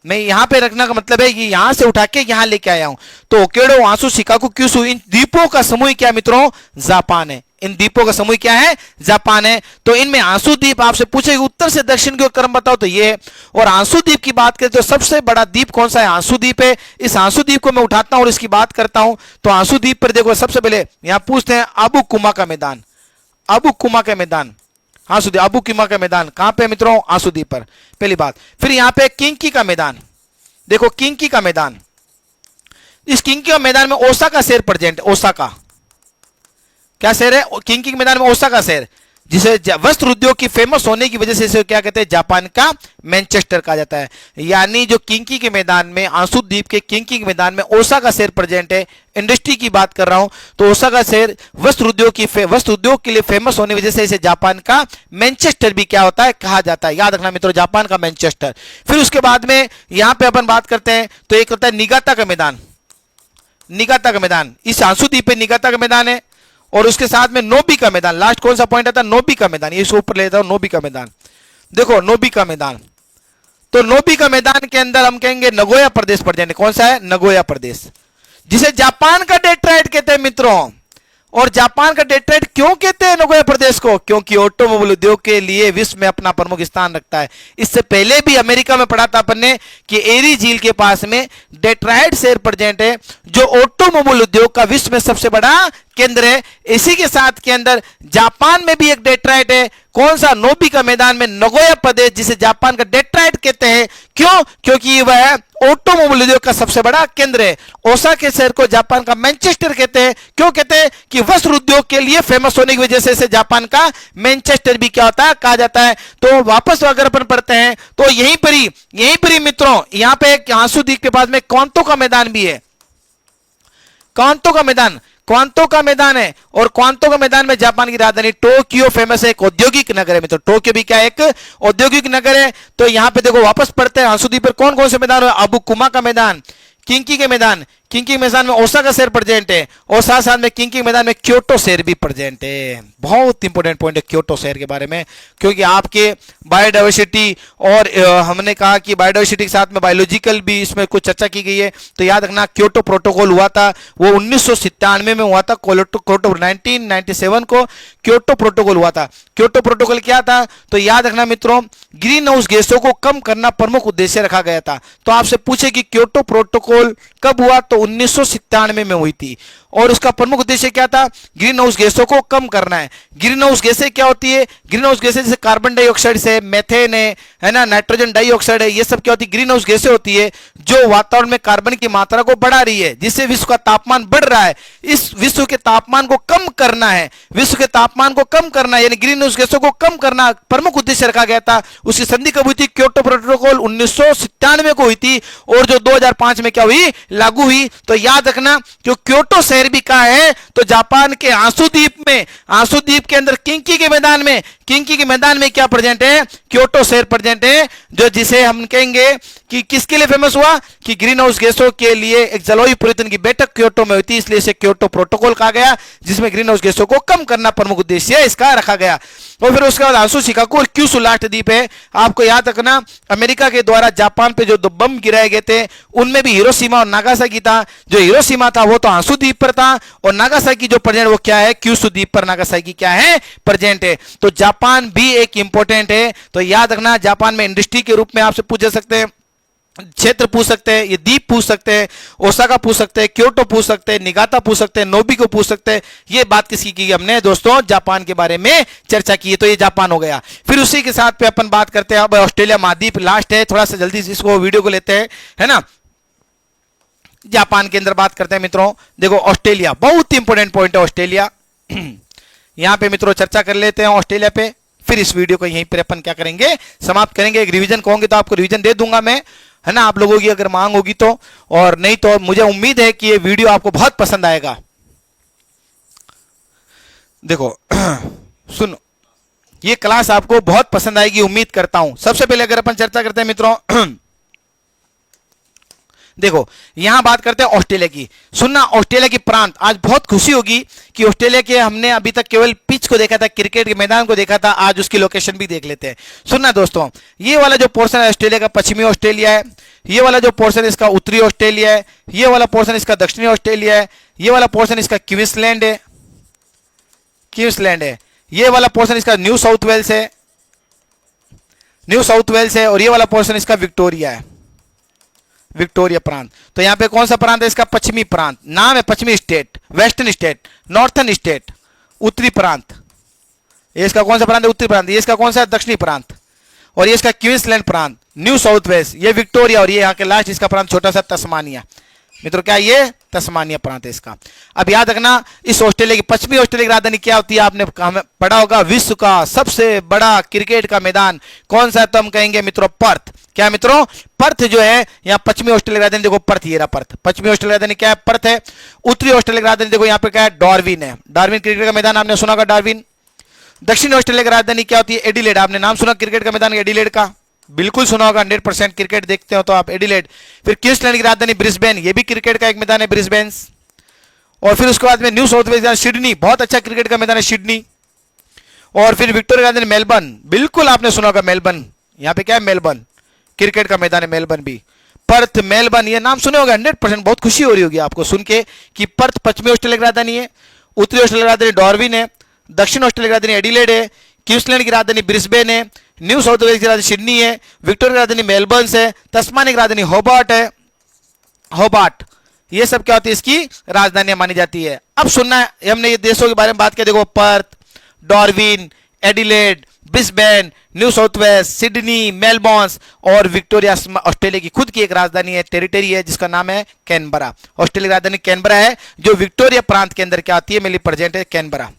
मैं यहां पे रखना का मतलब है कि यहां से उठा के यहां लेके आया हूं। तो होक्काइडो, हांसू, शिकाकू, क्यूशू, इन द्वीपों का समूह क्या मित्रों? जापान है। इन द्वीपों का समूह क्या है? जापान है। तो इनमें हांसू द्वीप आपसे पूछेगी उत्तर से दक्षिण की ओर क्रम बताओ, तो ये है। और हांसू द्वीप की बात करें तो सबसे बड़ा द्वीप कौन सा है? हांसू द्वीप है। इस हांसू द्वीप को मैं उठाता हूं और इसकी बात करता हूं। तो हांसू द्वीप पर देखो सबसे पहले यहां पूछते हैं अबु कुमा का मैदान। अबु कुमा का मैदान, हांसू द्वीप, अबु कुमा का मैदान कहां पे मित्रों? हांसू द्वीप पर, पहली बात। फिर यहां पे किंकी का मैदान, देखो किंकी का मैदान। इस किंकी का मैदान में ओसाका शहर प्रेजेंट है। ओसाका क्या शहर है? किंकी के मैदान में ओसाका शहर, जिसे वस्त्र उद्योग की फेमस होने की वजह से इसे क्या कहते हैं? जापान का मैनचेस्टर कहा जाता है। यानी जो किंकी के मैदान में, हांसू द्वीप के किंकी के मैदान में ओसाका शहर प्रेजेंट है। इंडस्ट्री की बात कर रहा हूं तो ओसाका शहर वस्त्र उद्योग के लिए फेमस होने की वजह से इसे जापान का मैनचेस्टर भी क्या होता है? कहा जाता है। याद रखना मित्रों, जापान का मैनचेस्टर। फिर उसके बाद में यहां पे अपन बात करते हैं तो एक होता है निगाता का मैदान। निगाता का मैदान, इस हांसू द्वीप पे निगाता का मैदान है। और उसके साथ में नोबी का मैदान, लास्ट कौन सा पॉइंट आता है? नोबी का मैदान। ये इसको ऊपर लेता हूं, नोबी का मैदान। देखो नोबी का मैदान, तो नोबी का मैदान के अंदर हम कहेंगे नगोया प्रदेश पड़ जाएंगे। कौन सा है? नगोया प्रदेश, जिसे जापान का डेट्रॉइट कहते हैं मित्रों। और जापान का डेट्रॉइट क्यों कहते हैं नगोया प्रदेश को? क्योंकि ऑटोमोबाइल उद्योग के लिए विश्व में अपना प्रमुख स्थान रखता है। इससे पहले भी अमेरिका में पढ़ा था अपन ने कि एरी झील के पास में डेट्रॉइट शहर प्रेजेंट है, जो ऑटोमोबाइल उद्योग का विश्व में सबसे बड़ा केंद्र है। इसी के साथ के अंदर जापान में भी एक डेट्रॉइट है। कौन सा? नोबी का मैदान में नगोया प्रदेश, जिसे जापान का डेट्रॉइट कहते हैं। क्यों? क्योंकि वह ऑटोमोबाइल उद्योग का सबसे बड़ा केंद्र है। ओसाका शहर को जापान का मैनचेस्टर कहते हैं। क्यों कहते हैं? कि वस्त्र उद्योग के लिए फेमस होने की वजह से इसे जापान का मैनचेस्टर भी क्या होता है? कहा जाता है। तो वापस अगर अपन पढ़ते हैं तो यहीं पर ही मित्रों, यहां पे एक हांसू द्वीप के पास में क्वांतो का मैदान भी है। क्वांतो का मैदान है। और क्वांतो का मैदान में जापान की राजधानी टोक्यो फेमस है, एक औद्योगिक नगर है मित्रों। टोक्यो भी क्या एक औद्योगिक नगर है। तो यहां पे देखो वापस पढ़ते हैं, हांसू द्वीप पर कौन कौन से मैदान है? अबु कुमा का मैदान, किंकी के मैदान, किंकी के मैदान में ओसाका शहर प्रेजेंट है। और साथ साथ में किंकी के मैदान में क्योटो शहर भी प्रेजेंट है। बहुत इंपॉर्टेंट पॉइंट है क्योटो शहर के बारे में, क्योंकि आपके बायोडाइवर्सिटी, और हमने कहा कि बायोडाइवर्सिटी के साथ में बायोलॉजिकल भी इसमें कुछ चर्चा की गई है। तो याद रखना क्योटो प्रोटोकॉल हुआ था, वो 1997 में हुआ था। क्योटो 1997 को क्योटो प्रोटोकॉल हुआ था। क्योटो प्रोटोकॉल क्या था? तो याद रखना मित्रों, ग्रीन हाउस गैसों को कम करना प्रमुख उद्देश्य रखा गया था। तो आपसे पूछे कि क्योटो प्रोटोकॉल कब हुआ? तो 1997 में हुई थी। और उसका प्रमुख उद्देश्य क्या था? ग्रीन हाउस गैसों को कम करना है। ग्रीन हाउस गैसें क्या होती है? ग्रीन हाउस गैसें जैसे कार्बन डाइऑक्साइड से, मेथेन है ना, नाइट्रोजन डाइऑक्साइड है, ये सब क्या होती है? ग्रीन हाउस गैसें होती है जो वातावरण में कार्बन की मात्रा को बढ़ा रही है, जिससे विश्व का तापमान बढ़ रहा है। इस विश्व के तापमान को कम करना है, विश्व के तापमान को कम करना है, यानी ग्रीन हाउस गैसों को कम करना प्रमुख उद्देश्य रखा गया था। उसकी संधि कब हुई थी? क्योटो प्रोटोकॉल 1997 को हुई थी। और जो 2005 में क्या हुई? लागू हुई। होगी तो याद रखना जो क्योटो शहर भी कहा है तो जापान के आंसू द्वीप में, आंसू द्वीप के अंदर किंकी के मैदान में, किंकी के मैदान में क्या प्रेजेंट है, क्योटो शहर प्रेजेंट है, जो जिसे हम कहेंगे कि किसके लिए फेमस हुआ कि ग्रीन हाउस गैसों के लिए एक जलवायु परिवर्तन की बैठक क्योटो में हुई थी, इसलिए इसे क्योटो प्रोटोकॉल कहा गया, जिसमें ग्रीन हाउस गैसों को कम करना प्रमुख उद्देश्य इसका रखा गया। और फिर उसके बाद आंसू शिकागो और क्यूशू लास्ट द्वीप है। आपको याद रखना अमेरिका के द्वारा जापान पे जो दो बम गिराए गए थे उनमें भी हिरोशिमा और नागासाकी था। जो हिरोशिमा था वो तो आंसू द्वीप पर था और नागासाकी जो प्रेजेंट वो क्या है, क्यूशू द्वीप पर नागासाकी क्या है, प्रेजेंट है। तो जापान भी एक इंपॉर्टेंट है। तो याद रखना जापान में इंडस्ट्री के रूप में आपसे पूछ सकते हैं, क्षेत्र पूछ सकते हैं, ये द्वीप पूछ सकते हैं, ओसाका पूछ सकते हैं, क्योटो पूछ सकते हैं, निगाता पूछ सकते हैं, नोबी को पूछ सकते हैं। ये बात किसकी की हमने दोस्तों, जापान के बारे में चर्चा की है। तो ये जापान हो गया। फिर उसी के साथ पे अपन बात करते हैं अब ऑस्ट्रेलिया महाद्वीप लास्ट है, थोड़ा सा जल्दी इसको वीडियो को लेते हैं, है ना। जापान के अंदर बात करते हैं मित्रों, देखो ऑस्ट्रेलिया बहुत इंपॉर्टेंट पॉइंट है ऑस्ट्रेलिया। यहां पे मित्रों चर्चा कर लेते हैं ऑस्ट्रेलिया पे, फिर इस वीडियो को यहीं पर अपन क्या करेंगे, समाप्त करेंगे। एक रिवीजन कहोगे तो आपको रिवीजन दे दूंगा मैं, है ना, आप लोगों की अगर मांग होगी तो, और नहीं तो मुझे उम्मीद है कि ये वीडियो आपको बहुत पसंद आएगा। देखो सुनो, ये क्लास आपको बहुत पसंद आएगी उम्मीद करता हूं। सबसे पहले अगर अपन चर्चा करते हैं मित्रों देखो यहां बात करते हैं ऑस्ट्रेलिया की। सुनना ऑस्ट्रेलिया की प्रांत, आज बहुत खुशी होगी कि ऑस्ट्रेलिया के हमने अभी तक केवल पिच को देखा था, क्रिकेट के मैदान को देखा था, आज उसकी लोकेशन भी देख लेते हैं। सुनना दोस्तों, ये वाला जो पोर्शन है ऑस्ट्रेलिया का पश्चिमी ऑस्ट्रेलिया है, ये वाला जो पोर्शन इसका उत्तरी ऑस्ट्रेलिया है, ये वाला पोर्शन इसका दक्षिणी ऑस्ट्रेलिया है, ये वाला पोर्शन इसका क्वींसलैंड है, क्वींसलैंड है, ये वाला पोर्शन इसका न्यू साउथ वेल्स है, न्यू साउथ वेल्स है, और ये वाला पोर्शन इसका विक्टोरिया है, विक्टोरिया प्रांत। तो यहां पे कौन सा प्रांत है इसका, पश्चिमी प्रांत, नाम है पश्चिमी state, western state, northern state, उत्तरी प्रांत। ये इसका कौन सा प्रांत है, उत्तरी प्रांत। ये इसका कौन सा है, दक्षिणी प्रांत। और ये इसका क्वींसलैंड प्रांत, न्यू साउथ वेल्स, ये विक्टोरिया, और ये यहाँ के लास्ट इसका प्रांत छोटा सा तस्मानिया। मित्रों क्या ये तस्मानिया प्रांत है इसका। अब याद रखना इस ऑस्ट्रेलिया की पश्चिमी ऑस्ट्रेलिया की राजधानी क्या होती है, आपने पढ़ा होगा, विश्व का सबसे बड़ा क्रिकेट का मैदान कौन सा है, तो हम कहेंगे मित्रों पर्थ। क्या मित्रों, पर्थ जो है यहाँ पश्चिमी ऑस्ट्रेलिया की राजधानी, देखो पर्थ, ये रहा पर्थ, पश्चिमी ऑस्ट्रेलिया की राजधानी क्या है, पर्थ है। उत्तरी ऑस्ट्रेलिया की राजधानी देखो यहाँ पे क्या है, डार्विन है, डार्विन क्रिकेट का मैदान आपने सुना होगा, डार्विन। दक्षिण ऑस्ट्रेलिया की राजधानी क्या होती है, एडिलेड, आपने नाम सुना क्रिकेट का मैदान एडिलेड का, बिल्कुल सुना होगा, 100% क्रिकेट देखते हो तो आप, एडिलेड। फिर क्वींसलैंड की राजधानी ब्रिस्बेन, ये भी क्रिकेट का एक मैदान है, ब्रिस्बेन। और फिर उसके बाद में न्यू साउथ वेल्स सिडनी, बहुत अच्छा क्रिकेट का मैदान है सिडनी। और फिर विक्टोरिया की राजधानी मेलबर्न, बिल्कुल आपने सुना होगा मेलबर्न, यहाँ पे क्या है, मेलबर्न क्रिकेट का मैदान है, मेलबर्न भी। पर्थ, मेलबर्न, ये नाम सुने होगा 100%, बहुत खुशी हो रही होगी आपको सुन के कि पर्थ पश्चिमी ऑस्ट्रेलिया की राजधानी है, उत्तरी ऑस्ट्रेलिया की राजधानी डार्विन है, दक्षिण ऑस्ट्रेलिया की राजधानी एडिलेड है, क्वींसलैंड की राजधानी ब्रिस्बेन है, न्यू साउथ वेल्स की राजधानी सिडनी है, विक्टोरिया की राजधानी मेलबर्न है, तस्मानिया की राजधानी होबार्ट है, होबार्ट। ये सब क्या होती है, इसकी राजधानियां मानी जाती है। अब सुनना है, हमने ये देशों के बारे में बात की, देखो Perth, Darwin, Adelaide, Brisbane, New South Wales, Sydney, Melbourne और विक्टोरिया ऑस्ट्रेलिया की खुद की एक राजधानी है, टेरिटरी है, जिसका नाम है कैनबरा। ऑस्ट्रेलिया की राजधानी कैनबरा है, जो विक्टोरिया प्रांत के अंदर क्या आती है, मेरी प्रेजेंट है कैनबरा।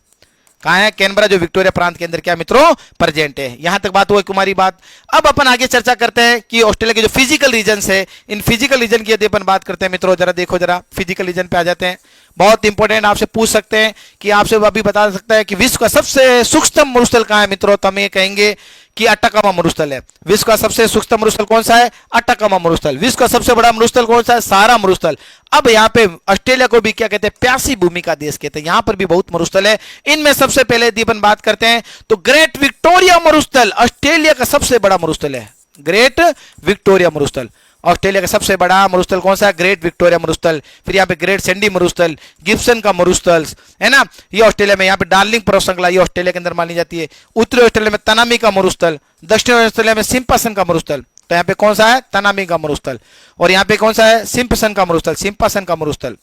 कहां है, कैनबरा, जो विक्टोरिया प्रांत के अंदर क्या मित्रों प्रेजेंट है। यहां तक बात हुई कुमारी बात। अब अपन आगे चर्चा करते हैं कि ऑस्ट्रेलिया के जो फिजिकल रीजन्स है, इन फिजिकल रीजन की यदि अपन बात करते हैं मित्रों, जरा देखो, जरा फिजिकल रीजन पे आ जाते हैं। बहुत इंपॉर्टेंट, आपसे पूछ सकते हैं कि आपसे अभी बता सकता है कि विश्व का सबसे सूक्ष्म मरुस्थल कहां है मित्रों, तो हम ये कहेंगे कि अटाकामा मरुस्थल है। विश्व का सबसे सूक्ष्म मरुस्थल कौन सा है, अटाकामा मरुस्थल। विश्व का सबसे बड़ा मरुस्थल कौन सा है, सहारा मरुस्थल। अब यहाँ पे ऑस्ट्रेलिया को भी क्या कहते हैं, प्यासी भूमि का देश कहते हैं। यहाँ पर भी बहुत मरुस्थल है। इनमें सबसे पहले यदि अपन बात करते हैं तो ग्रेट विक्टोरिया मरुस्थल ऑस्ट्रेलिया का सबसे बड़ा मरुस्थल है। ग्रेट विक्टोरिया मरुस्थल ऑस्ट्रेलिया का सबसे बड़ा मरुस्थल कौन सा है, ग्रेट विक्टोरिया मरुस्थल। फिर यहाँ पे ग्रेट सैंडी मरुस्थल, गिब्सन का मरुस्थल, है ना, ये ऑस्ट्रेलिया में। यहाँ पे डार्लिंग पर्वत श्रृंखला, ये ऑस्ट्रेलिया के अंदर मानी जाती है। उत्तरी ऑस्ट्रेलिया में तनामी का मरुस्थल, दक्षिण ऑस्ट्रेलिया में सिम्पसन का मरुस्थल। तो यहाँ पे कौन सा है, तनामी का मरुस्थल, और यहाँ पे कौन सा है, सिम्पसन का मरुस्थल, सिम्पसन का मरुस्थल।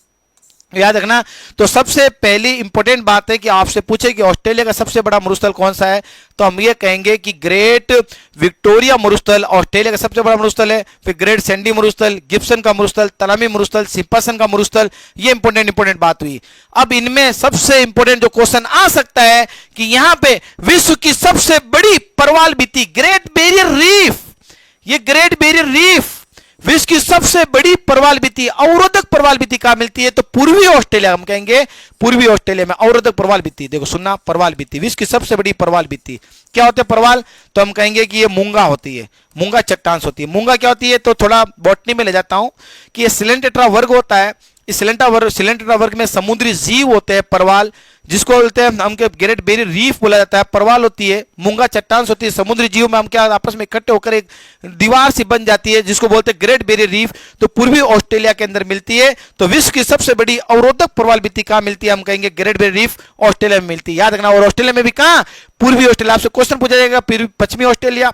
याद रखना। तो सबसे पहली इंपॉर्टेंट बात है कि आपसे पूछे कि ऑस्ट्रेलिया का सबसे बड़ा मरुस्थल कौन सा है, तो हम ये कहेंगे कि ग्रेट विक्टोरिया मरुस्थल ऑस्ट्रेलिया का सबसे बड़ा मरुस्थल है। फिर ग्रेट सैंडी मरुस्थल, गिब्सन का मरुस्थल, तलामी मरुस्थल, सिम्पसन का मरुस्थल, ये इंपॉर्टेंट बात हुई। अब इनमें सबसे इंपॉर्टेंट जो क्वेश्चन आ सकता है कि यहां पे विश्व की सबसे बड़ी परवाल भित्ति ग्रेट बैरियर रीफ, ये ग्रेट बैरियर रीफ विश्व की सबसे बड़ी प्रवाल भित्ति, अवरोधक प्रवाल भित्ति कहां मिलती है? तो पूर्वी ऑस्ट्रेलिया, हम कहेंगे पूर्वी ऑस्ट्रेलिया में अवरोधक प्रवाल भित्ति। देखो सुनना, प्रवाल भित्ति, विश्व की सबसे बड़ी प्रवाल भित्ति क्या होते हैं? प्रवाल। तो हम कहेंगे कि ये मूंगा होती है, मूंगा चट्टान होती है। मूंगा क्या होती है? तो थोड़ा बॉटनी में ले जाता हूं कि ये सिलेंटेट्रा वर्ग होता है। इस सिलेंटेट्रा वर्ग में समुद्री जीव होते हैं परवाल, जिसको बोलते हैं हम ग्रेट बैरियर रीफ बोला जाता है। परवाल होती है, मूंगा चट्टान होती है। समुद्री जीव में हम क्या आपस में इकट्ठे होकर एक दीवार सी बन जाती है, जिसको बोलते हैं ग्रेट बैरियर रीफ। तो पूर्वी ऑस्ट्रेलिया के अंदर मिलती है। तो विश्व की सबसे बड़ी अवरोधक प्रवाल भित्ति कहां मिलती है? हम कहेंगे ग्रेट बैरियर रीफ ऑस्ट्रेलिया में मिलती है। याद रखना। और ऑस्ट्रेलिया में भी कहां? पूर्वी ऑस्ट्रेलिया। आपसे क्वेश्चन पूछा जाएगा पश्चिमी ऑस्ट्रेलिया,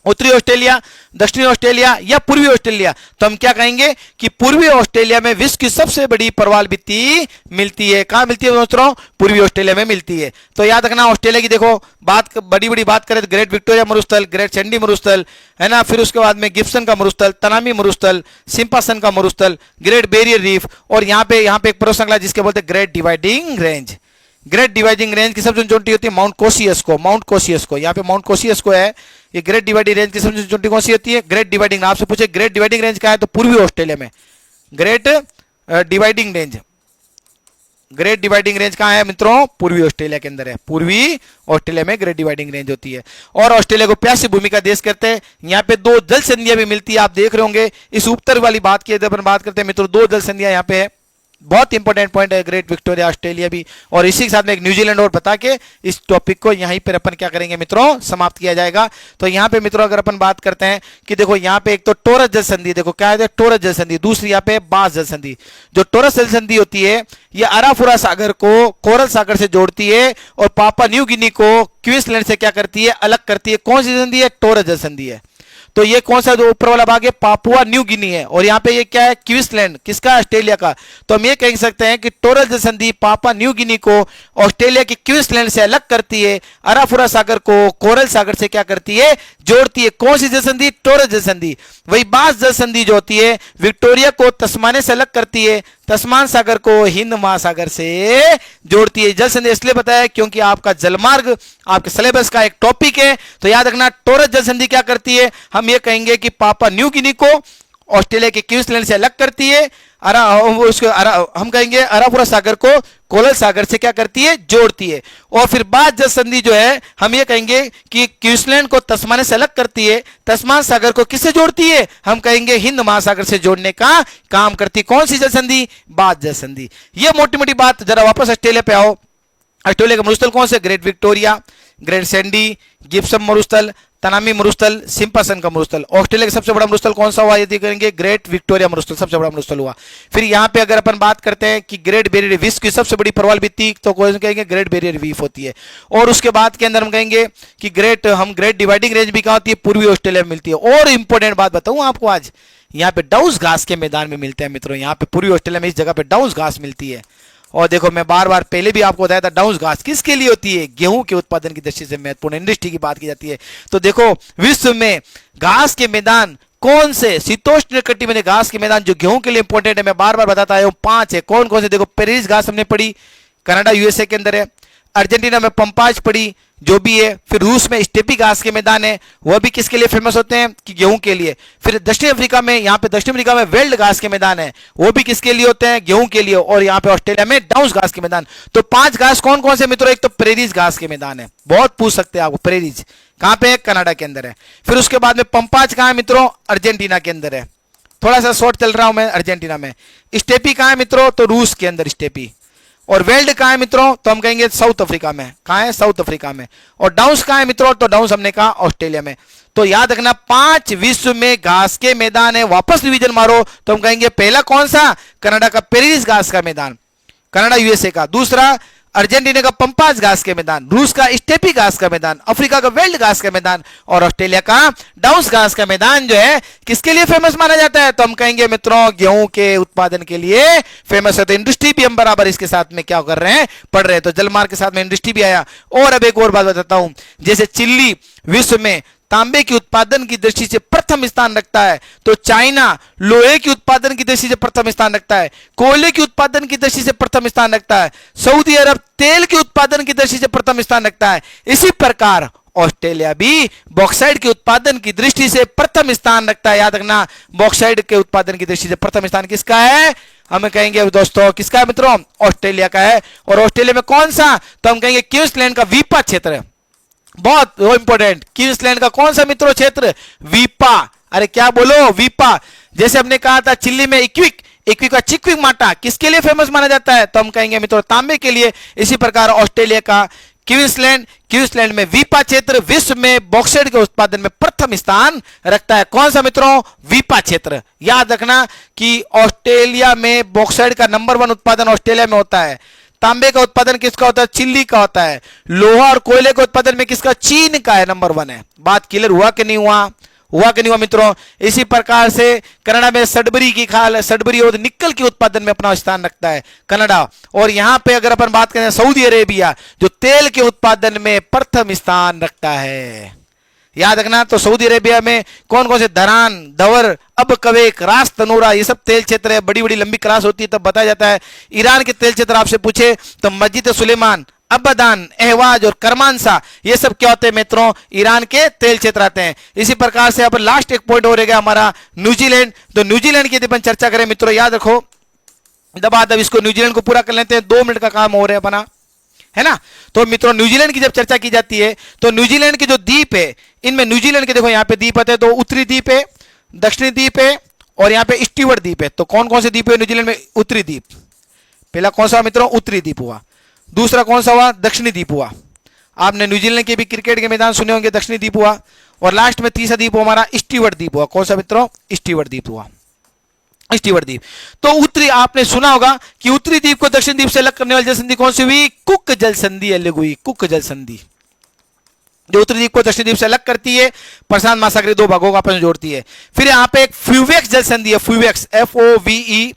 उत्तरी ऑस्ट्रेलिया, दक्षिणी ऑस्ट्रेलिया या पूर्वी ऑस्ट्रेलिया। तो हम क्या कहेंगे कि पूर्वी ऑस्ट्रेलिया में विश्व की सबसे बड़ी प्रवाल भित्ति मिलती है। कहां मिलती है दोस्तों? पूर्वी ऑस्ट्रेलिया में मिलती है। तो याद रखना, ऑस्ट्रेलिया की देखो बात, बड़ी बड़ी बात करें तो ग्रेट विक्टोरिया मरुस्थल, ग्रेट सैंडी मरुस्थल है ना, फिर उसके बाद में गिब्सन का मरुस्थल, तनामी मरुस्थल, सिम्पासन का मरुस्थल, ग्रेट बैरियर रीफ, और यहाँ पे एक पर्वत श्रृंखला जिसके बोलते हैं great dividing range. Great dividing range की सबसे चोटी होती है माउंट कोसियस्को। माउंट कोसियस्को, यहाँ पे माउंट कोसियस्को है। ये ग्रेट डिवाइडिंग रेंज की सबसे चोटी कौन सी होती है? Great dividing. आपसे पूछे ग्रेट डिवाइडिंग रेंज क्या है? तो पूर्वी ऑस्ट्रेलिया में great dividing range. Great dividing range कहां है मित्रों? पूर्वी ऑस्ट्रेलिया के अंदर है। पूर्वी ऑस्ट्रेलिया में ग्रेट डिवाइडिंग रेंज होती है। और ऑस्ट्रेलिया को प्यासी भूमि का देश कहते हैं। यहाँ पे 2 जल संधियां भी मिलती है, आप देख रहे होंगे। इस उत्तर वाली बात की अपन बात करते हैं मित्रों, 2 जल संधियां यहाँ पे है। बहुत इंपॉर्टेंट पॉइंट है ग्रेट विक्टोरिया ऑस्ट्रेलिया भी। और इसी के साथ में एक न्यूजीलैंड और बता के इस टॉपिक को यहीं पर अपन क्या करेंगे मित्रों? समाप्त किया जाएगा। तो यहाँ पे मित्रों अगर अपन बात करते हैं कि देखो यहाँ पे एक तो टोरस जल संधि, देखो क्या है? टोरस जल संधि। दूसरी यहाँ पे बास जल संधि। जो टोरस जल संधि होती है ये अराफुरा सागर को कोरल सागर से जोड़ती है और पापा न्यू गिनी को क्वींसलैंड से क्या करती है? अलग करती है। कौन सी संधि है? टोरस जल संधि है। तो ये कौन सा जो ऊपर वाला भाग है? पापुआ न्यू गिनी है। और यहाँ पे ये क्या है? क्वींसलैंड। किसका? ऑस्ट्रेलिया का। तो हम ये कह सकते हैं कि टोरस जल संधि पापुआ न्यू गिनी को ऑस्ट्रेलिया की क्वींसलैंड से अलग करती है, अराफुरा सागर को कोरल सागर से क्या करती है? जोड़ती है। कौन सी जल संधि? टोरस जल संधि। वही बास जल संधि जो होती है विक्टोरिया को तस्मानिया से अलग करती है, तस्मान सागर को हिंद महासागर से जोड़ती है। जल संधि इसलिए बताया क्योंकि आपका जलमार्ग आपके सिलेबस का एक टॉपिक है। तो याद रखना, टोरस जल संधि क्या करती है? हम ये कहेंगे कि पापा न्यू गिनी को ऑस्ट्रेलिया के क्वींसलैंड से अलग करती है। हम कहेंगे अराफुरा सागर को कोरल सागर से क्या करती है? जोड़ती है। और फिर बास जल संधि जो है हम ये कहेंगे कि क्वींसलैंड को तस्मानिया से अलग करती है, तस्मान सागर को किससे जोड़ती है? हम कहेंगे हिंद महासागर से जोड़ने का काम करती है। कौन सी जल संधि? बास जल संधि। ये मोटी मोटी बात। जरा वापस ऑस्ट्रेलिया पे आओ। ऑस्ट्रेलिया का मरुस्थल कौन से? Great Victoria, great Sandy, Gibson मरुस्थल, तनामी मरुस्थल, सिम्पासन का मरुस्थल। ऑस्ट्रेलिया का सबसे बड़ा मरुस्थल कौन सा हुआ? यदि करेंगे ग्रेट विक्टोरिया मरुस्थल सबसे बड़ा मरुस्थल हुआ। फिर यहाँ पे अगर अपन बात करते हैं कि ग्रेट बैरियर विश्व की सबसे बड़ी प्रवाल भित्ति, तो कौन कहेंगे? ग्रेट बैरियर रीफ होती है। और उसके बाद के अंदर हम कहेंगे कि ग्रेट डिवाइडिंग रेंज भी कहाँ होती है? पूर्वी ऑस्ट्रेलिया में मिलती है। और इंपॉर्टेंट बात बताऊं आपको, आज यहाँ पे डाउस घास के मैदान में मिलते हैं मित्रों। यहाँ पे पूर्वी ऑस्ट्रेलिया में इस जगह पे डाउस घास मिलती है। और देखो मैं बार बार पहले भी आपको बताया था, डाउस घास किसके लिए होती है? गेहूं के उत्पादन की दृष्टि से महत्वपूर्ण इंडस्ट्री की बात की जाती है। तो देखो विश्व में घास के मैदान कौन से? शीतोष्ण कटिबंधीय घास के मैदान जो गेहूं के लिए इंपॉर्टेंट है, मैं बार बार बताता आया हूं, 5 है। कौन कौन से? देखो पेरिस घास हमने पढ़ी, कनाडा यूएसए के अंदर है। अर्जेंटीना में पंपाज पड़ी जो भी है। फिर रूस में स्टेपी घास के मैदान है, वह भी किसके लिए फेमस होते हैं? कि गेहूं के लिए। फिर दक्षिण अफ्रीका में, यहाँ पे दक्षिण अफ्रीका में वेल्ड घास के मैदान है, वो भी किसके लिए होते हैं? गेहूं के लिए। और यहाँ पे ऑस्ट्रेलिया में डाउस घास के मैदान। तो 5 घास कौन कौन से मित्रों? एक तो प्रेरीज घास के मैदान है, बहुत पूछ सकते हैं आपको। प्रेरीज कहां पे है? कनाडा के अंदर है। फिर उसके बाद में पंपाज कहां है मित्रों? अर्जेंटीना के अंदर है। थोड़ा सा शॉर्ट चल रहा हूं मैं, अर्जेंटीना में। स्टेपी कहां है मित्रों? तो रूस के अंदर स्टेपी। और वेल्ड कहां है मित्रों? तो हम कहेंगे साउथ अफ्रीका में। कहां है? साउथ अफ्रीका में। और डाउस कहां है मित्रों? तो डाउस हमने कहा ऑस्ट्रेलिया में। तो याद रखना, 5 विश्व में घास के मैदान है। वापस रिवीजन मारो तो हम कहेंगे पहला कौन सा? कनाडा का पेरिस घास का मैदान, कनाडा यूएसए का। दूसरा अर्जेंटीना का पंपाज घास के मैदान, रूस का स्टेपी घास का मैदान, अफ्रीका का वेल्ड घास का मैदान, और ऑस्ट्रेलिया का डाउस घास का मैदान जो है किसके लिए फेमस माना जाता है? तो हम कहेंगे मित्रों गेहूं के उत्पादन के लिए फेमस है। तो इंडस्ट्री भी हम बराबर इसके साथ में क्या कर रहे हैं? पढ़ रहे हैं। तो जलमार्ग के साथ में इंडस्ट्री भी आया। और अब एक और बात बताता हूं, जैसे चिल्ली विश्व में तांबे के उत्पादन की दृष्टि से प्रथम स्थान रखता है, तो चाइना लोहे के उत्पादन की दृष्टि से प्रथम स्थान रखता है, कोयले के उत्पादन की दृष्टि से प्रथम स्थान रखता है, सऊदी अरब तेल के उत्पादन की दृष्टि से प्रथम स्थान रखता है। इसी प्रकार ऑस्ट्रेलिया भी बॉक्साइट के उत्पादन की दृष्टि से प्रथम स्थान रखता है। याद रखना, बॉक्साइट के उत्पादन की दृष्टि से प्रथम स्थान किसका है? हम कहेंगे दोस्तों किसका है मित्रों? ऑस्ट्रेलिया का है। और ऑस्ट्रेलिया में कौन सा? तो हम कहेंगे क्वींसलैंड का वीपा क्षेत्र है। बहुत इंपॉर्टेंट, क्वींसलैंड का कौन सा मित्रों क्षेत्र? वीपा। अरे क्या बोलो? वीपा। जैसे हमने कहा था चिल्ली में इक्विक, इक्विक का चिक्विक माटा किसके लिए फेमस माना जाता है? तो हम कहेंगे मित्रों तांबे के लिए। इसी प्रकार ऑस्ट्रेलिया का क्वींसलैंड, क्वींसलैंड में वीपा क्षेत्र विश्व में बॉक्साइट के उत्पादन में प्रथम स्थान रखता है। कौन सा मित्रों? वीपा क्षेत्र। याद रखना कि ऑस्ट्रेलिया में बॉक्साइट का नंबर 1 उत्पादन ऑस्ट्रेलिया में होता है। तांबे का उत्पादन किसका होता है? चिल्ली का होता है। लोहा और कोयले के उत्पादन में किसका? चीन का है, नंबर 1 है। बात क्लियर हुआ कि नहीं हुआ? हुआ कि नहीं हुआ मित्रों? इसी प्रकार से कनाडा में सडबरी की खाल, सडबरी और निकल के उत्पादन में अपना स्थान रखता है कनाडा। और यहां पे अगर अपन बात करें सऊदी अरेबिया, जो तेल के उत्पादन में प्रथम स्थान रखता है। याद रखना, तो सऊदी अरेबिया में कौन कौन से? धरान, दवर, अब कवेक, रास तनूरा, ये सब तेल क्षेत्र है। बड़ी बड़ी लंबी क्लास होती है तब बताया जाता है। ईरान के तेल क्षेत्र आपसे पूछे तो मस्जिद सुलेमान, अबदान, अहवाज और करमानसा, ये सब क्या होते हैं मित्रों? ईरान के तेल क्षेत्र आते हैं। इसी प्रकार से अब लास्ट एक पॉइंट हो रहेगा हमारा न्यूजीलैंड। तो न्यूजीलैंड की यदि अपन चर्चा करें मित्रों, याद रखो दबादब इसको न्यूजीलैंड को पूरा कर लेते हैं, 2 मिनट का काम हो रहा है अपना, है ना। तो मित्रों न्यूजीलैंड की जब चर्चा की जाती है तो न्यूजीलैंड के जो द्वीप है, इनमें न्यूजीलैंड के देखो यहाँ पे द्वीप आते हैं। तो उत्तरी द्वीप है, दक्षिणी द्वीप है और यहाँ पे स्टीवर्ट द्वीप है। तो कौन कौन से द्वीप है न्यूजीलैंड में? उत्तरी द्वीप। पहला कौन सा मित्रों? उत्तरी द्वीप हुआ। दूसरा कौन सा हुआ? दक्षिणी द्वीप हुआ। आपने न्यूजीलैंड के भी क्रिकेट के मैदान सुने होंगे, दक्षिणी द्वीप हुआ। और लास्ट में तीसरा द्वीप हमारा स्टीवर्ट द्वीप हुआ। कौन सा मित्रों? स्टीवर्ट द्वीप हुआ, स्टीवर्ट द्वीप। तो उत्तरी आपने सुना होगा कि उत्तरी द्वीप को दक्षिण द्वीप से अलग करने वाली जल संधि कौन सी हुई? कुक जल संधि अलग हुई। कुक जल संधि जो उत्तरी द्वीप को दक्षिण द्वीप से अलग करती है, प्रशांत महासागर 2 भागों का आपस में जोड़ती है। फिर यहाँ पे एक फ्यूवेक्स जल संधि है, फ्यूवेक्स, FOVEAUX,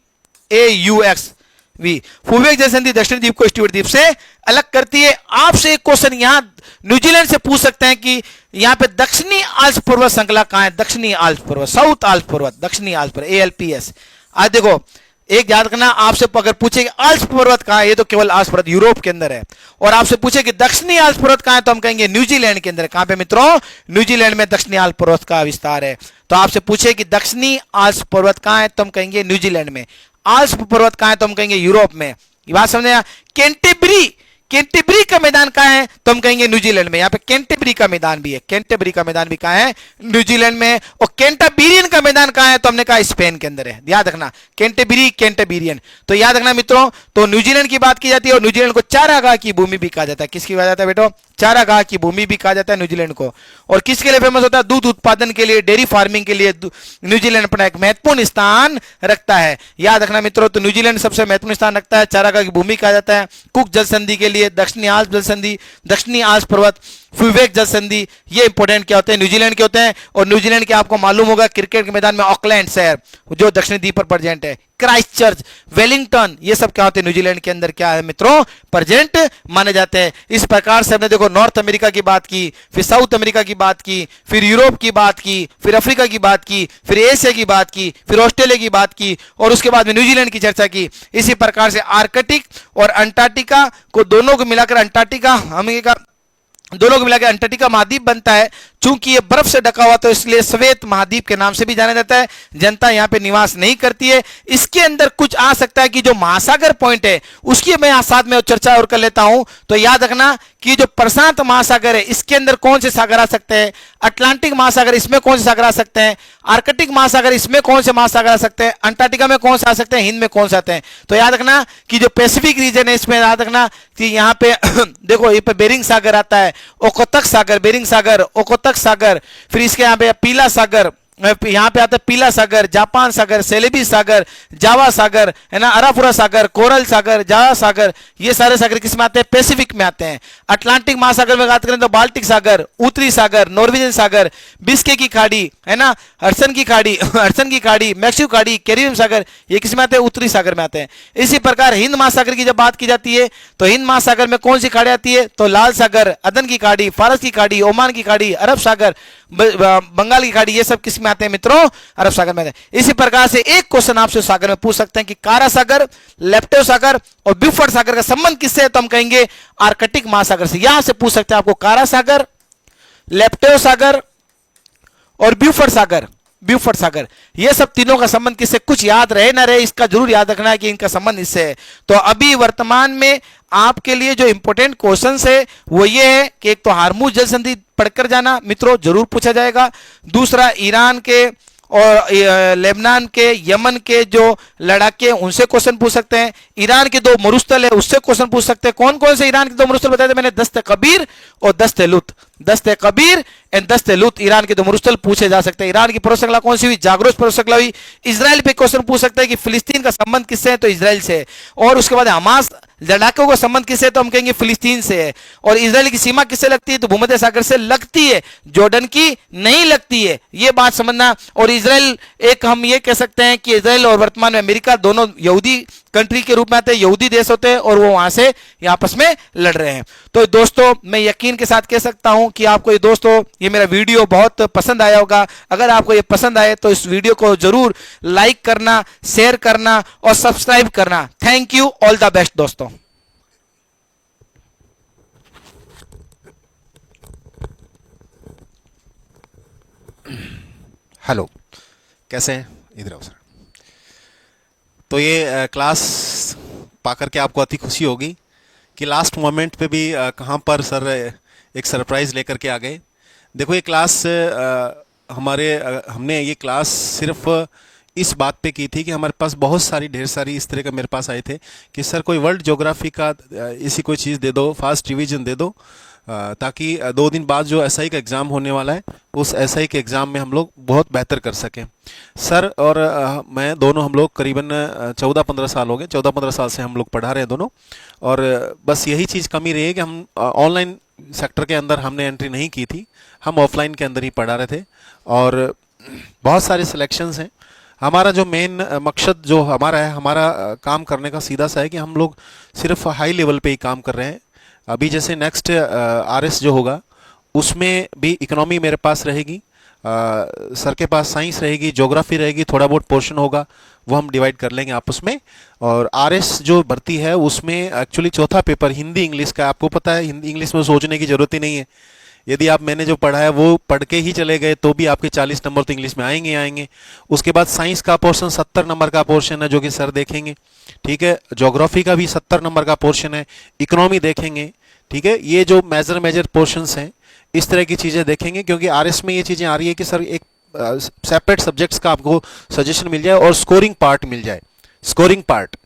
फ्यूवेक्स जल संधि दक्षिण द्वीप को स्टीवर्ट द्वीप से अलग करती है। आपसे एक क्वेश्चन यहां न्यूजीलैंड से पूछ सकते हैं कि यहां पे दक्षिणी आल्प्स पर्वत श्रृंखला कहां है? दक्षिणी आल्प्स पर्वत, साउथ आल्प्स पर्वत, दक्षिणी आल्प्स पर्वत, ALPS। आज देखो एक याद रखना, आपसे अगर पूछे कि आल्प्स पर्वत कहां है, ये तो केवल आल्प्स पर्वत यूरोप के अंदर है। और आपसे पूछे कि दक्षिणी आल्प्स पर्वत कहां है, तो हम कहेंगे न्यूजीलैंड के अंदर। कहां पे मित्रों? न्यूजीलैंड में दक्षिणी आल्प्स पर्वत का विस्तार है। तो आपसे पूछे कि दक्षिणी आल्प्स पर्वत कहां है, तो हम कहेंगे न्यूजीलैंड में। आल्प्स पर्वत कहां है, तो हम कहेंगे यूरोप में। ये बात समझे? कैंटेबरी, कैंटेबरी का मैदान कहां है, तो हम कहेंगे न्यूजीलैंड में। यहाँ पे कैंटेबरी का मैदान भी है, कैंटेबरी का मैदान भी कहां है? न्यूजीलैंड में। और कैंटाबेरियन का मैदान कहां है, तो हमने कहा स्पेन के अंदर है। याद रखना, कैंटेबरी, कैंटाबेरियन। तो याद रखना मित्रों, तो न्यूजीलैंड की बात की जाती है और न्यूजीलैंड को चारागाह की भूमि भी कहा जाता है। किसकी कहा जाता है बेटो? चारागाह की भूमि भी कहा जाता है न्यूजीलैंड को। और किसके लिए फेमस होता है? दूध उत्पादन के लिए, डेयरी फार्मिंग के लिए न्यूजीलैंड अपना एक महत्वपूर्ण स्थान रखता है। याद रखना मित्रों, तो न्यूजीलैंड सबसे महत्वपूर्ण स्थान रखता है, चारागाह की भूमि कहा जाता है। कुक जल संधि के लिए, दक्षिणी आल्प्स जल संधि, दक्षिणी आल्प्स पर्वत, फ्यूवेक जल संधि, ये इंपॉर्टेंट क्या होते हैं? न्यूजीलैंड के होते हैं। और न्यूजीलैंड के आपको मालूम होगा क्रिकेट के मैदान में ऑकलैंड शहर जो दक्षिणी द्वीप पर प्रेजेंट है, क्राइस्टचर्च, वेलिंगटन, ये सब क्या होते हैं? न्यूजीलैंड के अंदर क्या है मित्रों? प्रेजेंट माने जाते हैं। इस प्रकार से हमने देखो नॉर्थ अमेरिका की बात की, फिर साउथ अमेरिका की बात की, फिर यूरोप की बात की, फिर अफ्रीका की बात की, फिर एशिया की बात की, फिर ऑस्ट्रेलिया की बात की और उसके बाद में न्यूजीलैंड की चर्चा की। इसी प्रकार से आर्कटिक और अंटार्कटिका को दोनों को मिलाकर अंटार्कटिका, अमेरिका दोनों को मिलाकर अंटार्कटिका महाद्वीप बनता है। चूंकि ये बर्फ से ढका हुआ तो इसलिए श्वेत महाद्वीप के नाम से भी जाना जाता है। जनता यहाँ पे निवास नहीं करती है। इसके अंदर कुछ आ सकता है कि जो महासागर पॉइंट है उसकी मैं साथ में चर्चा और कर लेता हूं। तो याद रखना कि जो प्रशांत महासागर है इसके अंदर कौन से सागर आ सकते हैं? अटलांटिक महासागर, इसमें कौन से सागर आ सकते हैं? आर्कटिक महासागर, इसमें कौन से महासागर आ सकते हैं? अंटार्कटिका में कौन से आ सकते हैं? हिंद में कौन से आते हैं? तो याद रखना कि जो पैसिफिक रीजन है इसमें याद रखना कि यहाँ पे देखो ये पे बेरिंग सागर आता है, ओखोत्सक सागर, बेरिंग सागर, ओखोत्सक सागर, फिर इसके यहाँ पे पीला सागर, यहाँ पे आता है पीला सागर, जापान सागर, सेलेबी सागर, जावा सागर, है ना, अराफुरा सागर, कोरल सागर, जावा सागर, ये सारे सागर किस में आते हैं? पैसिफिक में आते हैं। अटलांटिक महासागर में बात करें तो बाल्टिक सागर, उत्तरी सागर, नॉर्वेजियन सागर, बिस्के की खाड़ी, है ना, हडसन की खाड़ी, हडसन की खाड़ी, मैक्सिको खाड़ी, कैरिबियन सागर, ये किस में आते हैं? उत्तरी सागर में आते हैं। इसी प्रकार हिंद महासागर की जब बात की जाती है तो हिंद महासागर में कौन सी खाड़ी आती है? तो लाल सागर, अदन की खाड़ी, फारस की खाड़ी, ओमान की खाड़ी, अरब सागर, बंगाल की खाड़ी, ये सब किस में आते हैं मित्रों? अरब सागर में आते हैं। इसी प्रकार से एक क्वेश्चन आपसे सागर में पूछ सकते हैं कि कारा सागर, लेप्टो सागर और ब्यूफोर्ड सागर का संबंध किससे है? तो हम कहेंगे आर्कटिक महासागर से। यहां से पूछ सकते हैं आपको कारा सागर लेप्टेव सागर और ब्यूफोर्ड सागर। ब्यूफोर्ड सागर, ये सब तीनों का संबंध किससे, कुछ याद रहे ना रहे, इसका जरूर याद रखना है कि इनका संबंध इससे है। तो अभी वर्तमान में आपके लिए जो इंपॉर्टेंट क्वेश्चंस है वो ये है कि एक तो हार्मुज जल संधि पढ़कर जाना मित्रों, जरूर पूछा जाएगा। दूसरा ईरान के और लेबनान के, यमन के जो लड़ाके उनसे क्वेश्चन पूछ सकते हैं। ईरान के दो मरुस्थल है उससे क्वेश्चन पूछ सकते हैं। कौन कौन से ईरान के दो मरुस्थल बताए थे मैंने, दस्त कबीर और दस्त लुत। दस्त कबीर एंड दस्त लुत ईरान के दो मरुस्थल पूछे जा सकते हैं। ईरान की पर्वत श्रृंखला कौन सी हुई, जाग्रोस पर्वत श्रृंखला हुई। इजराइल पे क्वेश्चन पूछ सकते हैं कि फिलिस्तीन का संबंध किससे है, तो इजराइल से है। और उसके बाद हमास लड़ाकों का संबंध किससे है, तो हम कहेंगे फिलिस्तीन से है। और इजराइल की सीमा किससे लगती है, तो भूमध्य सागर से लगती है, जॉर्डन की नहीं लगती है, ये बात समझना। और इजराइल एक हम ये कह सकते हैं कि इजराइल और वर्तमान में अमेरिका दोनों यहूदी कंट्री के रूप में आते हैं, यहूदी देश होते हैं, और वो वहां से ये आपस में लड़ रहे हैं। तो दोस्तों मैं यकीन के साथ कह सकता हूं कि आपको ये दोस्तों ये मेरा वीडियो बहुत पसंद आया होगा। अगर आपको ये पसंद आए तो इस वीडियो को जरूर लाइक करना, शेयर करना और सब्सक्राइब करना। Thank you, all the best दोस्तों। हेलो, कैसे हैं? इधर आओ सर। तो ये क्लास पाकर के आपको अति खुशी होगी कि लास्ट मोमेंट पे भी कहाँ पर सर एक सरप्राइज़ लेकर के आ गए। देखो ये क्लास हमने ये क्लास सिर्फ इस बात पे की थी कि हमारे पास बहुत सारी ढेर सारी इस तरह का मेरे पास आए थे कि सर कोई वर्ल्ड ज्योग्राफी का इसी कोई चीज़ दे दो, फास्ट रिवीजन दे दो, ताकि 2 दिन बाद जो एसआई का एग्ज़ाम होने वाला है उस एसआई के एग्ज़ाम में हम लोग बहुत बेहतर कर सकें। सर और मैं दोनों हम लोग करीबन 14-15 साल हो गए, 14-15 साल से हम लोग पढ़ा रहे हैं दोनों। और बस यही चीज़ कमी रही है कि हम ऑनलाइन सेक्टर के अंदर हमने एंट्री नहीं की थी, हम ऑफलाइन के अंदर ही पढ़ा रहे थे। और बहुत सारे सिलेक्शंस हैं। हमारा जो मेन मकसद जो हमारा है, हमारा काम करने का सीधा सा है कि हम लोग सिर्फ हाई लेवल पे ही काम कर रहे हैं। अभी जैसे नेक्स्ट आरएस जो होगा उसमें भी इकोनॉमी मेरे पास रहेगी, सर के पास साइंस रहेगी, ज्योग्राफी रहेगी, थोड़ा बहुत पोर्शन होगा वो हम डिवाइड कर लेंगे आपस में। और आरएस जो भर्ती है उसमें एक्चुअली चौथा पेपर हिंदी इंग्लिश का, आपको पता है हिंदी इंग्लिश में सोचने की ज़रूरत ही नहीं है। यदि आप मैंने जो पढ़ा है वो पढ़ के ही चले गए तो भी आपके 40 नंबर तो इंग्लिश में आएंगे आएंगे। उसके बाद साइंस का पोर्शन 70 नंबर का पोर्शन है जो कि सर देखेंगे, ठीक है। ज्योग्राफी का भी 70 नंबर का पोर्शन है, इकोनॉमी देखेंगे, ठीक है। ये जो मेजर पोर्शंस हैं इस तरह की चीज़ें देखेंगे, क्योंकि आरएस में ये चीज़ें आ रही है कि सर एक सेपरेट सब्जेक्ट्स का आपको सजेशन मिल जाए और स्कोरिंग पार्ट मिल जाए, स्कोरिंग पार्ट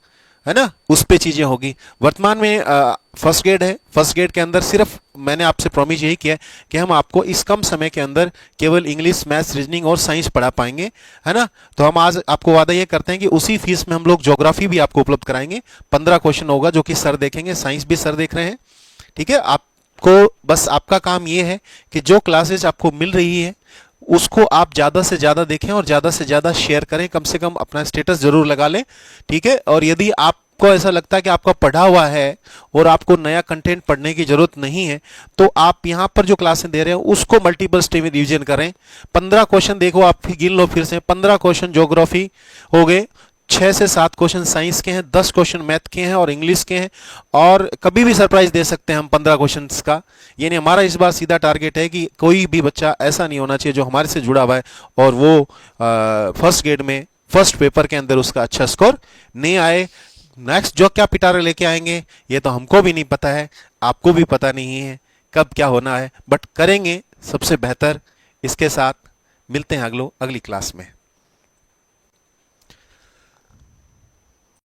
है ना, उस पे चीज़ें होगी। वर्तमान में फर्स्ट ग्रेड है, फर्स्ट ग्रेड के अंदर सिर्फ मैंने आपसे प्रॉमिस यही किया है कि हम आपको इस कम समय के अंदर केवल इंग्लिश, मैथ्स, रीजनिंग और साइंस पढ़ा पाएंगे, है ना। तो हम आज आपको वादा ये करते हैं कि उसी फीस में हम लोग ज्योग्राफी भी आपको उपलब्ध कराएंगे। 15 क्वेश्चन होगा जो कि सर देखेंगे, साइंस भी सर देख रहे हैं, ठीक है। आपको बस आपका काम ये है कि जो क्लासेस आपको मिल रही है उसको आप ज़्यादा से ज़्यादा देखें और ज़्यादा से ज़्यादा शेयर करें, कम से कम अपना स्टेटस जरूर लगा लें, ठीक है। और यदि आपको ऐसा लगता है कि आपका पढ़ा हुआ है और आपको नया कंटेंट पढ़ने की ज़रूरत नहीं है तो आप यहाँ पर जो क्लासें दे रहे हैं उसको मल्टीपल स्टेज में रिविजन करें। 15 क्वेश्चन देखो, आप गिन लो फिर से, 15 क्वेश्चन ज्योग्राफी हो गए, 6 से 7 क्वेश्चन साइंस के हैं, 10 क्वेश्चन मैथ के हैं और इंग्लिश के हैं। और कभी भी सरप्राइज दे सकते हैं हम 15 क्वेश्चन का। यानी हमारा इस बार सीधा टारगेट है कि कोई भी बच्चा ऐसा नहीं होना चाहिए जो हमारे से जुड़ा हुआ है और वो फर्स्ट ग्रेड में फर्स्ट पेपर के अंदर उसका अच्छा स्कोर नहीं आए। नेक्स्ट जो क्या पिटारे लेके आएंगे ये तो हमको भी नहीं पता है, आपको भी पता नहीं है कब क्या होना है, बट करेंगे सबसे बेहतर। इसके साथ मिलते हैं अगली क्लास में।